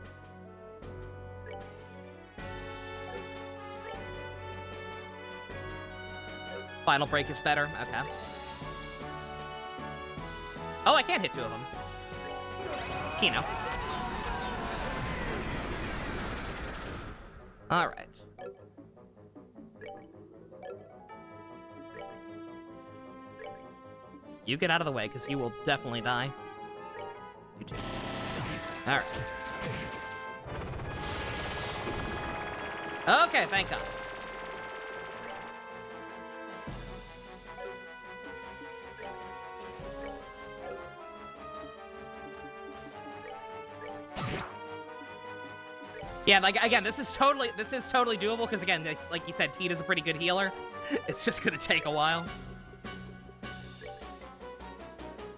Final break is better? Okay. Oh, I can't hit two of them. Kino. Alright. You get out of the way, because you will definitely die. You too. Alright. Okay, thank God. Yeah, like again, this is totally doable because again, like you said, Tita's a pretty good healer. It's just gonna take a while.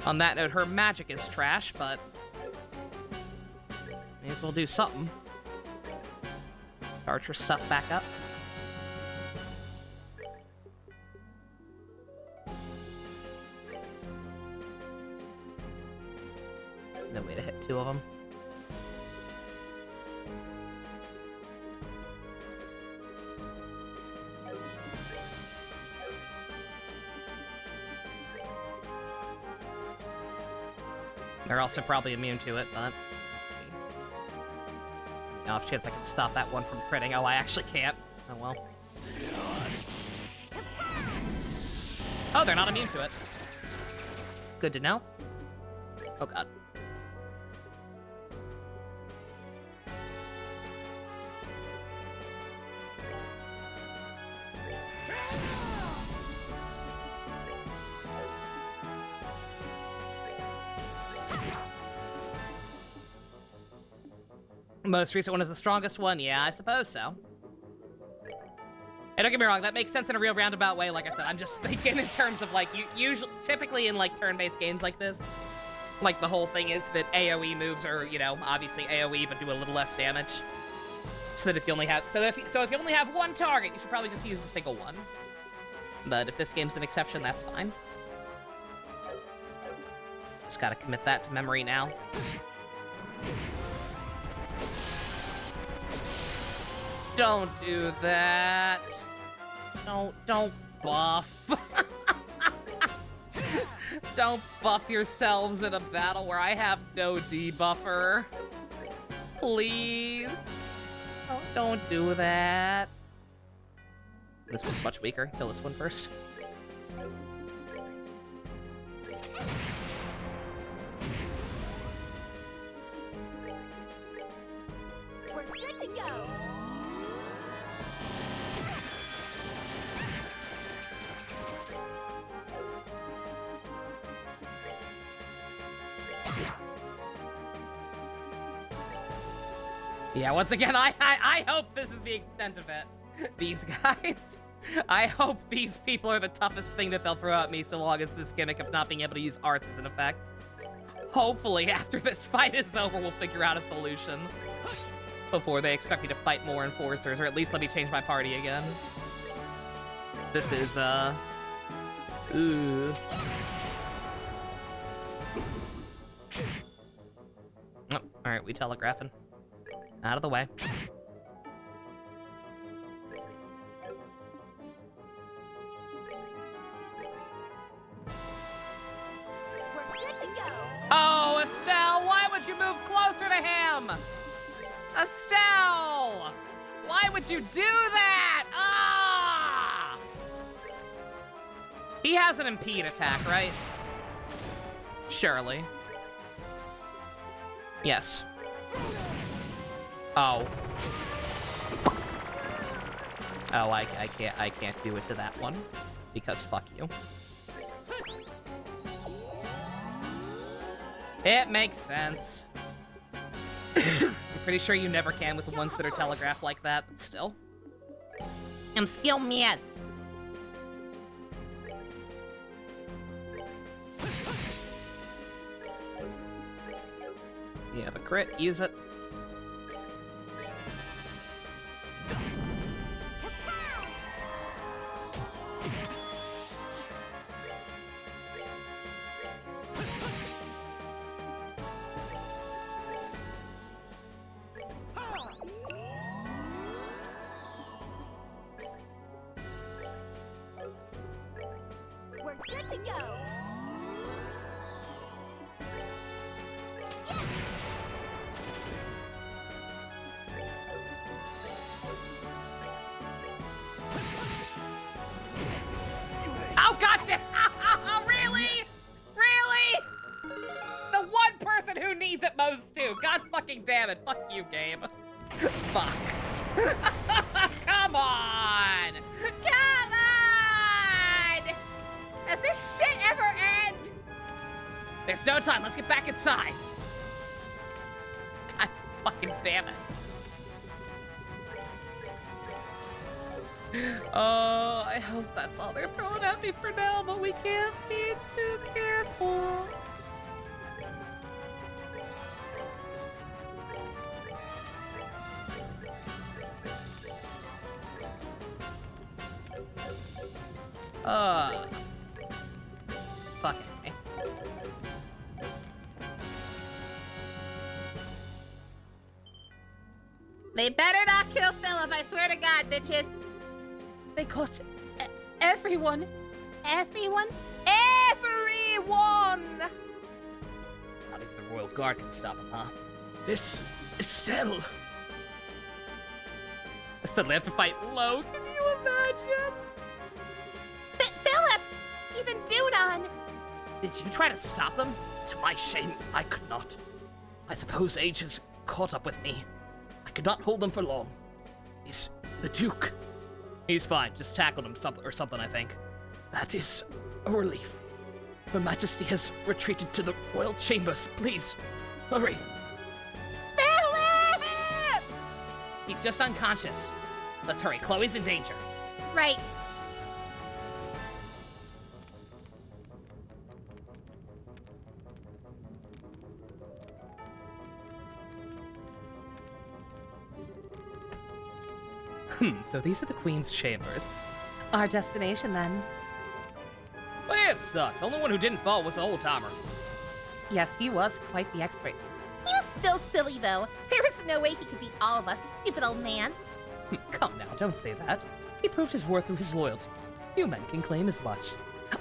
On that note, her magic is trash, but may as well do something. Archer stuff back up. No way to hit two of them. They're also probably immune to it, but... Now, off chance I can stop that one from critting. Oh, I actually can't. Oh, well. Oh, they're not immune to it. Good to know. Oh, God. Most recent one is the strongest one? Yeah, I suppose so. And don't get me wrong, that makes sense in a real roundabout way. Like I said, I'm just thinking in terms of like, typically in like turn-based games like this, like the whole thing is that AoE moves are, you know, obviously AoE, but do a little less damage. So that if you only have, so if you only have one target, you should probably just use the single one. But if this game's an exception, that's fine. Just gotta commit that to memory now. Don't do that. Don't buff. Don't buff yourselves in a battle where I have no debuffer. Please. Don't do that. This one's much weaker. Kill this one first. We're good to go. Yeah, once again, I hope this is the extent of it. These guys. I hope these people are the toughest thing that they'll throw at me so long as this gimmick of not being able to use arts is in effect. Hopefully, after this fight is over, we'll figure out a solution. Before they expect me to fight more enforcers, or at least let me change my party again. This is, ooh. Oh, alright, we telegraphing. Out of the way. We're good to go. Oh, Estelle, why would you move closer to him? Estelle! Why would you do that? Ah! He has an impede attack, right? Surely. Yes. Oh. Oh, I can't do it to that one. Because fuck you. It makes sense. I'm pretty sure you never can with the ones that are telegraphed like that, but still. I'm still mad. You have a crit, use it. We're good to go. Oh, gotcha! Really? Really? The one person who needs it most, too. God fucking damn it. Fuck you, game. Fuck. Come on! Come on! Does this shit ever end? There's no time. Let's get back inside. God fucking damn it. Oh, I hope that's all they're throwing at me for now, but we can't be too careful. Fucking A. They better not kill Philip, I swear to God, bitches. They cost everyone. Everyone? Everyone! Not even the Royal Guard can stop him, huh? This Estelle. I suddenly have to fight low. Can you imagine? Philip! Even Dunon! Did you try to stop them? To my shame, I could not. I suppose age has caught up with me. I could not hold them for long. Is the Duke? He's fine. Just tackled him or something, I think. That is a relief. Her Majesty has retreated to the royal chambers. Please, hurry. Philip! He's just unconscious. Let's hurry. Chloe's in danger. Right. So these are the Queen's chambers. Our destination, then. This sucks. Only one who didn't fall was the old timer. Yes, he was quite the expert. He was so silly, though. There was no way he could beat all of us, stupid old man. Come now, don't say that. He proved his worth through his loyalty. Few men can claim as much.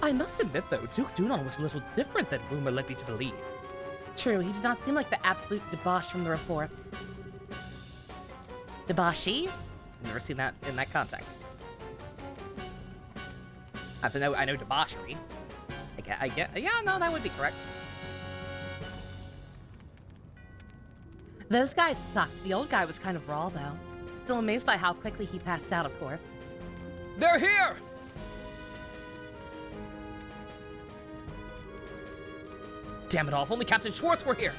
I must admit, though, Duke Dunon was a little different than rumor led me to believe. True, he did not seem like the absolute debauch from the reports. Debauchee? I've never seen that in that context. I know debauchery. I get, yeah, no, that would be correct. Those guys sucked. The old guy was kind of raw, though. Still amazed by how quickly he passed out, of course. They're here! Damn it all, if only Captain Schwartz were here!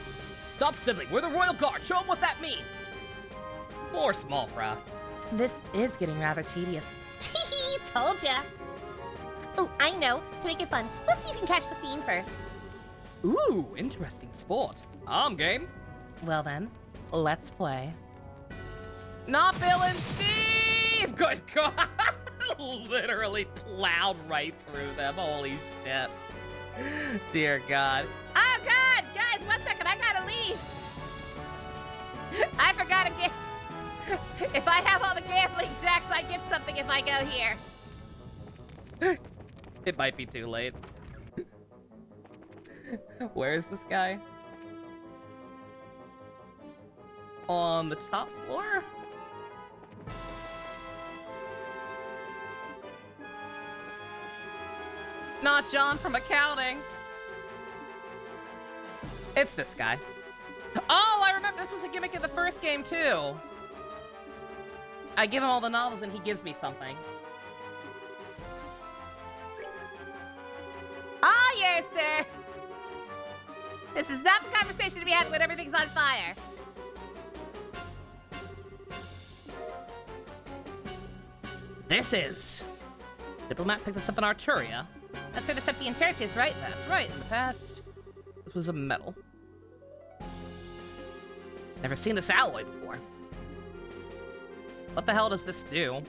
Stop sniveling, we're the Royal Guard, show them what that means! More small fry. This is getting rather tedious. Tee told ya. Oh, I know. To make it fun, let's see who can catch the Fiend first. Ooh, interesting sport. I'm game. Well then, let's play. Not Bill and Steve! Good God! Literally plowed right through them. Holy shit. Dear God. Oh, God! Guys, 1 second. I gotta leave. I forgot again. If I have all the gambling jacks, I get something if I go here. It might be too late. Where is this guy? On the top floor? Not John from accounting. It's this guy. Oh, I remember this was a gimmick in the first game too. I give him all the novels and he gives me something. All yours, sir. This is not the conversation to be had when everything's on fire. This is. Diplomat picked this up in Arturia. That's where the Septian Church is, right? That's right, in the past. This was a medal. Never seen this alloy before. What the hell does this do?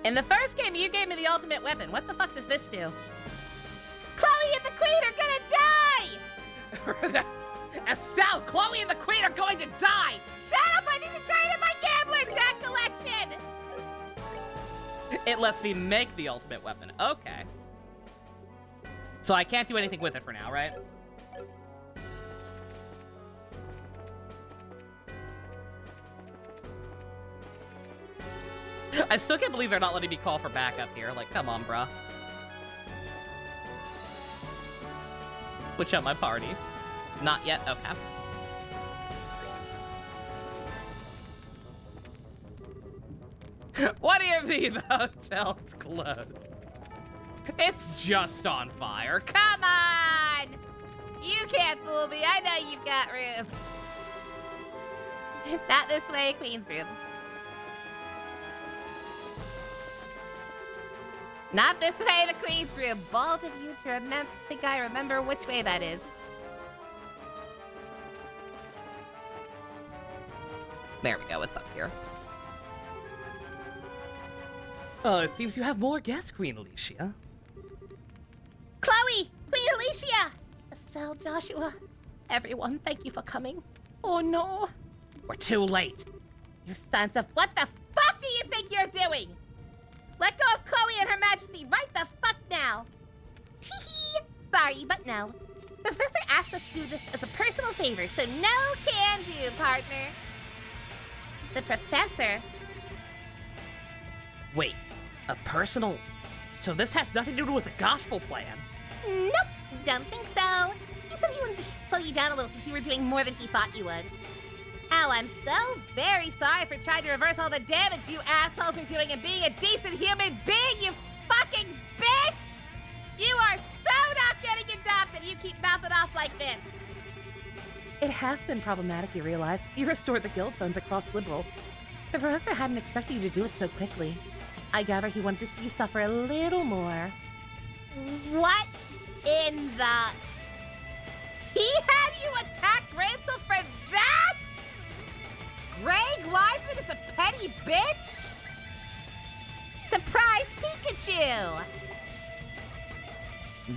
In the first game, you gave me the ultimate weapon. What the fuck does this do? Chloe and the Queen are gonna die! Estelle, Chloe and the Queen are going to die! Shut up! I need to trade in my Gambler Jack collection! It lets me make the ultimate weapon. Okay. So I can't do anything with it for now, right? I still can't believe they're not letting me call for backup here. Like, come on, bruh. Switch out my party. Not yet, okay. What do you mean the hotel's closed? It's just on fire. Come on! You can't fool me. I know you've got rooms. Not this way, Queen's room. Not this way, the Queen's room. Bold of you to think I remember which way that is. There we go, it's up here. It seems you have more guests, Queen Alicia. Chloe! Queen Alicia! Estelle, Joshua. Everyone, thank you for coming. Oh no. We're too late. You sons of what the fuck do you think you're doing? Let go of Chloe and Her Majesty right the fuck now. Tee-hee. Sorry, but no. The professor asked us to do this as a personal favor, so no can do, partner. The professor? Wait, a personal... So this has nothing to do with the gospel plan? Nope, don't think so. He said he wanted to slow you down a little since you were doing more than he thought you would. Oh, I'm so very sorry for trying to reverse all the damage you assholes are doing and being a decent human being, you fucking bitch! You are so not getting adopted, you keep mouthing off like this. It has been problematic, you realize. You restored the guild phones across Liberal. The professor hadn't expected you to do it so quickly. I gather he wanted to see you suffer a little more. What in the... He had you attack Ransel for that? Greg Wiseman is a petty bitch? Surprise Pikachu!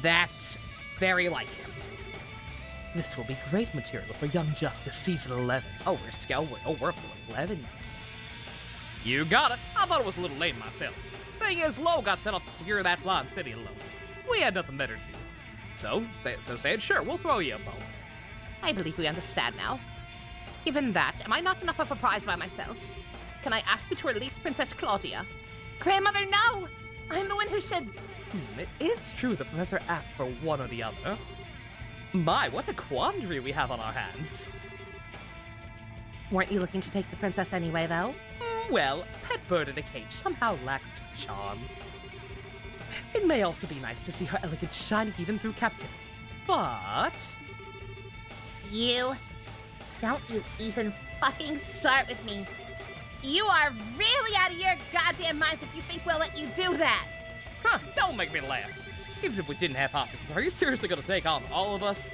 That's very like him. This will be great material for Young Justice Season 11. Oh, we're up to 11. You got it. I thought it was a little lame myself. Thing is, Lo got sent off to secure that blonde city alone. We had nothing better to do. So said, sure, we'll throw you a bone. I believe we understand now. Given that, am I not enough of a prize by myself? Can I ask you to release Princess Claudia? Grandmother, no! I'm the one who should... It is true the professor asked for one or the other. My, what a quandary we have on our hands. Weren't you looking to take the princess anyway, though? Well, a pet bird in a cage somehow lacks charm. It may also be nice to see her elegance shining even through captivity. But... You... Don't you even fucking start with me. You are really out of your goddamn minds if you think we'll let you do that. Huh, don't make me laugh. Even if we didn't have hostages, are you seriously gonna take on all of us?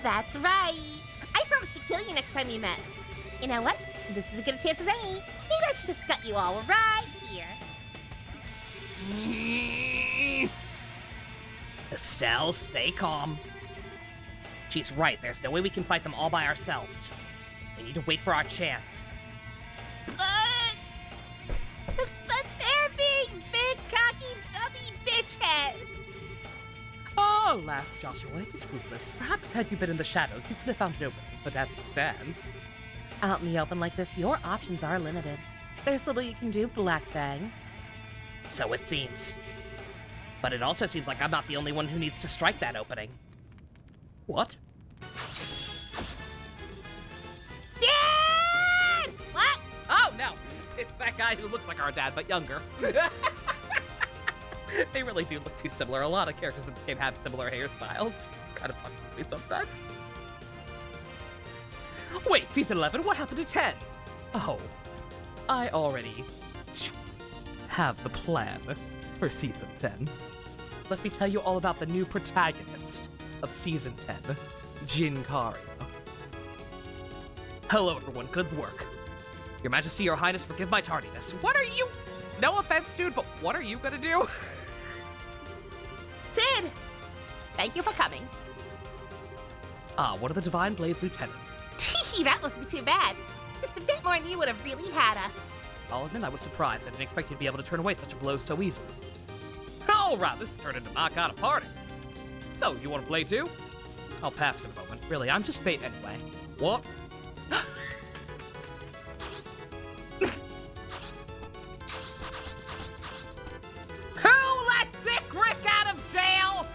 That's right. I promised to kill you next time we met. You know what? This is as good a chance as any. Maybe I should just gut you all right here. Estelle, stay calm. She's right, there's no way we can fight them all by ourselves. We need to wait for our chance. But they're being big, cocky, dummy bitch heads. Oh, alas, Joshua, it is fruitless. Perhaps had you been in the shadows, you could have found an opening, but as it stands... Out in the open like this, your options are limited. There's little you can do, Black Fang. So it seems. But it also seems like I'm not the only one who needs to strike that opening. What? Dad! What? Oh, no. It's that guy who looks like our dad, but younger. They really do look too similar. A lot of characters in the game have similar hairstyles. Kind of fucks with me sometimes. Wait, Season 11? What happened to 10? Oh, I already have the plan for Season 10. Let me tell you all about the new protagonist of Season 10, Jinkaria. Hello, everyone. Good work. Your Majesty, Your Highness, forgive my tardiness. What are you... No offense, dude, but what are you gonna do? Sid! Thank you for coming. Ah, one of the Divine Blade's lieutenants. Tee, that wasn't too bad. Just a bit more and you would have really had us. I'll admit I was surprised. I didn't expect you to be able to turn away such a blow so easily. All right, this has turned into my kind of party. So, you want to play too? I'll pass for the moment. Really, I'm just bait anyway. What? Who let Dick Rick out of jail?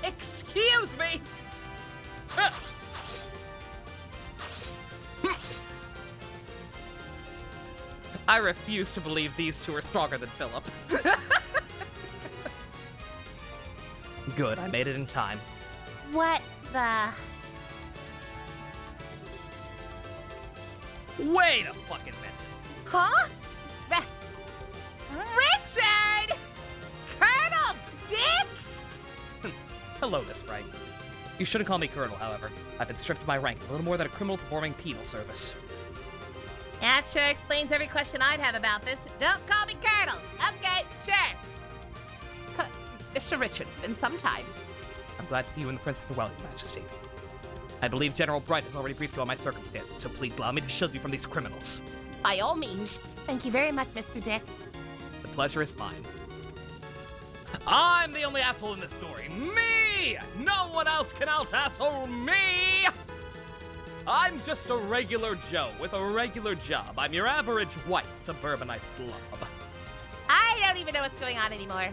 Excuse me. I refuse to believe these two are stronger than Philip. Good, I made it in time. What the... Wait a fucking minute. Huh? Richard! Hello, Miss Wright. You shouldn't call me Colonel, however. I've been stripped of my rank, a little more than a criminal performing penal service. That sure explains every question I'd have about this. Don't call me Colonel. Okay, sure. Mr. Richard, been some time. I'm glad to see you and the Princess are well, Your Majesty. I believe General Bright has already briefed you on my circumstances, so please allow me to shield you from these criminals. By all means. Thank you very much, Mr. Dick. The pleasure is mine. I'm the only asshole in this story. Me! No one else can out-asshole me! I'm just a regular Joe with a regular job. I'm your average white suburbanite slob. I don't even know what's going on anymore.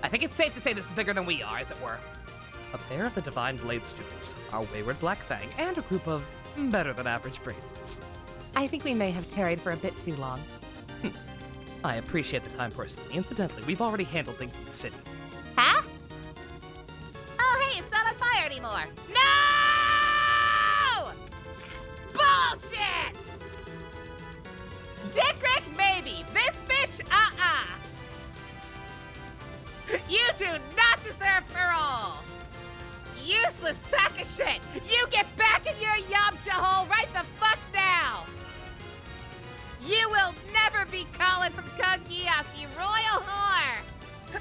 I think it's safe to say this is bigger than we are, as it were. A pair of the Divine Blade students, our wayward Black Fang, and a group of better-than-average Brazils. I think we may have tarried for a bit too long. I appreciate the time personally. Incidentally, we've already handled things in the city. Huh? Oh, hey, it's not on fire anymore. No! Bullshit! Dick Rick, maybe. This bitch, You do not deserve parole. Useless sack of shit. You get back in your Yamcha hole right the fuck now. You will never be Colin from Kung Geass, you royal whore!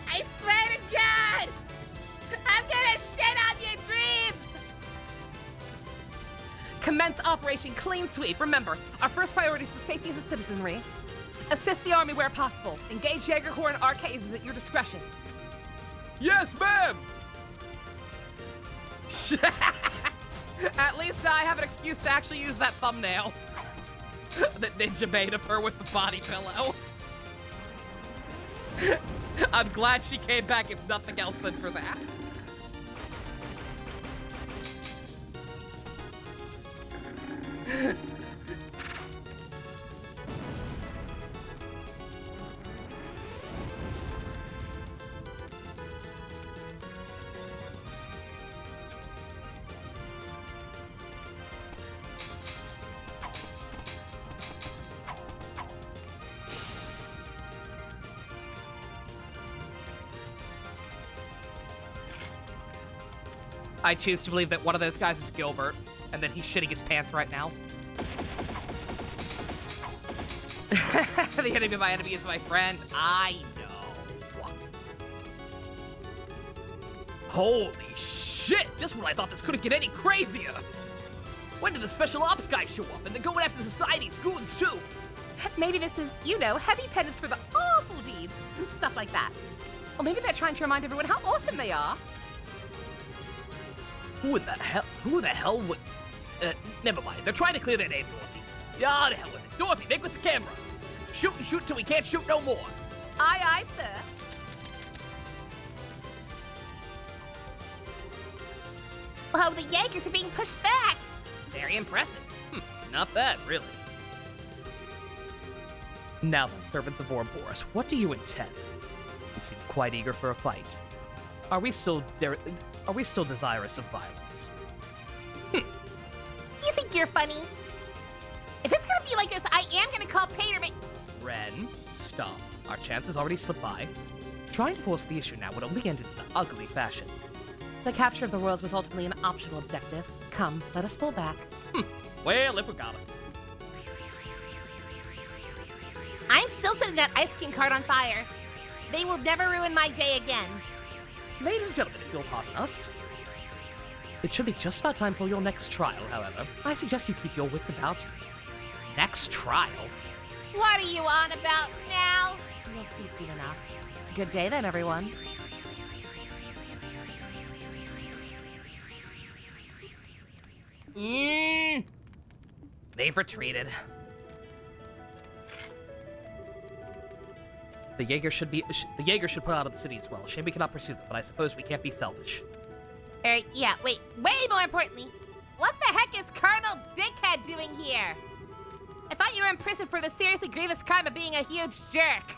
I swear to God! I'm gonna shit on your dreams! Commence Operation Clean Sweep. Remember, our first priority is the safety of the citizenry. Assist the army where possible. Engage Jaeger Corps and RKs at your discretion. Yes, ma'am! At least I have an excuse to actually use that thumbnail. That Ninja made of her with the body pillow. I'm glad she came back, if nothing else, than for that. I choose to believe that one of those guys is Gilbert, and that he's shitting his pants right now. The enemy of my enemy is my friend. I know. Holy shit! Just when I thought this couldn't get any crazier! When did the special ops guy show up? And they're going after the society's goons too! Maybe this is, heavy penance for the awful deeds and stuff like that. Or maybe they're trying to remind everyone how awesome they are. Who the hell would... never mind. They're trying to clear their name, Dorothy. Yeah, the hell with it. Dorothy, Nick with the camera. Shoot and shoot till we can't shoot no more. Aye, aye, sir. Oh, the Jaegers are being pushed back. Very impressive. Not bad, really. Now then, servants of Ouroboros, what do you intend? You seem quite eager for a fight. Are we still desirous of violence? You think you're funny? If it's gonna be like this, I am gonna call Paterman. Ren, stop. Our chance has already slipped by. Trying to force the issue now would only end in an ugly fashion. The capture of the worlds was ultimately an optional objective. Come, let us pull back. Well, if we got it. I'm still setting that ice cream cart on fire. They will never ruin my day again. Ladies and gentlemen, if you'll pardon us. It should be just about time for your next trial, however. I suggest you keep your wits about you. Next trial? What are you on about now? You'll see soon enough. Good day then, everyone. They've retreated. The Jaeger should put out of the city as well. Shame we cannot pursue them, but I suppose we can't be selfish. Yeah, wait, way more importantly, what the heck is Colonel Dickhead doing here? I thought you were in prison for the seriously grievous crime of being a huge jerk.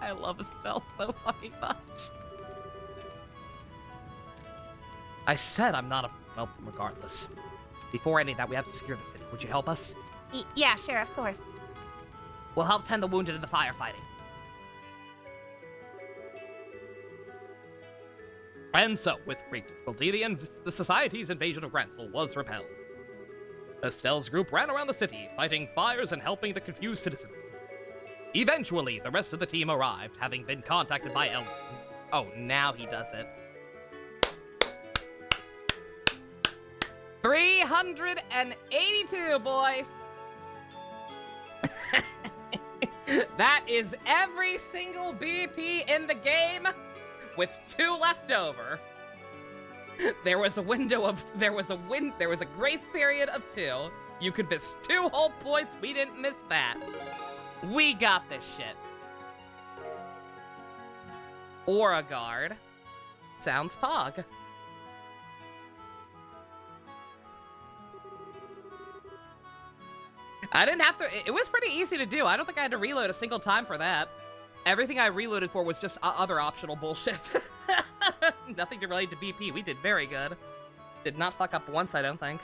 I love Estelle so fucking much. I said I'm not a... Well, regardless. Before any of that, we have to secure the city. Would you help us? Yeah, sure, of course. We'll help tend the wounded in the firefighting. And so, with great difficulty, the Society's invasion of Grancel was repelled. Estelle's group ran around the city, fighting fires and helping the confused citizenry. Eventually, the rest of the team arrived, having been contacted by Elwyn. Oh, now he does it. 382, boys! That is every single BP in the game, with 2 left over. There was a grace period of 2. You could miss 2 whole points. We didn't miss that. We got this shit. Aura Guard. Sounds pog. I didn't have to. It was pretty easy to do. I don't think I had to reload a single time for that. Everything I reloaded for was just other optional bullshit. Nothing to relate to BP. We did very good. Did not fuck up once, I don't think.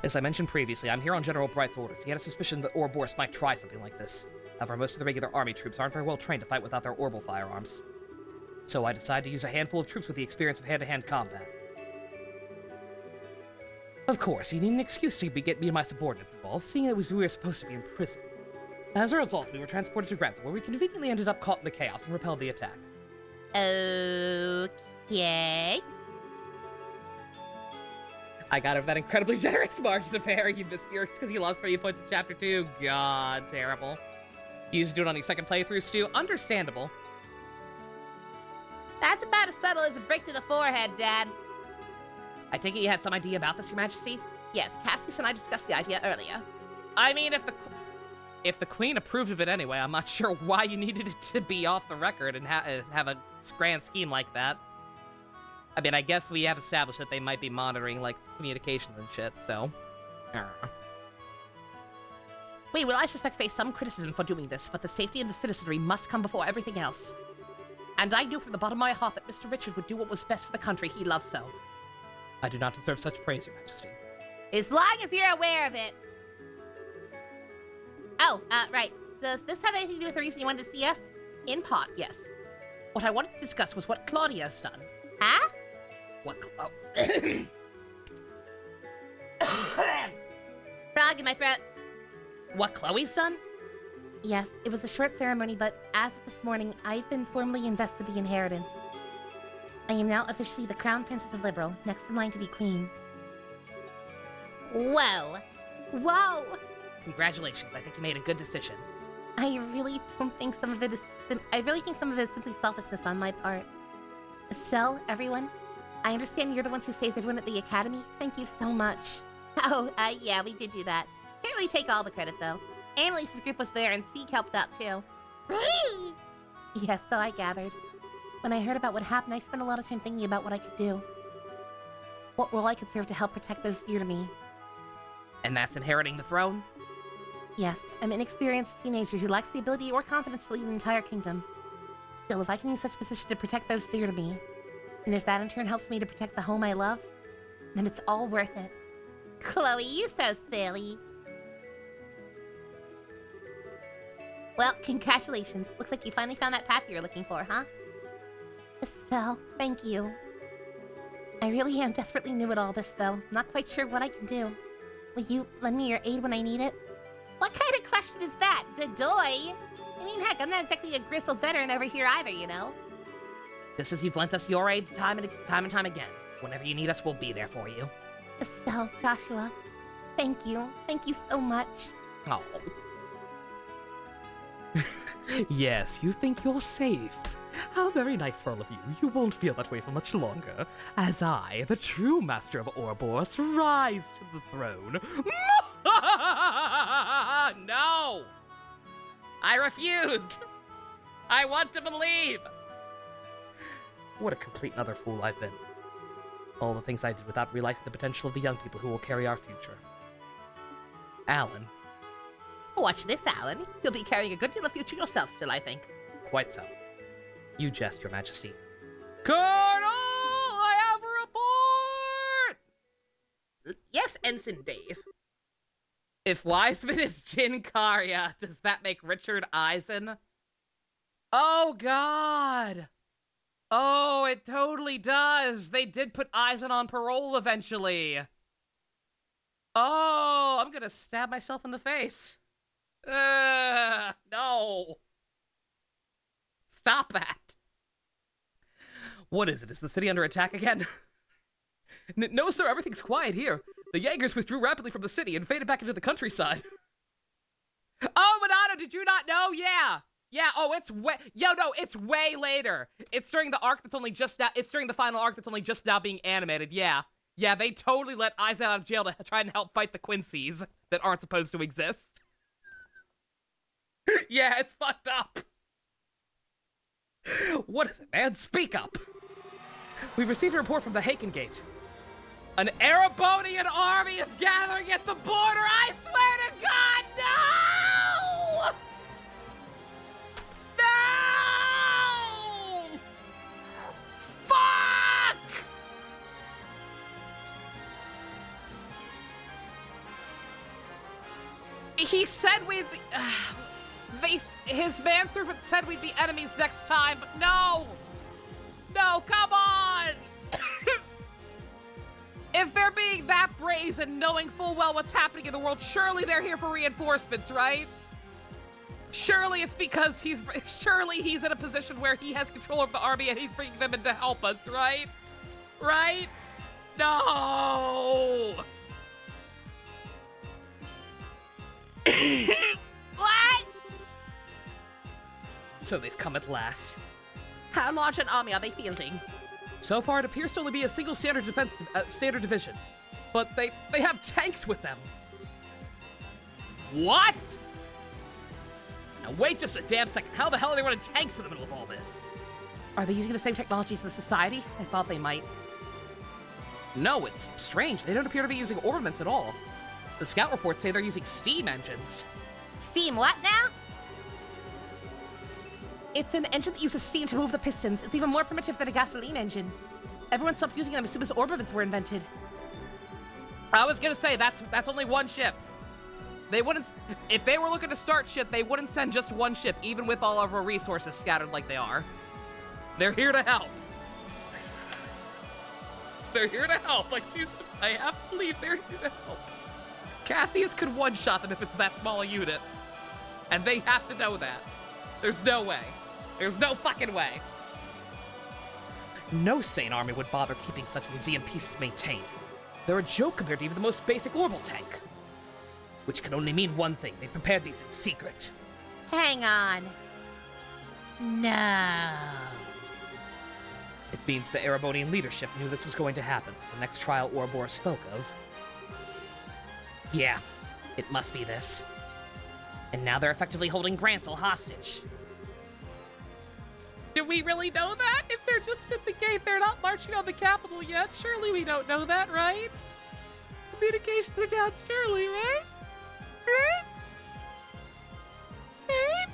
As I mentioned previously, I'm here on General Bright's orders. He had a suspicion that Ouroboros might try something like this. However, most of the regular army troops aren't very well trained to fight without their orbital firearms. So I decided to use a handful of troops with the experience of hand-to-hand combat. Of course, you need an excuse to get me and my subordinates involved, seeing that we were supposed to be in prison. As a result, we were transported to Grancel, where we conveniently ended up caught in the chaos and repelled the attack. Okay. I got over that incredibly generous margin of error, you missed because you lost 30 points in Chapter 2. God, terrible. You used to do it on your second playthrough, Stu. Understandable. That's about as subtle as a brick to the forehead, Dad. I take it you had some idea about this, Your Majesty? Yes, Cassius and I discussed the idea earlier. I mean, if the Queen approved of it anyway, I'm not sure why you needed it to be off the record and have a grand scheme like that. I mean, I guess we have established that they might be monitoring, like, communications and shit, so... We will, I suspect, face some criticism for doing this, but the safety of the citizenry must come before everything else. And I knew from the bottom of my heart that Mr. Richard would do what was best for the country he loves so. I do not deserve such praise, Your Majesty. As long as you're aware of it. Oh, right. Does this have anything to do with the reason you wanted to see us? In part, yes. What I wanted to discuss was what Claudia has done. Huh? What Frog in my throat. What Chloe's done? Yes, it was a short ceremony, but as of this morning, I've been formally invested the inheritance. I am now officially the Crown Princess of Liberal, next in line to be Queen. Whoa. Whoa! Congratulations, I think you made a good decision. I really think some of it is simply selfishness on my part. Estelle, everyone, I understand you're the ones who saved everyone at the Academy. Thank you so much. Oh, yeah, we did do that. Can't really take all the credit, though. Annalise's group was there, and Zeke helped out, too. Yes, so I gathered. When I heard about what happened, I spent a lot of time thinking about what I could do. What role I could serve to help protect those dear to me. And that's inheriting the throne? Yes, I'm an inexperienced teenager who lacks the ability or confidence to lead an entire kingdom. Still, if I can use such a position to protect those dear to me, and if that in turn helps me to protect the home I love, then it's all worth it. Chloe, you so silly. Well, congratulations. Looks like you finally found that path you were looking for, huh? Estelle, thank you. I really am desperately new at all this, though. Not quite sure what I can do. Will you lend me your aid when I need it? What kind of question is that, Dadoy? I mean, heck, I'm not exactly a grizzled veteran over here either, you know? Just as you've lent us your aid time and time again. Whenever you need us, we'll be there for you. Estelle, Joshua, thank you. Thank you so much. Oh. Yes, you think you're safe. How very nice for all of you. You won't feel that way for much longer, as I, the true master of Ouroboros, rise to the throne. No! I refuse! I want to believe! What a complete and utter fool I've been. All the things I did without realizing the potential of the young people who will carry our future. Alan. Watch this, Alan. You'll be carrying a good deal of future yourself still, I think. Quite so. You jest, Your Majesty. Colonel, I have a report! Yes, Ensign Dave. If Wiseman is Jin Karya, does that make Richard Eisen? Oh, God! Oh, it totally does. They did put Aizen on parole eventually. Oh, I'm gonna stab myself in the face. No. Stop that. What is it? Is the city under attack again? No, sir, everything's quiet here. The Jaegers withdrew rapidly from the city and faded back into the countryside. Oh, Monado, did you not know? Yeah. Yeah, oh, it's way... Yo, no, it's way later. It's during the arc that's only just now... It's during the final arc that's only just now being animated, yeah. Yeah, they totally let Aizen out of jail to try and help fight the Quincy's that aren't supposed to exist. Yeah, it's fucked up. What is it, man? Speak up. We've received a report from the Haken Gate. An Erebonian army is gathering at the border. I swear to God, no! No! Fuck! He said we'd be... his manservant said we'd be enemies next time, but no! No, come on! If they're being that brazen, knowing full well what's happening in the world, surely they're here for reinforcements, right? Surely it's because surely he's in a position where he has control over the army and he's bringing them in to help us, right? Right? No! What? So they've come at last. How large an army are they fielding? So far, it appears to only be a single standard division, but they have tanks with them. What? Now wait just a damn second. How the hell are they running tanks in the middle of all this? Are they using the same technology as the Society? I thought they might. No, it's strange. They don't appear to be using orbaments at all. The scout reports say they're using steam engines. Steam what now? It's an engine that uses steam to move the pistons. It's even more primitive than a gasoline engine. Everyone stopped using them as soon as orbaments were invented. I was gonna say, that's only one ship. They wouldn't... If they were looking to start shit, they wouldn't send just one ship, even with all of our resources scattered like they are. They're here to help. They're here to help. I have to believe they're here to help. Cassius could one-shot them if it's that small a unit. And they have to know that. There's no way. There's no fucking way. No sane army would bother keeping such museum pieces maintained. They're a joke compared to even the most basic orbital tank. Which can only mean one thing. They prepared these in secret. Hang on. No. It means the Erebonian leadership knew this was going to happen, so the next trial Ouroboros spoke of. Yeah, it must be this. And now they're effectively holding Grancel hostage. Do we really know that? If they're just at the gate, they're not marching on the capital yet. Surely we don't know that, right? Communications are down, surely, right? Right? Right?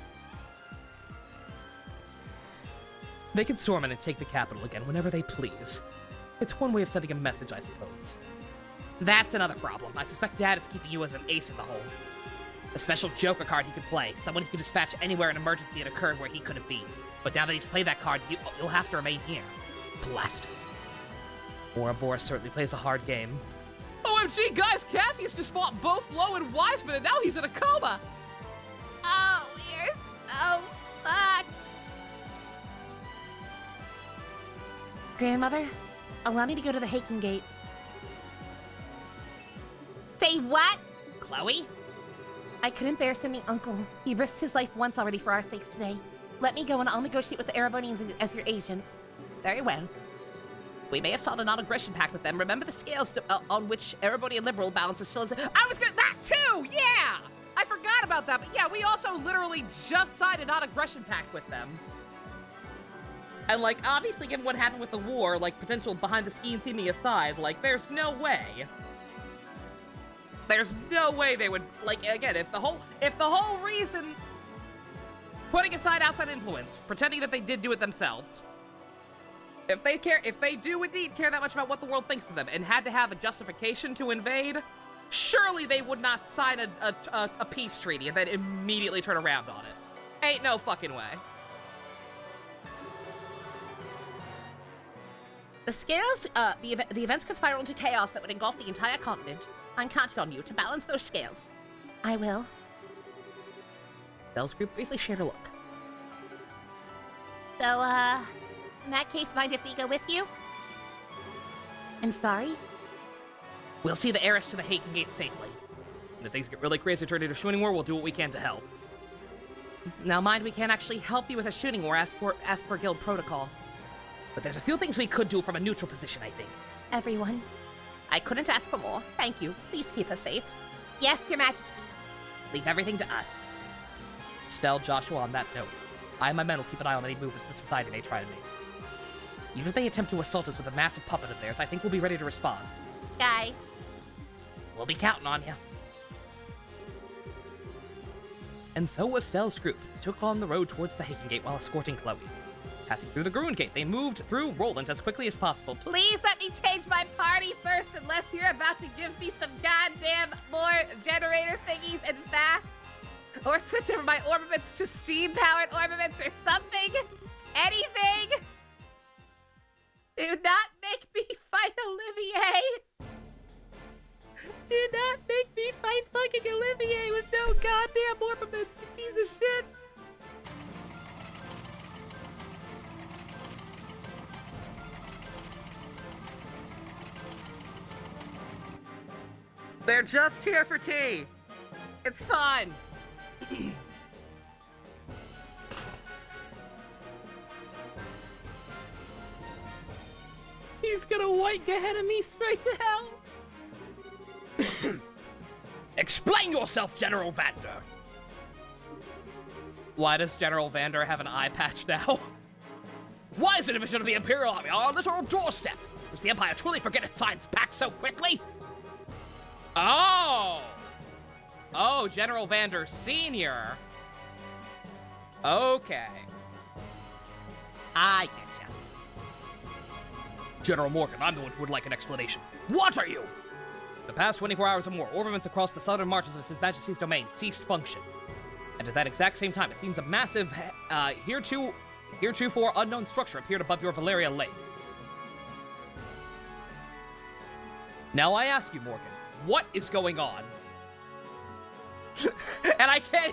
They can storm in and take the capital again whenever they please. It's one way of sending a message, I suppose. That's another problem. I suspect Dad is keeping you as an ace in the hole. A special Joker card he could play, someone he could dispatch anywhere an emergency had occurred where he couldn't be. But now that he's played that card, you'll have to remain here. Blast him. Ouroboros certainly plays a hard game. OMG, guys, Cassius just fought both Low and Wiseman, and now he's in a coma! Oh, we're so fucked. Grandmother, allow me to go to the Haken Gate. Say what? Chloe? I couldn't bear sending Uncle. He risked his life once already for our sakes today. Let me go and I'll negotiate with the Erebonians as your agent. Very well. We may have sought a non-aggression pact with them. Remember the scales on which Erebonian liberal balance is still... I was gonna... That too! Yeah! I forgot about that, but yeah, we also literally just signed a non-aggression pact with them. And, like, obviously, given what happened with the war, like, potential behind-the-scenes seeming aside, like, there's no way. There's no way they would, like, again, if the whole reason... Putting aside outside influence, pretending that they did do it themselves. If they do indeed care that much about what the world thinks of them and had to have a justification to invade, surely they would not sign a peace treaty and then immediately turn around on it. Ain't no fucking way. The scales, the events could spiral into chaos that would engulf the entire continent. I'm counting on you to balance those scales. I will. Bell's group briefly shared a look. So, in that case, mind if we go with you? I'm sorry? We'll see the heiress to the Haken Gate safely. And if things get really crazy turn into a shooting war, we'll do what we can to help. Now mind, we can't actually help you with a shooting war as per guild protocol. But there's a few things we could do from a neutral position, I think. Everyone. I couldn't ask for more. Thank you. Please keep us safe. Yes, Your Majesty. Leave everything to us. Stell, Joshua, on that note, I and my men will keep an eye on any movements the Society may try to make. Even if they attempt to assault us with a massive puppet of theirs, I think we'll be ready to respond. Guys, We'll be counting on you. And so Estelle's group took on the road towards the Haken Gate while escorting Chloe. Passing through the Gruen Gate, they moved through Roland as quickly as possible. please let me change my party first unless you're about to give me some goddamn more generator thingies and fast. Or switch over my ornaments to steam-powered ornaments or something. Anything. Do not make me fight Olivier. Do not make me fight fucking Olivier with no goddamn ornaments, you piece of shit. They're just here for tea. It's fine. He's gonna white ahead of me straight to hell. Explain yourself, General Vander! Why does General Vander have an eye patch now? Why is a division of the Imperial Army on our literal doorstep? Does the Empire truly forget its science pack so quickly? Oh! Oh, General Vander Sr. Okay. I get ya. General Morgan, I'm the one who would like an explanation. What are you? The past 24 hours or more, orbitments across the southern marches of His Majesty's domain ceased function. And at that exact same time, it seems a massive, heretofore unknown structure appeared above your Valeria Lake. Now I ask you, Morgan, what is going on? And I can't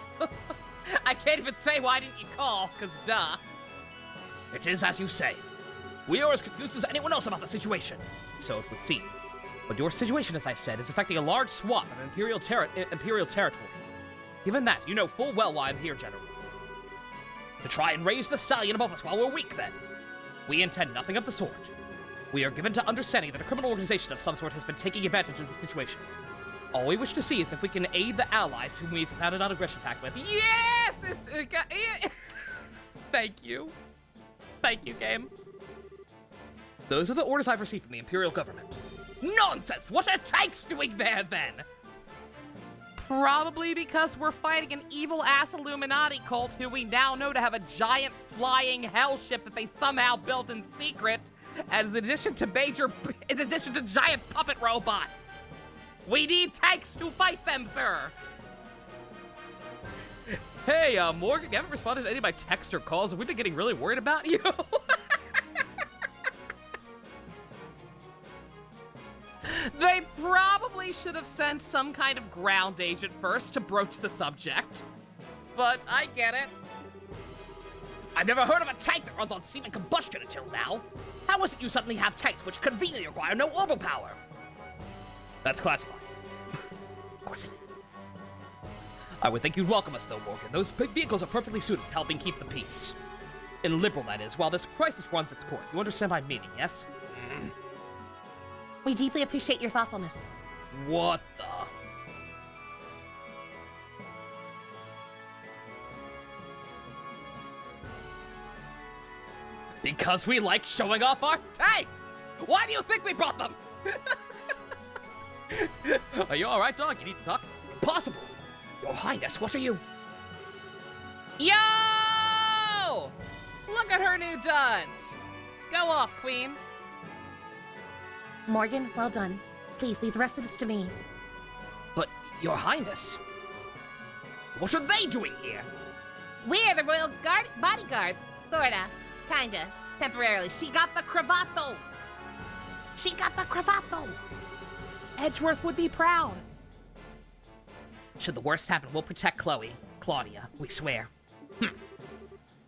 even say why didn't you call, cause duh. It is as you say. We are as confused as anyone else about the situation. So it would seem. But your situation, as I said, is affecting a large swath of Imperial territory. Given that, you know full well why I'm here, General. To try and raise the stallion above us while we're weak, then. We intend nothing of the sort. We are given to understanding that a criminal organization of some sort has been taking advantage of the situation. All we wish to see is if we can aid the allies whom we've had an aggression pact with. Yes! Thank you. Thank you, game. Those are the orders I've received from the Imperial government. Nonsense! What are tanks doing there, then? Probably because we're fighting an evil-ass Illuminati cult who we now know to have a giant flying hell ship that they somehow built in secret, as in addition to giant puppet robots. We need tanks to fight them, sir! Hey, Morgan, you haven't responded to any of my text or calls. Have we been getting really worried about you? They probably should have sent some kind of ground agent first to broach the subject. But I get it. I've never heard of a tank that runs on steam and combustion until now. How is it you suddenly have tanks which conveniently require no orbital power? That's classified. Of course it is. I would think you'd welcome us, though, Morgan. Those big vehicles are perfectly suited to helping keep the peace. In liberal, that is, while this crisis runs its course. You understand my meaning, yes? We deeply appreciate your thoughtfulness. What the? Because we like showing off our tanks! Why do you think we brought them? Are you alright, dog? You need to talk? Impossible! Your Highness, what are you? Yo! Look at her new duds! Go off, Queen. Morgan, well done. Please leave the rest of this to me. But, Your Highness... What are they doing here? We're the royal bodyguards. Sorta. Kinda. Temporarily. She got the cravato. She got the cravato! Edgeworth would be proud. Should the worst happen, we'll protect Chloe. Claudia, we swear.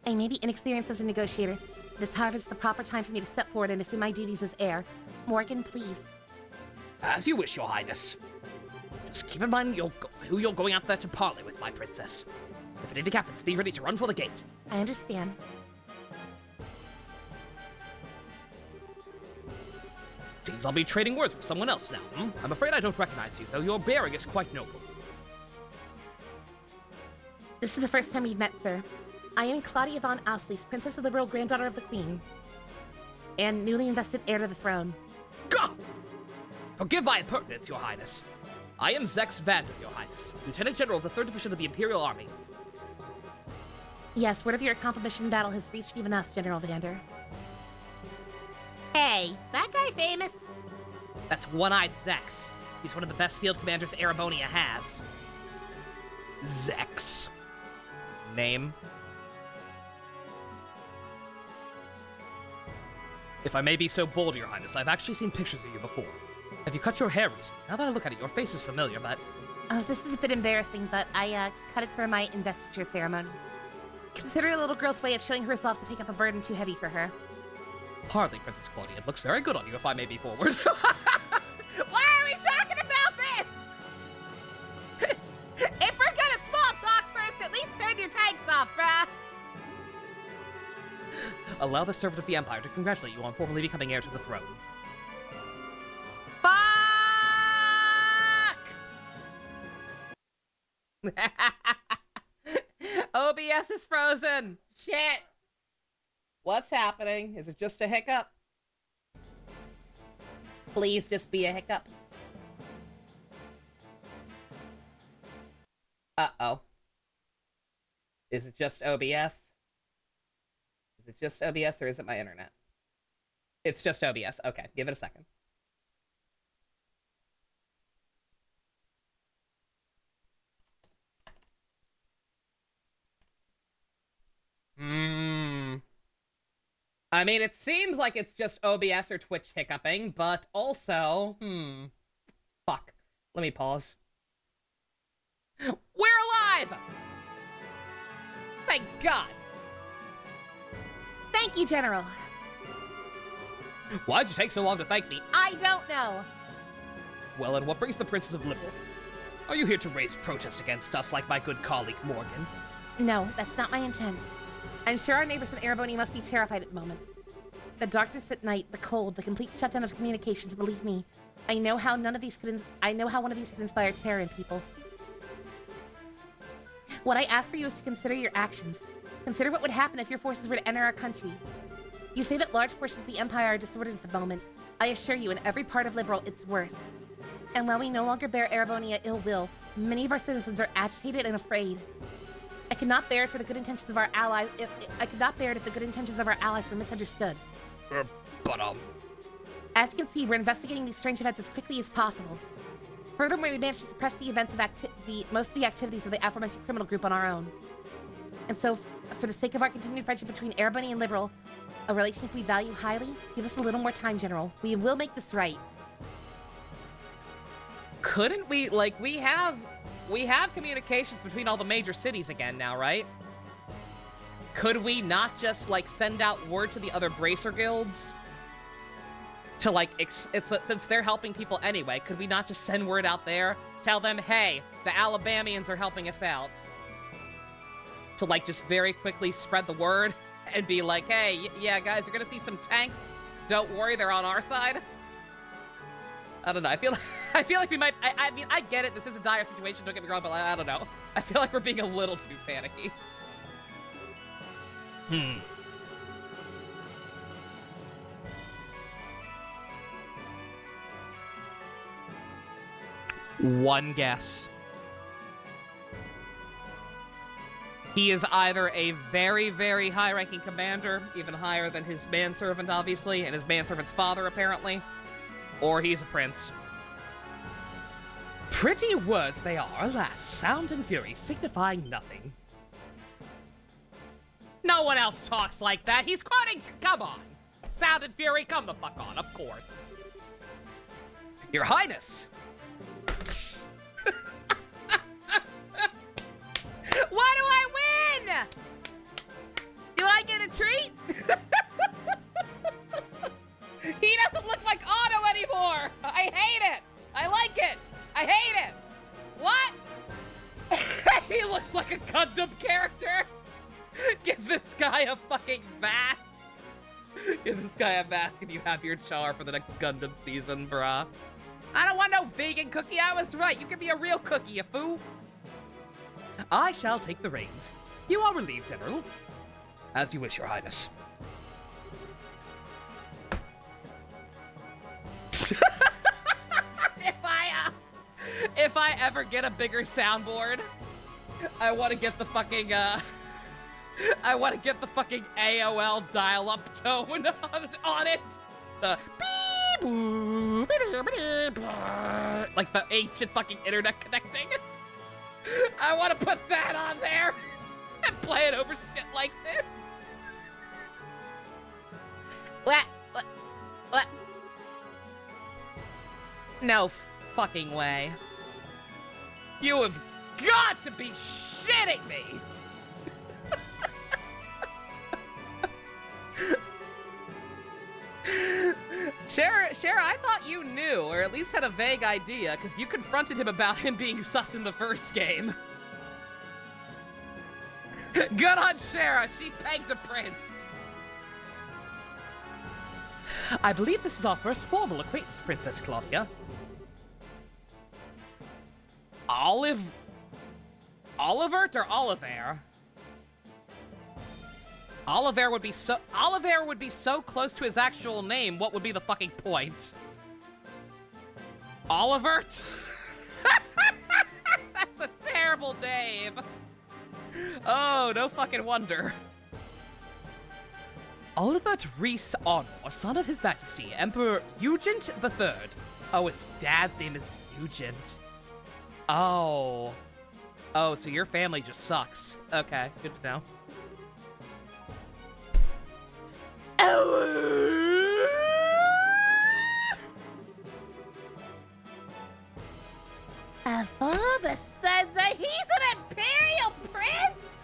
I may be inexperienced as a negotiator. This, however, is the proper time for me to step forward and assume my duties as heir. Morgan, please. As you wish, Your Highness. Just keep in mind who you're going out there to parley with, my princess. If anything happens, be ready to run for the gate. I understand. Seems I'll be trading words with someone else now, I'm afraid I don't recognize you, though your bearing is quite noble. This is the first time we've met, sir. I am Claudia von Auslies, Princess of Liberal, granddaughter of the Queen, and newly invested heir to the throne. Go! Forgive my impertinence, Your Highness. I am Zex Vander, Your Highness, Lieutenant General of the 3rd Division of the Imperial Army. Yes, word of your accomplishment in battle has reached even us, General Vander. Hey, is that guy famous? That's One-Eyed Zex. He's one of the best field commanders Erebonia has. Zex. Name? If I may be so bold, Your Highness, I've actually seen pictures of you before. Have you cut your hair recently? Now that I look at it, your face is familiar, but... Oh, this is a bit embarrassing, but I, cut it for my investiture ceremony. Consider a little girl's way of showing herself to take up a burden too heavy for her. Hardly, Princess Claudia. It looks very good on you, if I may be forward. Why are we talking about this? If we're good at small talk first, at least turn your tanks off, bruh. Allow the servant of the Empire to congratulate you on formally becoming heir to the throne. Fuck! OBS is frozen. Shit. What's happening? Is it just a hiccup? Please just be a hiccup. Uh-oh. Is it just OBS? Is it just OBS or is it my internet? It's just OBS. Okay, give it a second. I mean, it seems like it's just OBS or Twitch hiccuping, but also, fuck. Let me pause. We're alive! Thank God! Thank you, General. Why'd you take so long to thank me? I don't know. Well, and what brings the Princess of Liberal? Are you here to raise protest against us like my good colleague Morgan? No, that's not my intent. I'm sure our neighbors in Erebonia must be terrified at the moment. The darkness at night, the cold, the complete shutdown of communications, believe me, I know how one of these could inspire terror in people. What I ask for you is to consider your actions. Consider what would happen if your forces were to enter our country. You say that large portions of the Empire are disordered at the moment. I assure you, in every part of Liberal, it's worse. And while we no longer bear Erebonia ill will, many of our citizens are agitated and afraid. I could not bear it for the good intentions of our allies. I could not bear it if the good intentions of our allies were misunderstood. As you can see, we're investigating these strange events as quickly as possible. Furthermore, we managed to suppress the events of most of the activities of the aforementioned criminal group on our own. And so, for the sake of our continued friendship between Erebonia and Liberal, a relationship we value highly, give us a little more time, General. We will make this right. Couldn't we, like, we have communications between all the major cities again now, right? Could we not just, like, send out word to the other Bracer guilds? To, like, since they're helping people anyway, could we not just send word out there? Tell them, hey, the Alabamians are helping us out. To, like, just very quickly spread the word and be like, hey, yeah, guys, you're gonna see some tanks. Don't worry, they're on our side. I don't know. I feel like we might. I mean, I get it. This is a dire situation. Don't get me wrong, but I don't know. I feel like we're being a little too panicky. One guess. He is either a very, very high-ranking commander, even higher than his manservant, obviously, and his manservant's father, apparently. Or he's a prince. Pretty words they are, alas, sound and fury, signifying nothing. No one else talks like that. He's quoting. Come on. Sound and fury, come the fuck on, of course. Your Highness! What do I win? Do I get a treat? He doesn't look like Otto anymore. I hate it. I like it. I hate it. What? He looks like a Gundam character! Give this guy a fucking mask! Give this guy a mask and you have your char for the next Gundam season, bruh. I don't want no vegan cookie. I was right. You can be a real cookie, you fool. I shall take the reins. You are relieved, General. As you wish, Your Highness. If I ever get a bigger soundboard, I want to get the fucking I want to get the fucking AOL dial-up tone on it. The beep, boo, like the ancient fucking internet connecting. I want to put that on there and play it over shit like this. What? No fucking way. You have got to be shitting me! Shara, I thought you knew, or at least had a vague idea, because you confronted him about him being sus in the first game. Good on Shara, she pegged a prince. I believe this is our first formal acquaintance, Princess Claudia. Olivert or Oliver? Oliver would be so close to his actual name, what would be the fucking point? Olivert? That's a terrible name. Oh, no fucking wonder. Olivert Reese Honor, son of His Majesty, Emperor Eugent III. Oh, his dad's name is Eugent. Oh, so your family just sucks. Okay, good to know. Of all the sons, he's an imperial prince?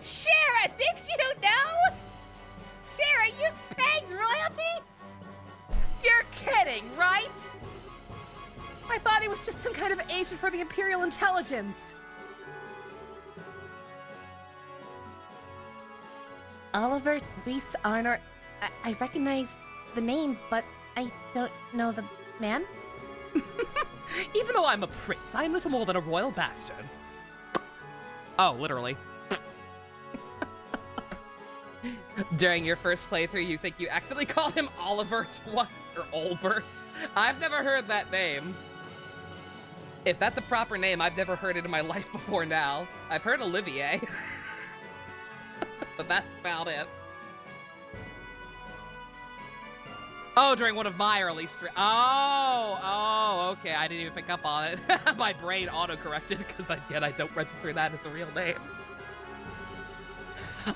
Shara, did you know? Shara, you've pegged royalty? You're kidding, right? I thought he was just some kind of agent for the Imperial Intelligence. Olivert Reese Honor. I recognize the name, but I don't know the man. Even though I'm a prince, I am little more than a royal bastard. Oh, literally. During your first playthrough, you think you accidentally called him Olivert once, or Olbert? I've never heard that name. If that's a proper name, I've never heard it in my life before now. I've heard Olivier. But that's about it. Oh, during one of my early streams. Oh, okay. I didn't even pick up on it. My brain auto-corrected, because again, I don't register that as a real name.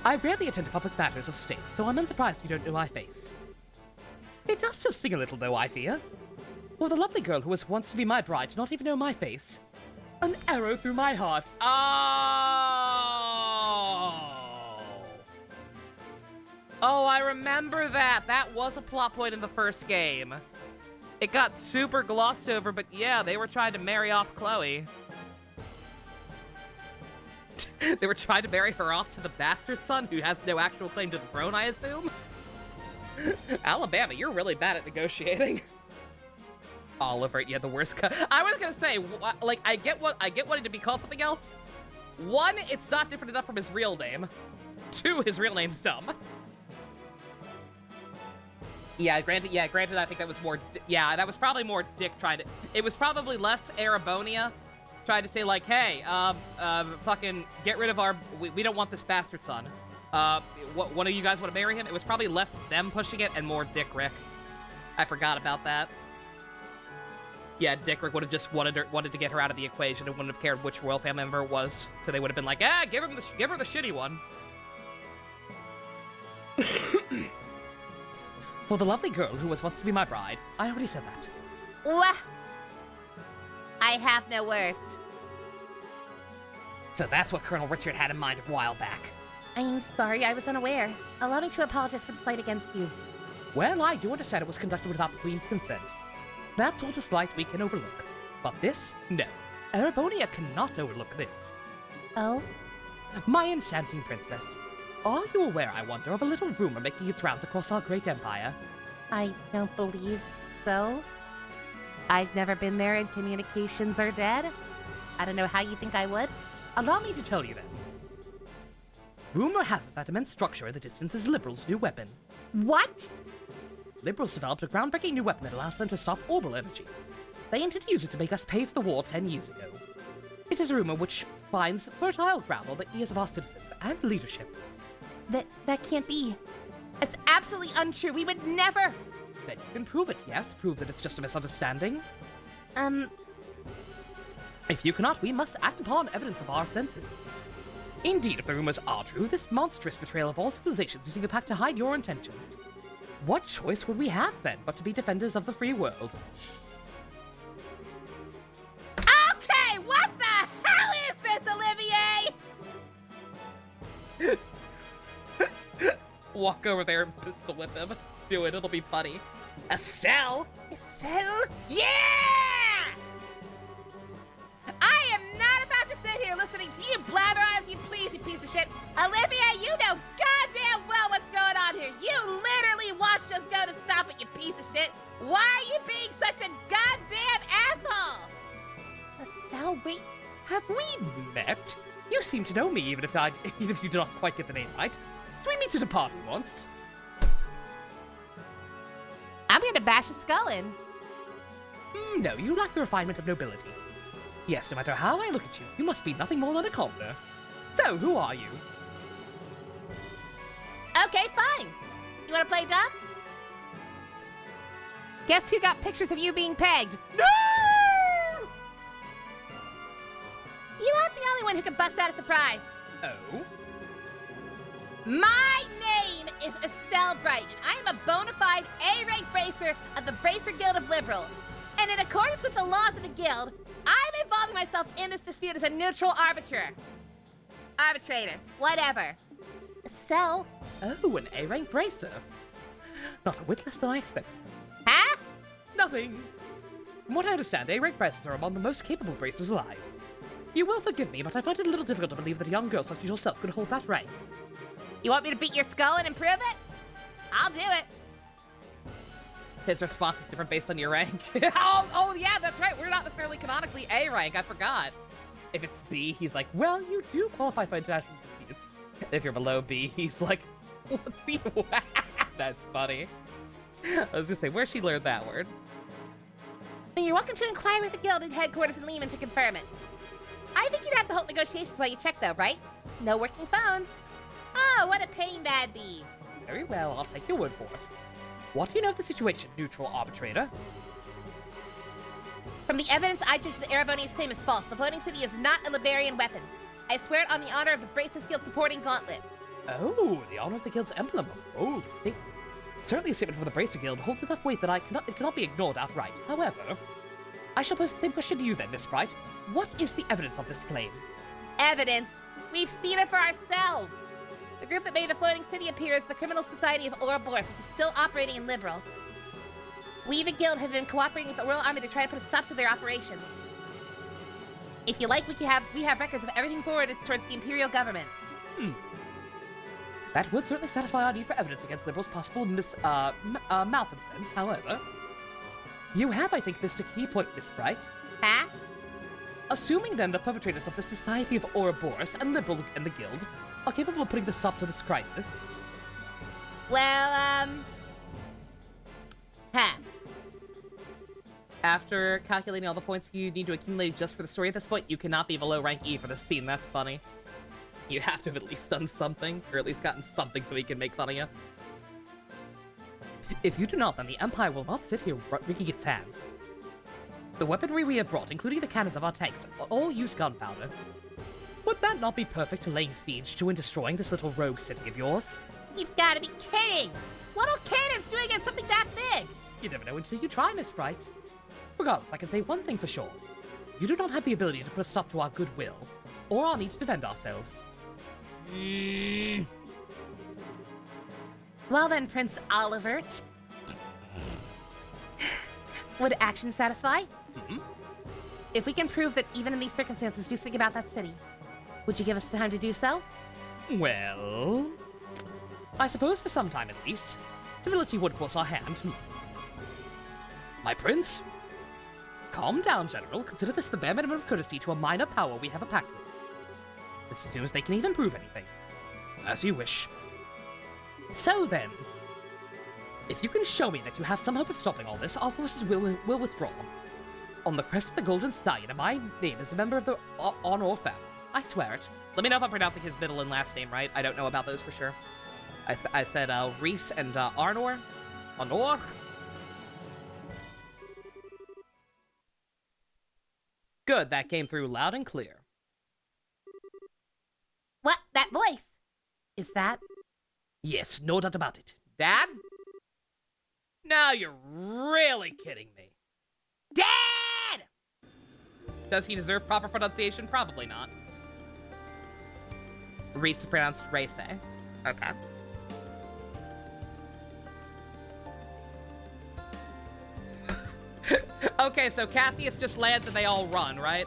I rarely attend public matters of state, so I'm unsurprised you don't know my face. It does just sting a little, though, I fear. For the lovely girl who was once to be my bride to not even know my face. An arrow through my heart. Oh, I remember that. That was a plot point in the first game. It got super glossed over, but yeah, they were trying to marry off Chloe. They were trying to marry her off to the bastard son who has no actual claim to the throne, I assume? Alabama, you're really bad at negotiating. Oliver, yeah, the worst. I was gonna say, like, I get wanting to be called something else. One, it's not different enough from his real name. Two, his real name's dumb. Yeah, granted, I think that was more, that was probably more Dick trying to, it was probably less Arabonia trying to say, like, hey, fucking get rid of our, we don't want this bastard son. One of you guys want to marry him? It was probably less them pushing it and more Dick Rick. I forgot about that. Yeah, Dick Rick would have just wanted to get her out of the equation and wouldn't have cared which royal family member it was. So they would have been like, give her the shitty one. For the lovely girl who was once to be my bride, I already said that. Wah! I have no words. So that's what Colonel Richard had in mind a while back. I'm sorry, I was unaware. Allow me to apologize for the slight against you. Well, I do understand it was conducted without the Queen's consent. That sort of slight we can overlook. But this? No. Erebonia cannot overlook this. Oh? My enchanting princess. Are you aware, I wonder, of a little rumor making its rounds across our great empire? I don't believe so. I've never been there and communications are dead. I don't know how you think I would. Allow me to tell you then. Rumor has it that immense structure in the distance is Liberal's new weapon. What? Liberals developed a groundbreaking new weapon that allows them to stop orbital energy. They intend to use it to make us pay for the war 10 years ago. It is a rumor which finds fertile ground on the ears of our citizens and leadership. That can't be. It's absolutely untrue. We would never. Then you can prove it, yes? Prove that it's just a misunderstanding? If you cannot, we must act upon evidence of our senses. Indeed, if the rumors are true, this monstrous betrayal of all civilizations using the pact to hide your intentions. What choice would we have then but to be defenders of the free world? Okay, what the hell is this, Olivier? Walk over there and pistol whip him. Do it, it'll be funny. Estelle! Estelle? Yeah! I am not about to sit here listening to you blather on as you please, you piece of shit. Olivia, you know goddamn well what's going on here. You literally watched us go to stop it, you piece of shit. Why are you being such a goddamn asshole? Estelle, wait. Have we met? You seem to know me, even if you do not quite get the name right. Did we meet at a party once? I'm gonna bash his skull in. No, you lack the refinement of nobility. Yes, no matter how I look at you, you must be nothing more than a commoner. So, who are you? Okay, fine. You wanna play dumb? Guess who got pictures of you being pegged? No! You aren't the only one who can bust out a surprise. Oh? My name is Estelle Brighton. I am a bona fide A-rank bracer of the Bracer Guild of Liberal. And in accordance with the laws of the guild, I'm involving myself in this dispute as a neutral arbiter. Arbitrator. Whatever. Estelle? Oh, an A-rank bracer. Not a whit less than I expected. Huh? Nothing. From what I understand, A-rank bracers are among the most capable bracers alive. You will forgive me, but I find it a little difficult to believe that a young girl such as yourself could hold that rank. You want me to beat your skull in and prove it? I'll do it. His response is different based on your rank. Oh, yeah, that's right. We're not necessarily canonically A rank. I forgot. If it's B, he's like, well, you do qualify for international disputes. If you're below B, he's like, what's the... That's funny. I was gonna say, where she learned that word? Then you're welcome to inquire with the guild at headquarters in Lehman to confirm it. I think you'd have to hold negotiations while you check, though, right? No working phones. Oh, what a pain that'd be. Very well, I'll take your word for it. What do you know of the situation, neutral arbitrator? From the evidence, I judge the Erebonia's claim is false. The floating city is not a Liberian weapon. I swear it on the honor of the Bracers Guild supporting Gauntlet. Oh, the honor of the guild's emblem. A bold statement. Certainly a statement from the Bracer Guild holds enough weight that it cannot be ignored outright. However, I shall pose the same question to you then, Miss Bright. What is the evidence of this claim? Evidence? We've seen it for ourselves. The group that made the floating city appear is the Criminal Society of Ouroboros, which is still operating in Liberal. We, the guild, have been cooperating with the Royal Army to try to put a stop to their operations. If you like, we have records of everything forwarded towards the Imperial government. That would certainly satisfy our need for evidence against Liberals' possible malfeasance. However, you have, I think, missed a key point, Miss Bright. Huh? Assuming then the perpetrators of the Society of Ouroboros and Liberal and the Guild are capable of putting the stop to this crisis. Well, After calculating all the points you need to accumulate just for the story at this point, you cannot be below rank E for this scene. That's funny. You have to have at least done something, or at least gotten something so he can make fun of you. If you do not, then the Empire will not sit here wringing its hands. The weaponry we have brought, including the cannons of our tanks, all use gunpowder. Would that not be perfect to laying siege to and destroying this little rogue city of yours? you've got to be kidding! What will cannons do against something that big? You never know until you try, Miss Bright. Regardless, I can say one thing for sure. You do not have the ability to put a stop to our goodwill, or our need to defend ourselves. Well then, Prince Olivert. Would action satisfy? If we can prove that even in these circumstances, do something about that city, would you give us the time to do so? Well, I suppose for some time at least, civility would force our hand. My prince? Calm down, General. Consider this the bare minimum of courtesy to a minor power we have a pact with. This assumes they can even prove anything. As you wish. So then, if you can show me that you have some hope of stopping all this, our forces will withdraw. On the crest of the Golden Stallion, and my name is a member of the Honor family. I swear it. Let me know if I'm pronouncing his middle and last name right. I don't know about those for sure. I said Reese and Arnor. Honor. Good, that came through loud and clear. What? That voice? Is that? Yes, no doubt about it. Dad? Now you're really kidding me. Dad! Does he deserve proper pronunciation? Probably not. Reese is pronounced Race. Okay. Okay, so Cassius just lands and they all run, right?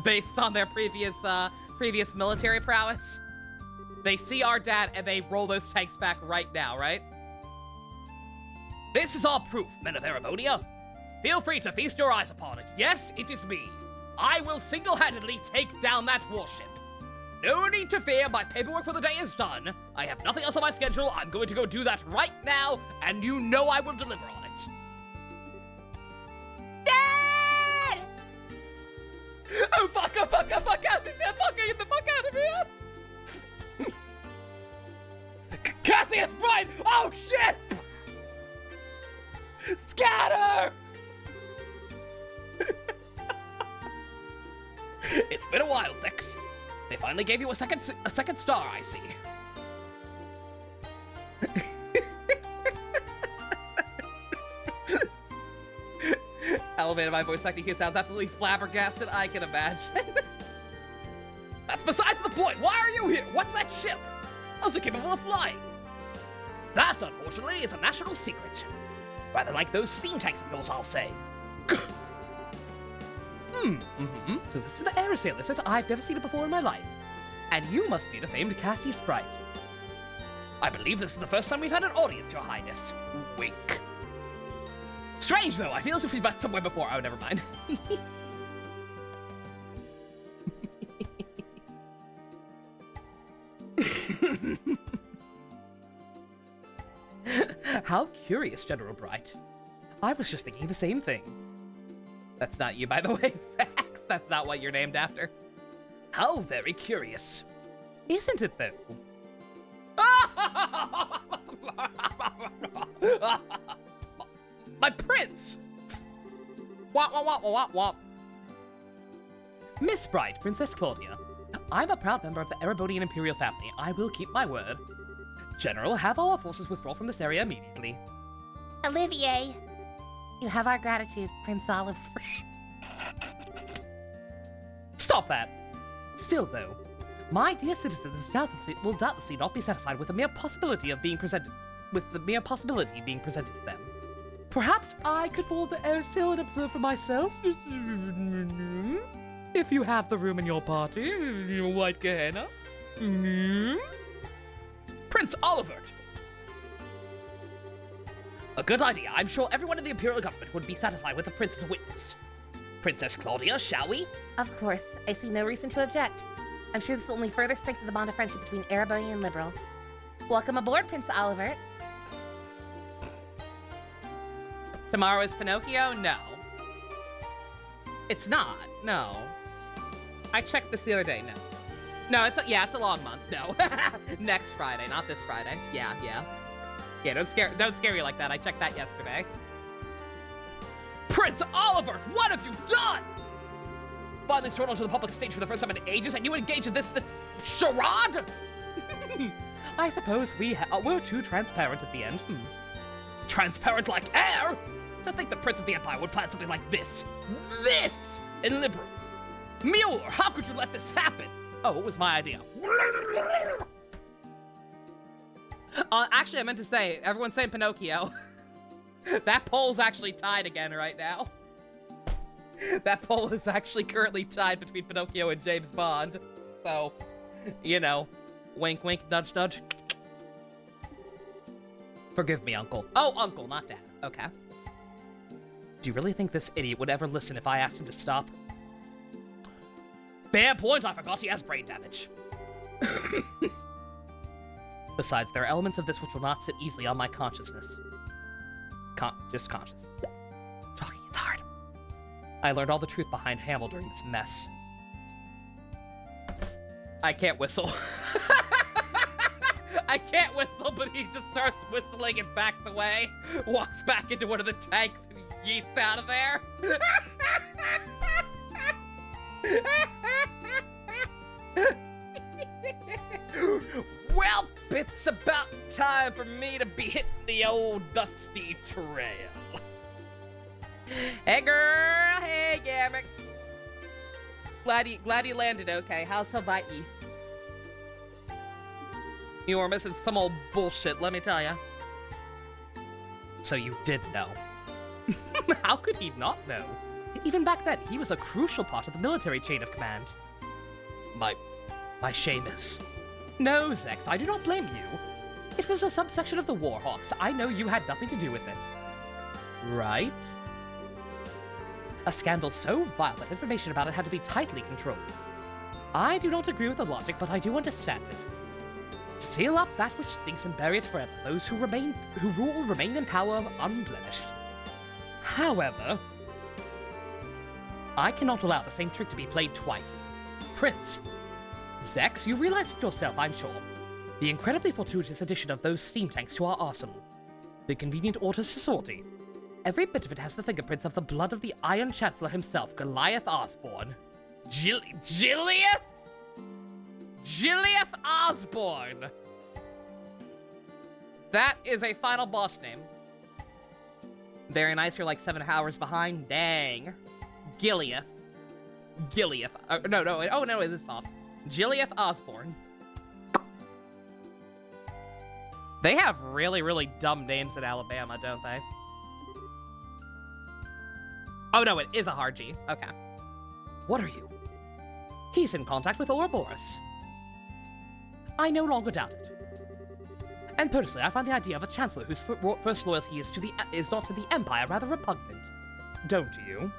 Based on their previous military prowess. They see our dad and they roll those tanks back right now, right? This is our proof, men of Erebonia. Feel free to feast your eyes upon it. Yes, it is me. I will single-handedly take down that warship. No need to fear, my paperwork for the day is done. I have nothing else on my schedule. I'm going to go do that right now, and you know I will deliver on it. Dad! Oh, fuck, oh, fuck, oh, fuck, out of here, fuck, get the fuck out of here! Cassius, Brian! Oh, shit! Scatter! It's been a while, Zex. They finally gave you a second star, I see. Elevated my voice acting here sounds absolutely flabbergasted, I can imagine. That's besides the point. Why are you here? What's that ship? How's it capable of flying? That, unfortunately, is a national secret. Rather like those steam tanks of yours, I'll say. So this is the Aerosail. This is I've never seen it before in my life. And you must be the famed Cassie Sprite. I believe this is the first time we've had an audience, Your Highness. Wink. Strange, though. I feel as if we've met somewhere before. Oh, never mind. How curious, General Bright. I was just thinking the same thing. That's not you, by the way, Zax. That's not what you're named after. How very curious. Isn't it, though? My prince! Womp, womp, womp, womp, womp. Miss Bright, Princess Claudia. I'm a proud member of the Erebonian Imperial family. I will keep my word. General, have all our forces withdraw from this area immediately. Olivier. You have our gratitude, Prince Oliver. Stop that. Still, though, my dear citizens will doubtlessly not be satisfied with the mere possibility being presented to them. Perhaps I could board the Airsail and observe for myself. If you have the room in your party, your white Gehenna. Prince Olivert! A good idea. I'm sure everyone in the Imperial government would be satisfied with the prince as a witness. Princess Claudia, shall we? Of course. I see no reason to object. I'm sure this will only further strengthen the bond of friendship between Erebonia and Liberal. Welcome aboard, Prince Olivert. Tomorrow is Pinocchio? No. It's not. No. I checked this the other day. No. No, it's a long month. No. Next Friday, not this Friday. Yeah. Yeah, don't scare me like that. I checked that yesterday. Prince Oliver, what have you done? Finally thrown onto the public stage for the first time in ages, and you engage in this charade? I suppose we're too transparent at the end. Transparent like air? to think the Prince of the Empire would plan something like this. This! In Liberum. Mueller, how could you let this happen? Oh, it was my idea. Actually, I meant to say, everyone's saying Pinocchio. That poll's actually tied again right now. That poll is actually currently tied between Pinocchio and James Bond. So, you know, wink, wink, nudge, nudge. Forgive me, Uncle. Oh, Uncle, not Dad. Okay. Do you really think this idiot would ever listen if I asked him to stop? Fair point, I forgot he has brain damage. Besides, there are elements of this which will not sit easily on my consciousness. Just conscious. Talking is hard. I learned all the truth behind Hamill during this mess. I can't whistle. I can't whistle, but he just starts whistling and backs away. Walks back into one of the tanks and he yeets out of there. Well, it's about time for me to be hitting the old dusty trail. Hey, girl. Hey, Gamrick. Glad you landed okay. How's Hawaii? You were missing some old bullshit, let me tell ya. So you did know. How could he not know? Even back then, he was a crucial part of the military chain of command. My Seamus. No, Zex, I do not blame you. It was a subsection of the Warhawks. I know you had nothing to do with it. Right? A scandal so vile that information about it had to be tightly controlled. I do not agree with the logic, but I do understand it. Seal up that which stinks and bury it forever. Those who rule remain in power unblemished. However, I cannot allow the same trick to be played twice. Prince, Zex, you realize it yourself, I'm sure. The incredibly fortuitous addition of those steam tanks to our arsenal. The convenient Ortus to sortie. Every bit of it has the fingerprints of the blood of the Iron Chancellor himself, Goliath Osborne. Giliath Osborne! That is a final boss name. Very nice, you're like 7 hours behind. Dang. Giliath. No, it is off. Giliath Osborne. They have really, really dumb names in Alabama, don't they? Oh no, it is a hard G. Okay. What are you? He's in contact with Ouroboros. I no longer doubt it. And personally, I find the idea of a chancellor whose first loyalty is not to the Empire rather repugnant. Don't you?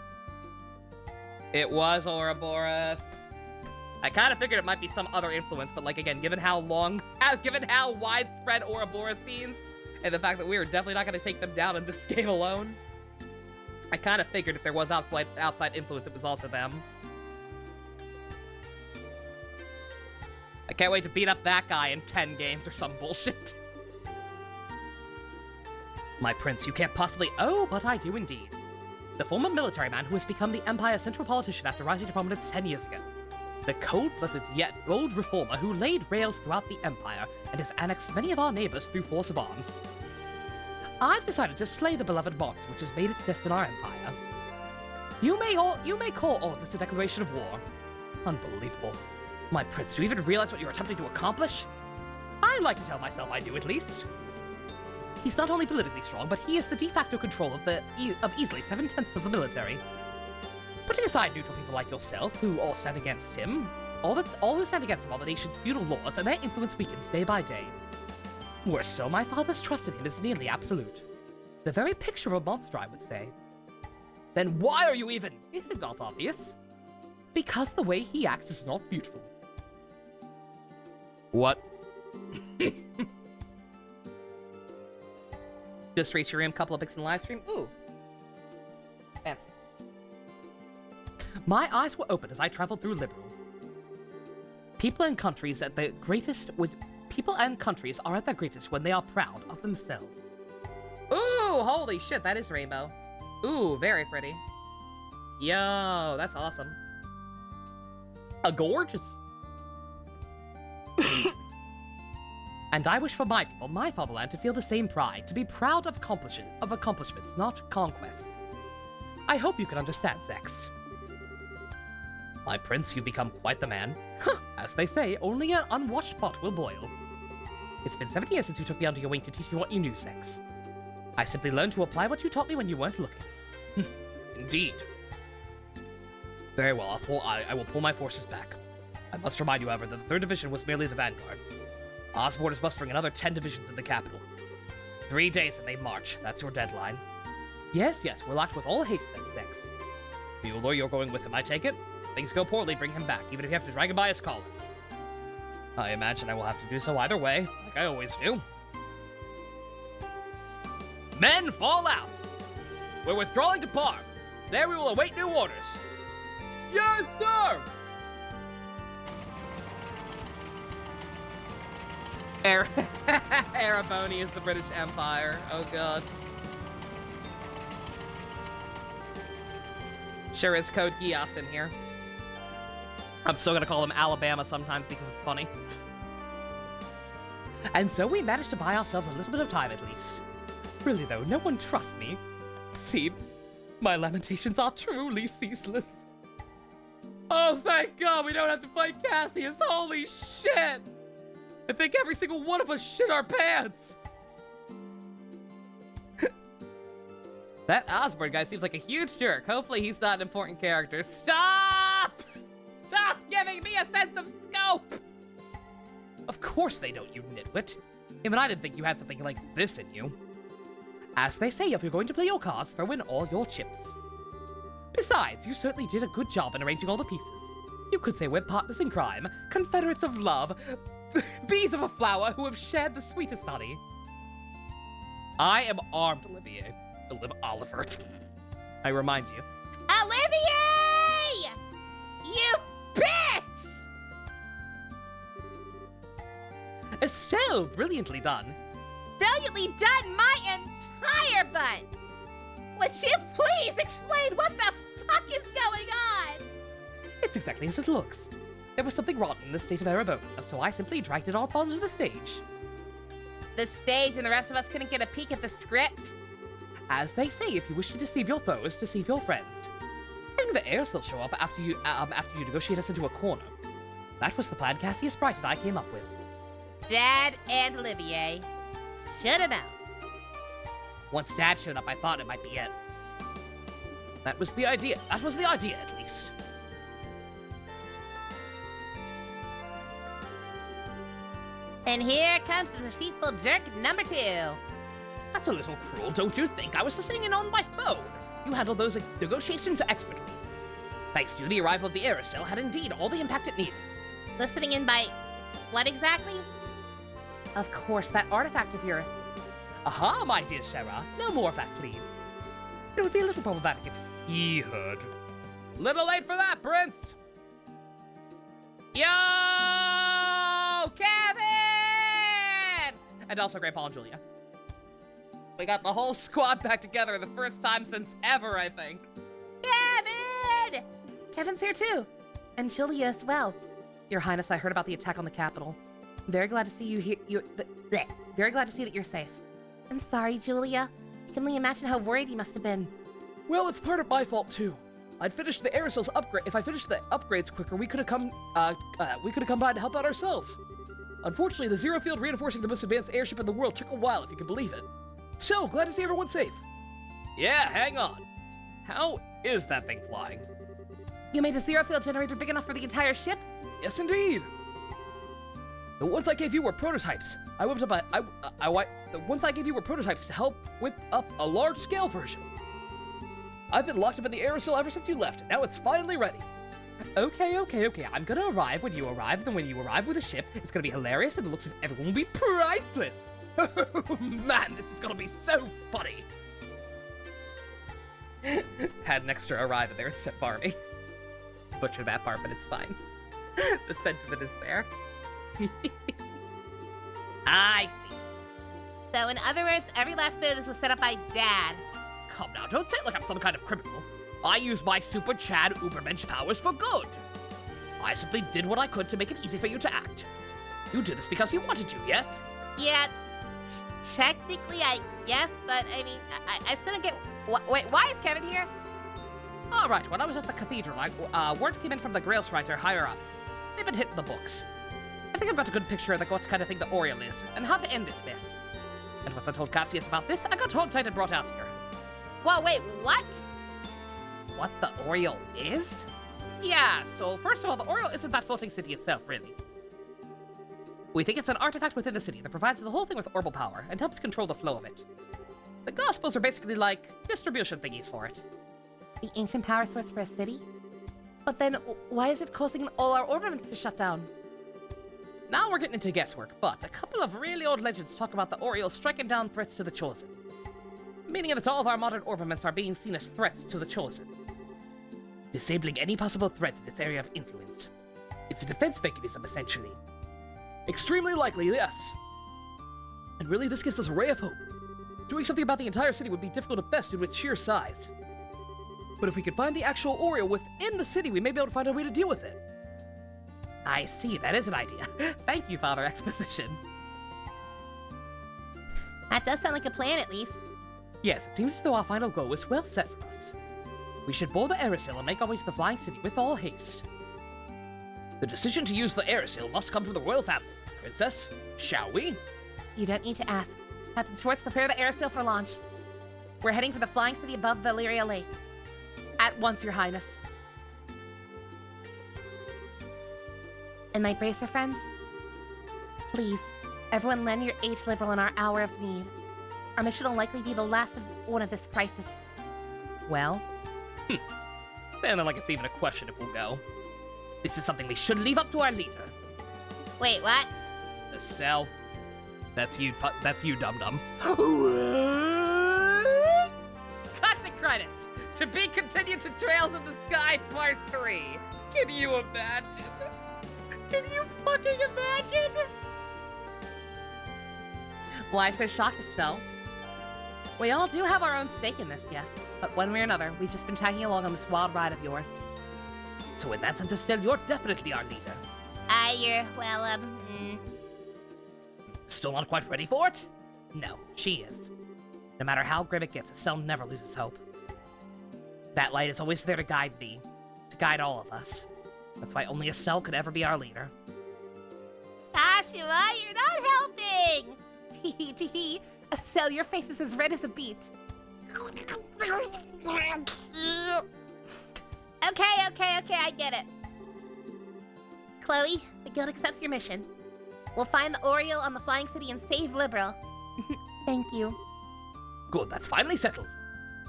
It was Ouroboros. I kind of figured it might be some other influence, but like again, given how widespread Ouroboros seems, and the fact that we are definitely not going to take them down in this game alone, I kind of figured if there was outside influence, it was also them. I can't wait to beat up that guy in 10 games or some bullshit. My prince, you can't possibly... Oh, but I do indeed. The former military man who has become the Empire's central politician after rising to prominence 10 years ago. The cold-blooded yet bold reformer who laid rails throughout the Empire and has annexed many of our neighbors through force of arms. I've decided to slay the beloved monster which has made its nest in our empire. You may call all of this a declaration of war. Unbelievable. My prince, do you even realize what you're attempting to accomplish? I like to tell myself I do, at least. He's not only politically strong, but he is the de facto control of easily 7/10 of the military. Putting aside neutral people like yourself, who all stand against him, all who stand against him are the nation's feudal lords, and their influence weakens day by day. Worse still, my father's trust in him is nearly absolute. The very picture of a monster, I would say. Then why are you even... Is it not obvious? Because the way he acts is not beautiful. What? Just reached your room, couple of pics in live stream. Ooh. Fancy. My eyes were open as I traveled through Liberum. People and countries are at their greatest when they are proud of themselves. Ooh, holy shit, that is rainbow. Ooh, very pretty. Yo, that's awesome. A gorgeous. And I wish for my people, my fatherland, to feel the same pride, to be proud of accomplishments, not conquest. I hope you can understand, Zex. My prince, you've become quite the man. As they say, only an unwashed pot will boil. It's been 7 years since you took me under your wing to teach me what you knew, Zex. I simply learned to apply what you taught me when you weren't looking. Indeed. Very well, I will pull my forces back. I must remind you, however, that the 3rd Division was merely the vanguard. Osborne is mustering another 10 divisions in the capital. 3 days and they march. That's your deadline. Yes, we'll act with all haste then, Zex. Bueller, you're going with him, I take it? If things go poorly, bring him back, even if you have to drag him by his collar. I imagine I will have to do so either way, like I always do. Men, fall out! We're withdrawing to Parm. There we will await new orders. Yes, sir! Erebony is the British Empire. Oh, God. Sure is Code Geass in here. I'm still gonna call him Alabama sometimes because it's funny. And so we managed to buy ourselves a little bit of time at least. Really though, no one trusts me. Seems my lamentations are truly ceaseless. Oh, thank God we don't have to fight Cassius. Holy shit! I think every single one of us shit our pants. That Osborne guy seems like a huge jerk. Hopefully he's not an important character. Stop! Stop giving me a sense of scope! Of course they don't, you nitwit. Even I didn't think you had something like this in you. As they say, if you're going to play your cards, throw in all your chips. Besides, you certainly did a good job in arranging all the pieces. You could say we're partners in crime, confederates of love, bees of a flower who have shared the sweetest honey. I am armed, Olivier. Oliver. I remind you. Olivier! You bitch! Estelle, brilliantly done. Brilliantly done my entire butt! Would you please explain what the fuck is going on? It's exactly as it looks. There was something rotten in the state of Erebona, so I simply dragged it all onto the stage. The stage and the rest of us couldn't get a peek at the script? As they say, if you wish to deceive your foes, deceive your friends. Having the heirs still show up after you negotiate us into a corner. That was the plan Cassius Bright and I came up with. Dad and Olivier. Shut him out. Once Dad showed up, I thought it might be it. That was the idea. That was the idea, at least. And here comes the deceitful jerk number 2. That's a little cruel, don't you think? I was listening in on my phone. You handled those negotiations expertly. Thanks to you, the arrival of the Aerosol had indeed all the impact it needed. Listening in by what exactly? Of course, that artifact of yours. Aha, my dear Sarah. No more of that, please. It would be a little problematic if he heard. Little late for that, Prince! Yo, Kevin! And also Grandpa and Julia. We got the whole squad back together the first time since ever, I think. Kevin! Kevin's here too. And Julia as well. Your Highness, I heard about the attack on the Capitol. Very glad to see you here. Very glad to see that you're safe. I'm sorry, Julia. I can only imagine how worried you must have been. Well, it's part of my fault too. I'd finished the Aerosol's upgrade. If I finished the upgrades quicker, we could have come by to help out ourselves. Unfortunately, the Zero Field reinforcing the most advanced airship in the world took a while, if you can believe it. So, glad to see everyone safe. Yeah, hang on. How is that thing flying? You made a zero field generator big enough for the entire ship? Yes, indeed. The ones I gave you were prototypes. The ones I gave you were prototypes to help whip up a large-scale version. I've been locked up in the Aerosol ever since you left, and now it's finally ready. Okay. I'm gonna arrive when you arrive, then when you arrive with a ship, it's gonna be hilarious, and the looks of everyone will be priceless. Oh, man, this is gonna be so funny. Had an extra arrive in there instead of Barbie. Butcher that part, but it's fine. The sentiment is there. I see. So in other words, every last bit of this was set up by Dad. Come now, don't say it like I'm some kind of criminal. I use my Super Chad Ubermensch powers for good. I simply did what I could to make it easy for you to act. You did this because you wanted to, yes? Yeah, technically, I guess, but I mean, I still don't get. Wait, why is Kevin here? All right, when I was at the cathedral, word came in from the Grails writer higher ups. They've been hitting the books. I think I've got a good picture of what kind of thing the Oriole is, and how to end this mess. And once I told Cassius about this, I got hogtied and brought out here. Whoa, wait, what? What the Oriole is? Yeah, so first of all, the Oriole isn't that floating city itself, really. We think it's an artifact within the city that provides the whole thing with orbital power and helps control the flow of it. The Gospels are basically like distribution thingies for it. The ancient power source for a city? But then, why is it causing all our orbaments to shut down? Now we're getting into guesswork, but a couple of really old legends talk about the Oriole striking down threats to the Chosen. Meaning that all of our modern orbaments are being seen as threats to the Chosen. Disabling any possible threat in its area of influence. It's a defense mechanism, essentially. Extremely likely, yes. And really, this gives us a ray of hope. Doing something about the entire city would be difficult at best due to its sheer size. But if we could find the actual Oriole within the city, we may be able to find a way to deal with it. I see, that is an idea. Thank you, Father Exposition. That does sound like a plan, at least. Yes, it seems as though our final goal is well set for us. We should board the Aerosail and make our way to the Flying City with all haste. The decision to use the Aerosail must come from the royal family. Princess, shall we? You don't need to ask. Captain Schwartz, prepare the airsail for launch. We're heading for the flying city above Valyria Lake. At once, Your Highness. And my bracer friends? Please, everyone lend your aid to Liberal in our hour of need. Our mission will likely be the last one of this crisis. Well? Sounding like it's even a question if we'll go. This is something we should leave up to our leader. Wait, what? Estelle. That's you, dum-dum. Cut to credits! To be continued to Trails in the Sky Part 3. Can you imagine? Can you fucking imagine? Why so shocked, Estelle? We all do have our own stake in this, yes. But one way or another, we've just been tagging along on this wild ride of yours. So in that sense, Estelle, you're definitely our leader. Still not quite ready for it? No, she is. No matter how grim it gets, Estelle never loses hope. That light is always there to guide me, to guide all of us. That's why only Estelle could ever be our leader. Joshua, you're not helping! Tee. Estelle, your face is as red as a beet. Okay, I get it. Chloe, the guild accepts your mission. We'll find the Oriole on the Flying City and save Liberal. Thank you. Good, that's finally settled.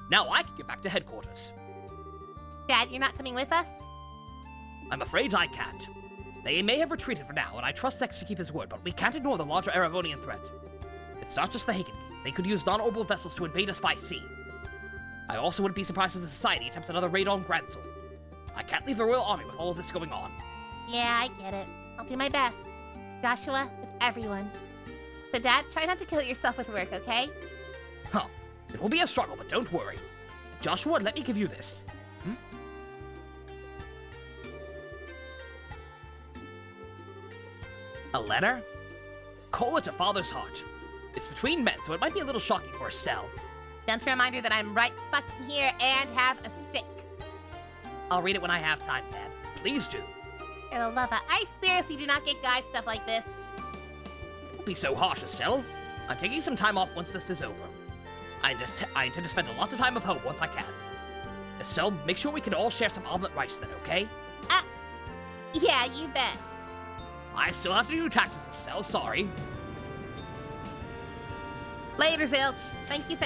Now I can get back to headquarters. Dad, you're not coming with us? I'm afraid I can't. They may have retreated for now, and I trust Sex to keep his word, but we can't ignore the larger Eravonian threat. It's not just the Hagen King. They could use non-orbital vessels to invade us by sea. I also wouldn't be surprised if the Society attempts another raid on Gransel. I can't leave the Royal Army with all of this going on. Yeah, I get it. I'll do my best. Joshua, with everyone. So, Dad, try not to kill yourself with work, okay? Huh. It will be a struggle, but don't worry. Joshua, let me give you this. A letter? Call it a father's heart. It's between men, so it might be a little shocking for Estelle. Just a reminder that I'm right fucking here and have a stick. I'll read it when I have time, Dad. Please do. For the love of... I seriously do not get guy stuff like this. Don't be so harsh, Estelle. I'm taking some time off once this is over. I intend to spend a lot of time at home once I can. Estelle, make sure we can all share some omelet rice then, okay? Yeah, you bet. I still have to do taxes, Estelle, sorry. Later, Zilch. Thank you.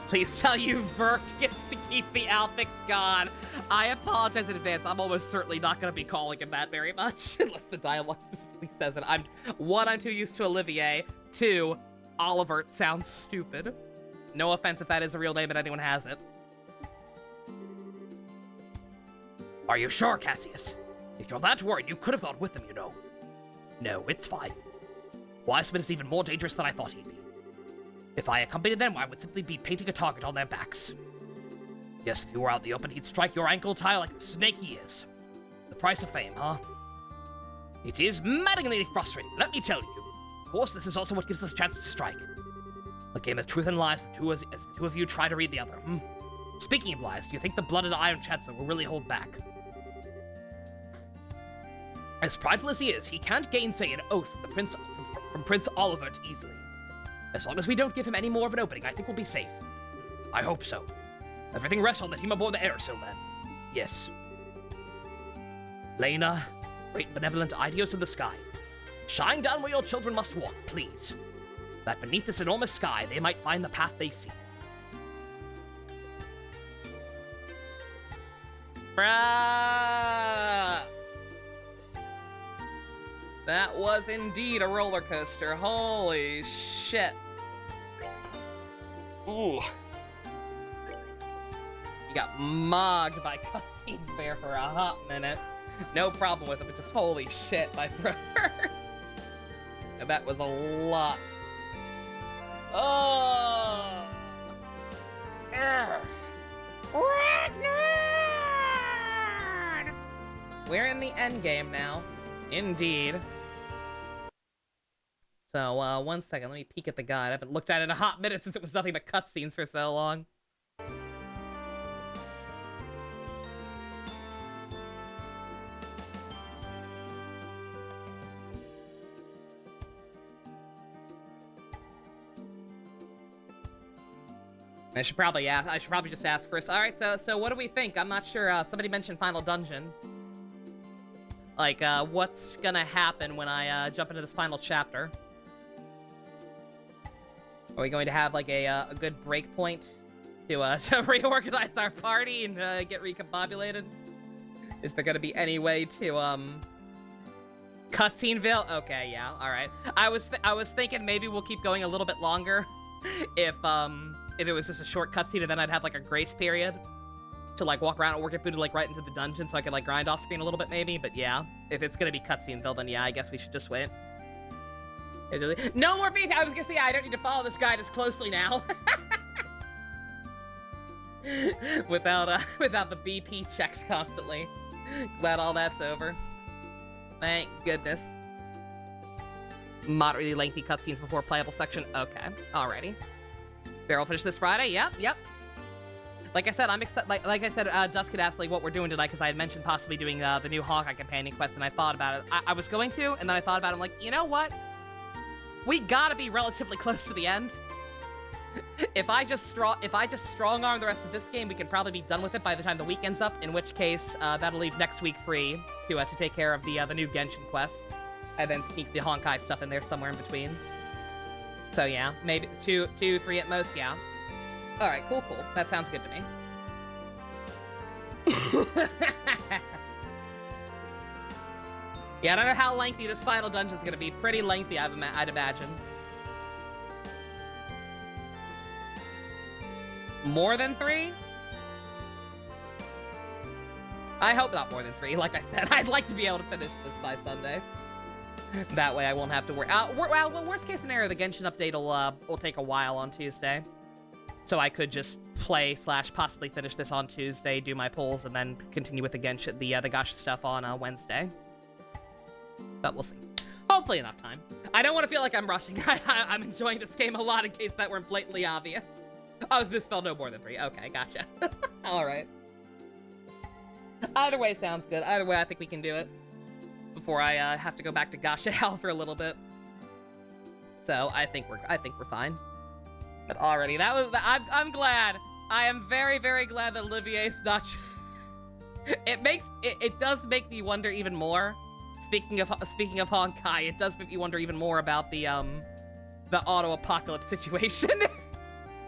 Please tell you Vert gets to keep the outfit gone. I apologize in advance. I'm almost certainly not going to be calling him that very much, unless the dialogue specifically says it. I'm too used to Olivier. 2, Oliver sounds stupid. No offense if that is a real name and anyone has it. Are you sure, Cassius? If you're that worried, you could have gone with them, you know. No, it's fine. Wiseman is even more dangerous than I thought he'd be. If I accompanied them, I would simply be painting a target on their backs. Yes, if he were out in the open, he'd strike your ankle tie like the snake he is. The price of fame, huh? It is maddeningly frustrating, let me tell you. Of course, this is also what gives us a chance to strike. A game of truth and lies as the two of you try to read the other, hmm? Speaking of lies, do you think the blooded Iron Chancellor will really hold back? As prideful as he is, he can't gainsay an oath from Prince Olivert easily. As long as we don't give him any more of an opening, I think we'll be safe. I hope so. Everything rests on the team aboard the Aerosil, then. Yes. Lena, great benevolent Idios of the sky, shine down where your children must walk, please. That beneath this enormous sky, they might find the path they seek. Bruh! That was indeed a roller coaster. Holy shit. Ooh. You got mogged by cutscenes there for a hot minute. No problem with it, but just holy shit, my throat hurt. And that was a lot. Oh! Urgh. We're in the end game now. Indeed. So, 1 second, let me peek at the guide. I haven't looked at it in a hot minute since it was nothing but cutscenes for so long. I should probably just ask first. All right, so what do we think? I'm not sure. Somebody mentioned Final Dungeon. Like, what's gonna happen when I jump into this final chapter? Are we going to have like a good break point to reorganize our party and get recombobulated? Is there gonna be any way to Cutsceneville? Okay, yeah, all right. I was thinking maybe we'll keep going a little bit longer if it was just a short cutscene, and then I'd have like a grace period to like walk around and work it booted like right into the dungeon so I could like grind off screen a little bit maybe. But yeah, if it's gonna be Cutsceneville, then yeah, I guess we should just wait. No more beef. I was gonna say, yeah, I don't need to follow this guide as closely now. without the BP checks constantly. Glad all that's over. Thank goodness. Moderately lengthy cutscenes before playable section. Okay, alrighty. Barrel finish this Friday. Yep. Like I said, I'm excited. Like I said, Dusk had asked like what we're doing tonight because I had mentioned possibly doing the new Hawkeye companion quest, and I thought about it. I was going to, and then I thought about it. I'm like, you know what? We gotta be relatively close to the end. If I just strong arm the rest of this game, we can probably be done with it by the time the weekend's up. In which case, that'll leave next week free to take care of the new Genshin quest, and then sneak the Honkai stuff in there somewhere in between. So yeah, maybe 2, 3 at most. Yeah. All right, cool. That sounds good to me. Yeah, I don't know how lengthy this final dungeon's gonna be. Pretty lengthy, I'd imagine. More than 3? I hope not more than 3. Like I said, I'd like to be able to finish this by Sunday. That way I won't have to worry. Well, worst case scenario, the Genshin update will take a while on Tuesday. So I could just play / possibly finish this on Tuesday, do my polls, and then continue with the Genshin, the Gacha stuff on Wednesday. But we'll see. Hopefully enough time. I don't want to feel like I'm rushing. I'm enjoying this game a lot in case that weren't blatantly obvious. Oh, is misspelled no more than 3. Okay, gotcha. Alright. Either way sounds good. Either way, I think we can do it. Before I have to go back to Gacha Hell for a little bit. So, I think we're fine. But already, that was... I'm glad. I am very, very glad that Olivier's not... It does make me wonder even more. Speaking of Honkai, it does make me wonder even more about the auto-apocalypse situation.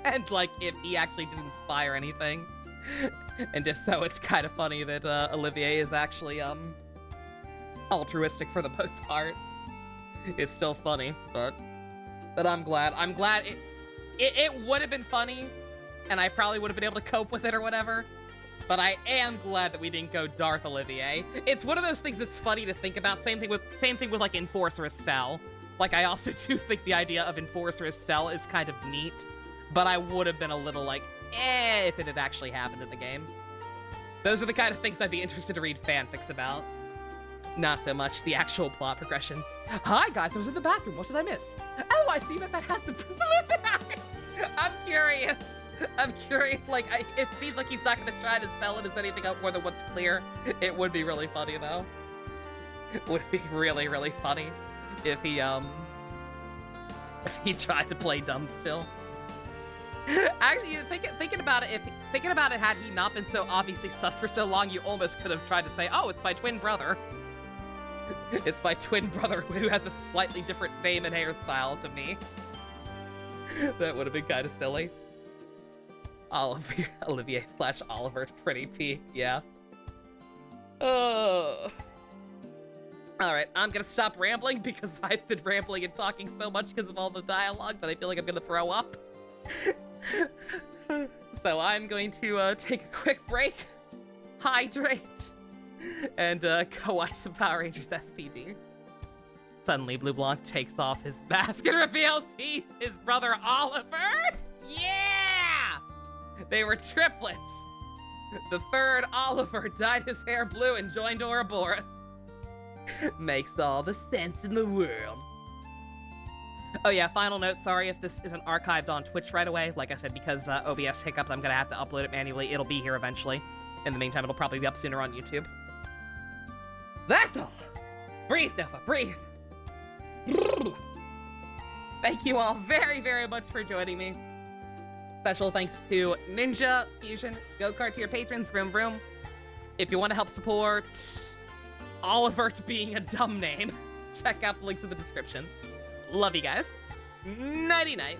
And, like, if he actually did inspire anything. And if so, it's kind of funny that Olivier is actually, altruistic for the most part. It's still funny, but I'm glad. I'm glad it would have been funny, and I probably would have been able to cope with it or whatever. But I am glad that we didn't go Darth Olivier. It's one of those things that's funny to think about. Same thing with like Enforcer Estelle. Like, I also do think the idea of Enforcer Estelle is kind of neat. But I would have been a little like, if it had actually happened in the game. Those are the kind of things I'd be interested to read fanfics about. Not so much the actual plot progression. Hi guys, I was in the bathroom. What did I miss? Oh, I see that has the preliminary. I'm curious. Like, it seems like he's not going to try to sell it as anything out more than what's clear. It would be really funny, though. It would be really, really funny if he tried to play dumb still. Actually, thinking about it, had he not been so obviously sus for so long, you almost could have tried to say, "Oh, it's my twin brother." It's my twin brother who has a slightly different fame and hairstyle to me. That would have been kind of silly. Olivier/Oliver, pretty peak, yeah. Oh. Alright, I'm gonna stop rambling because I've been rambling and talking so much because of all the dialogue that I feel like I'm gonna throw up. So I'm going to take a quick break, hydrate, and go watch some Power Rangers SPD. Suddenly, Blue Blanc takes off his mask and reveals he's his brother Oliver. Yeah! They were triplets. The third Oliver dyed his hair blue and joined Ouroboros. Makes all the sense in the world. Oh yeah, final note, sorry if this isn't archived on Twitch right away. Like I said, because OBS hiccups, I'm gonna have to upload it manually. It'll be here eventually. In the meantime, it'll probably be up sooner on YouTube. That's all! Breathe, Nova, breathe! Thank you all very, very much for joining me. Special thanks to Ninja, Fusion, Go-Kart to your patrons, Vroom Vroom. If you want to help support Oliver being a dumb name, check out the links in the description. Love you guys. Nighty-night.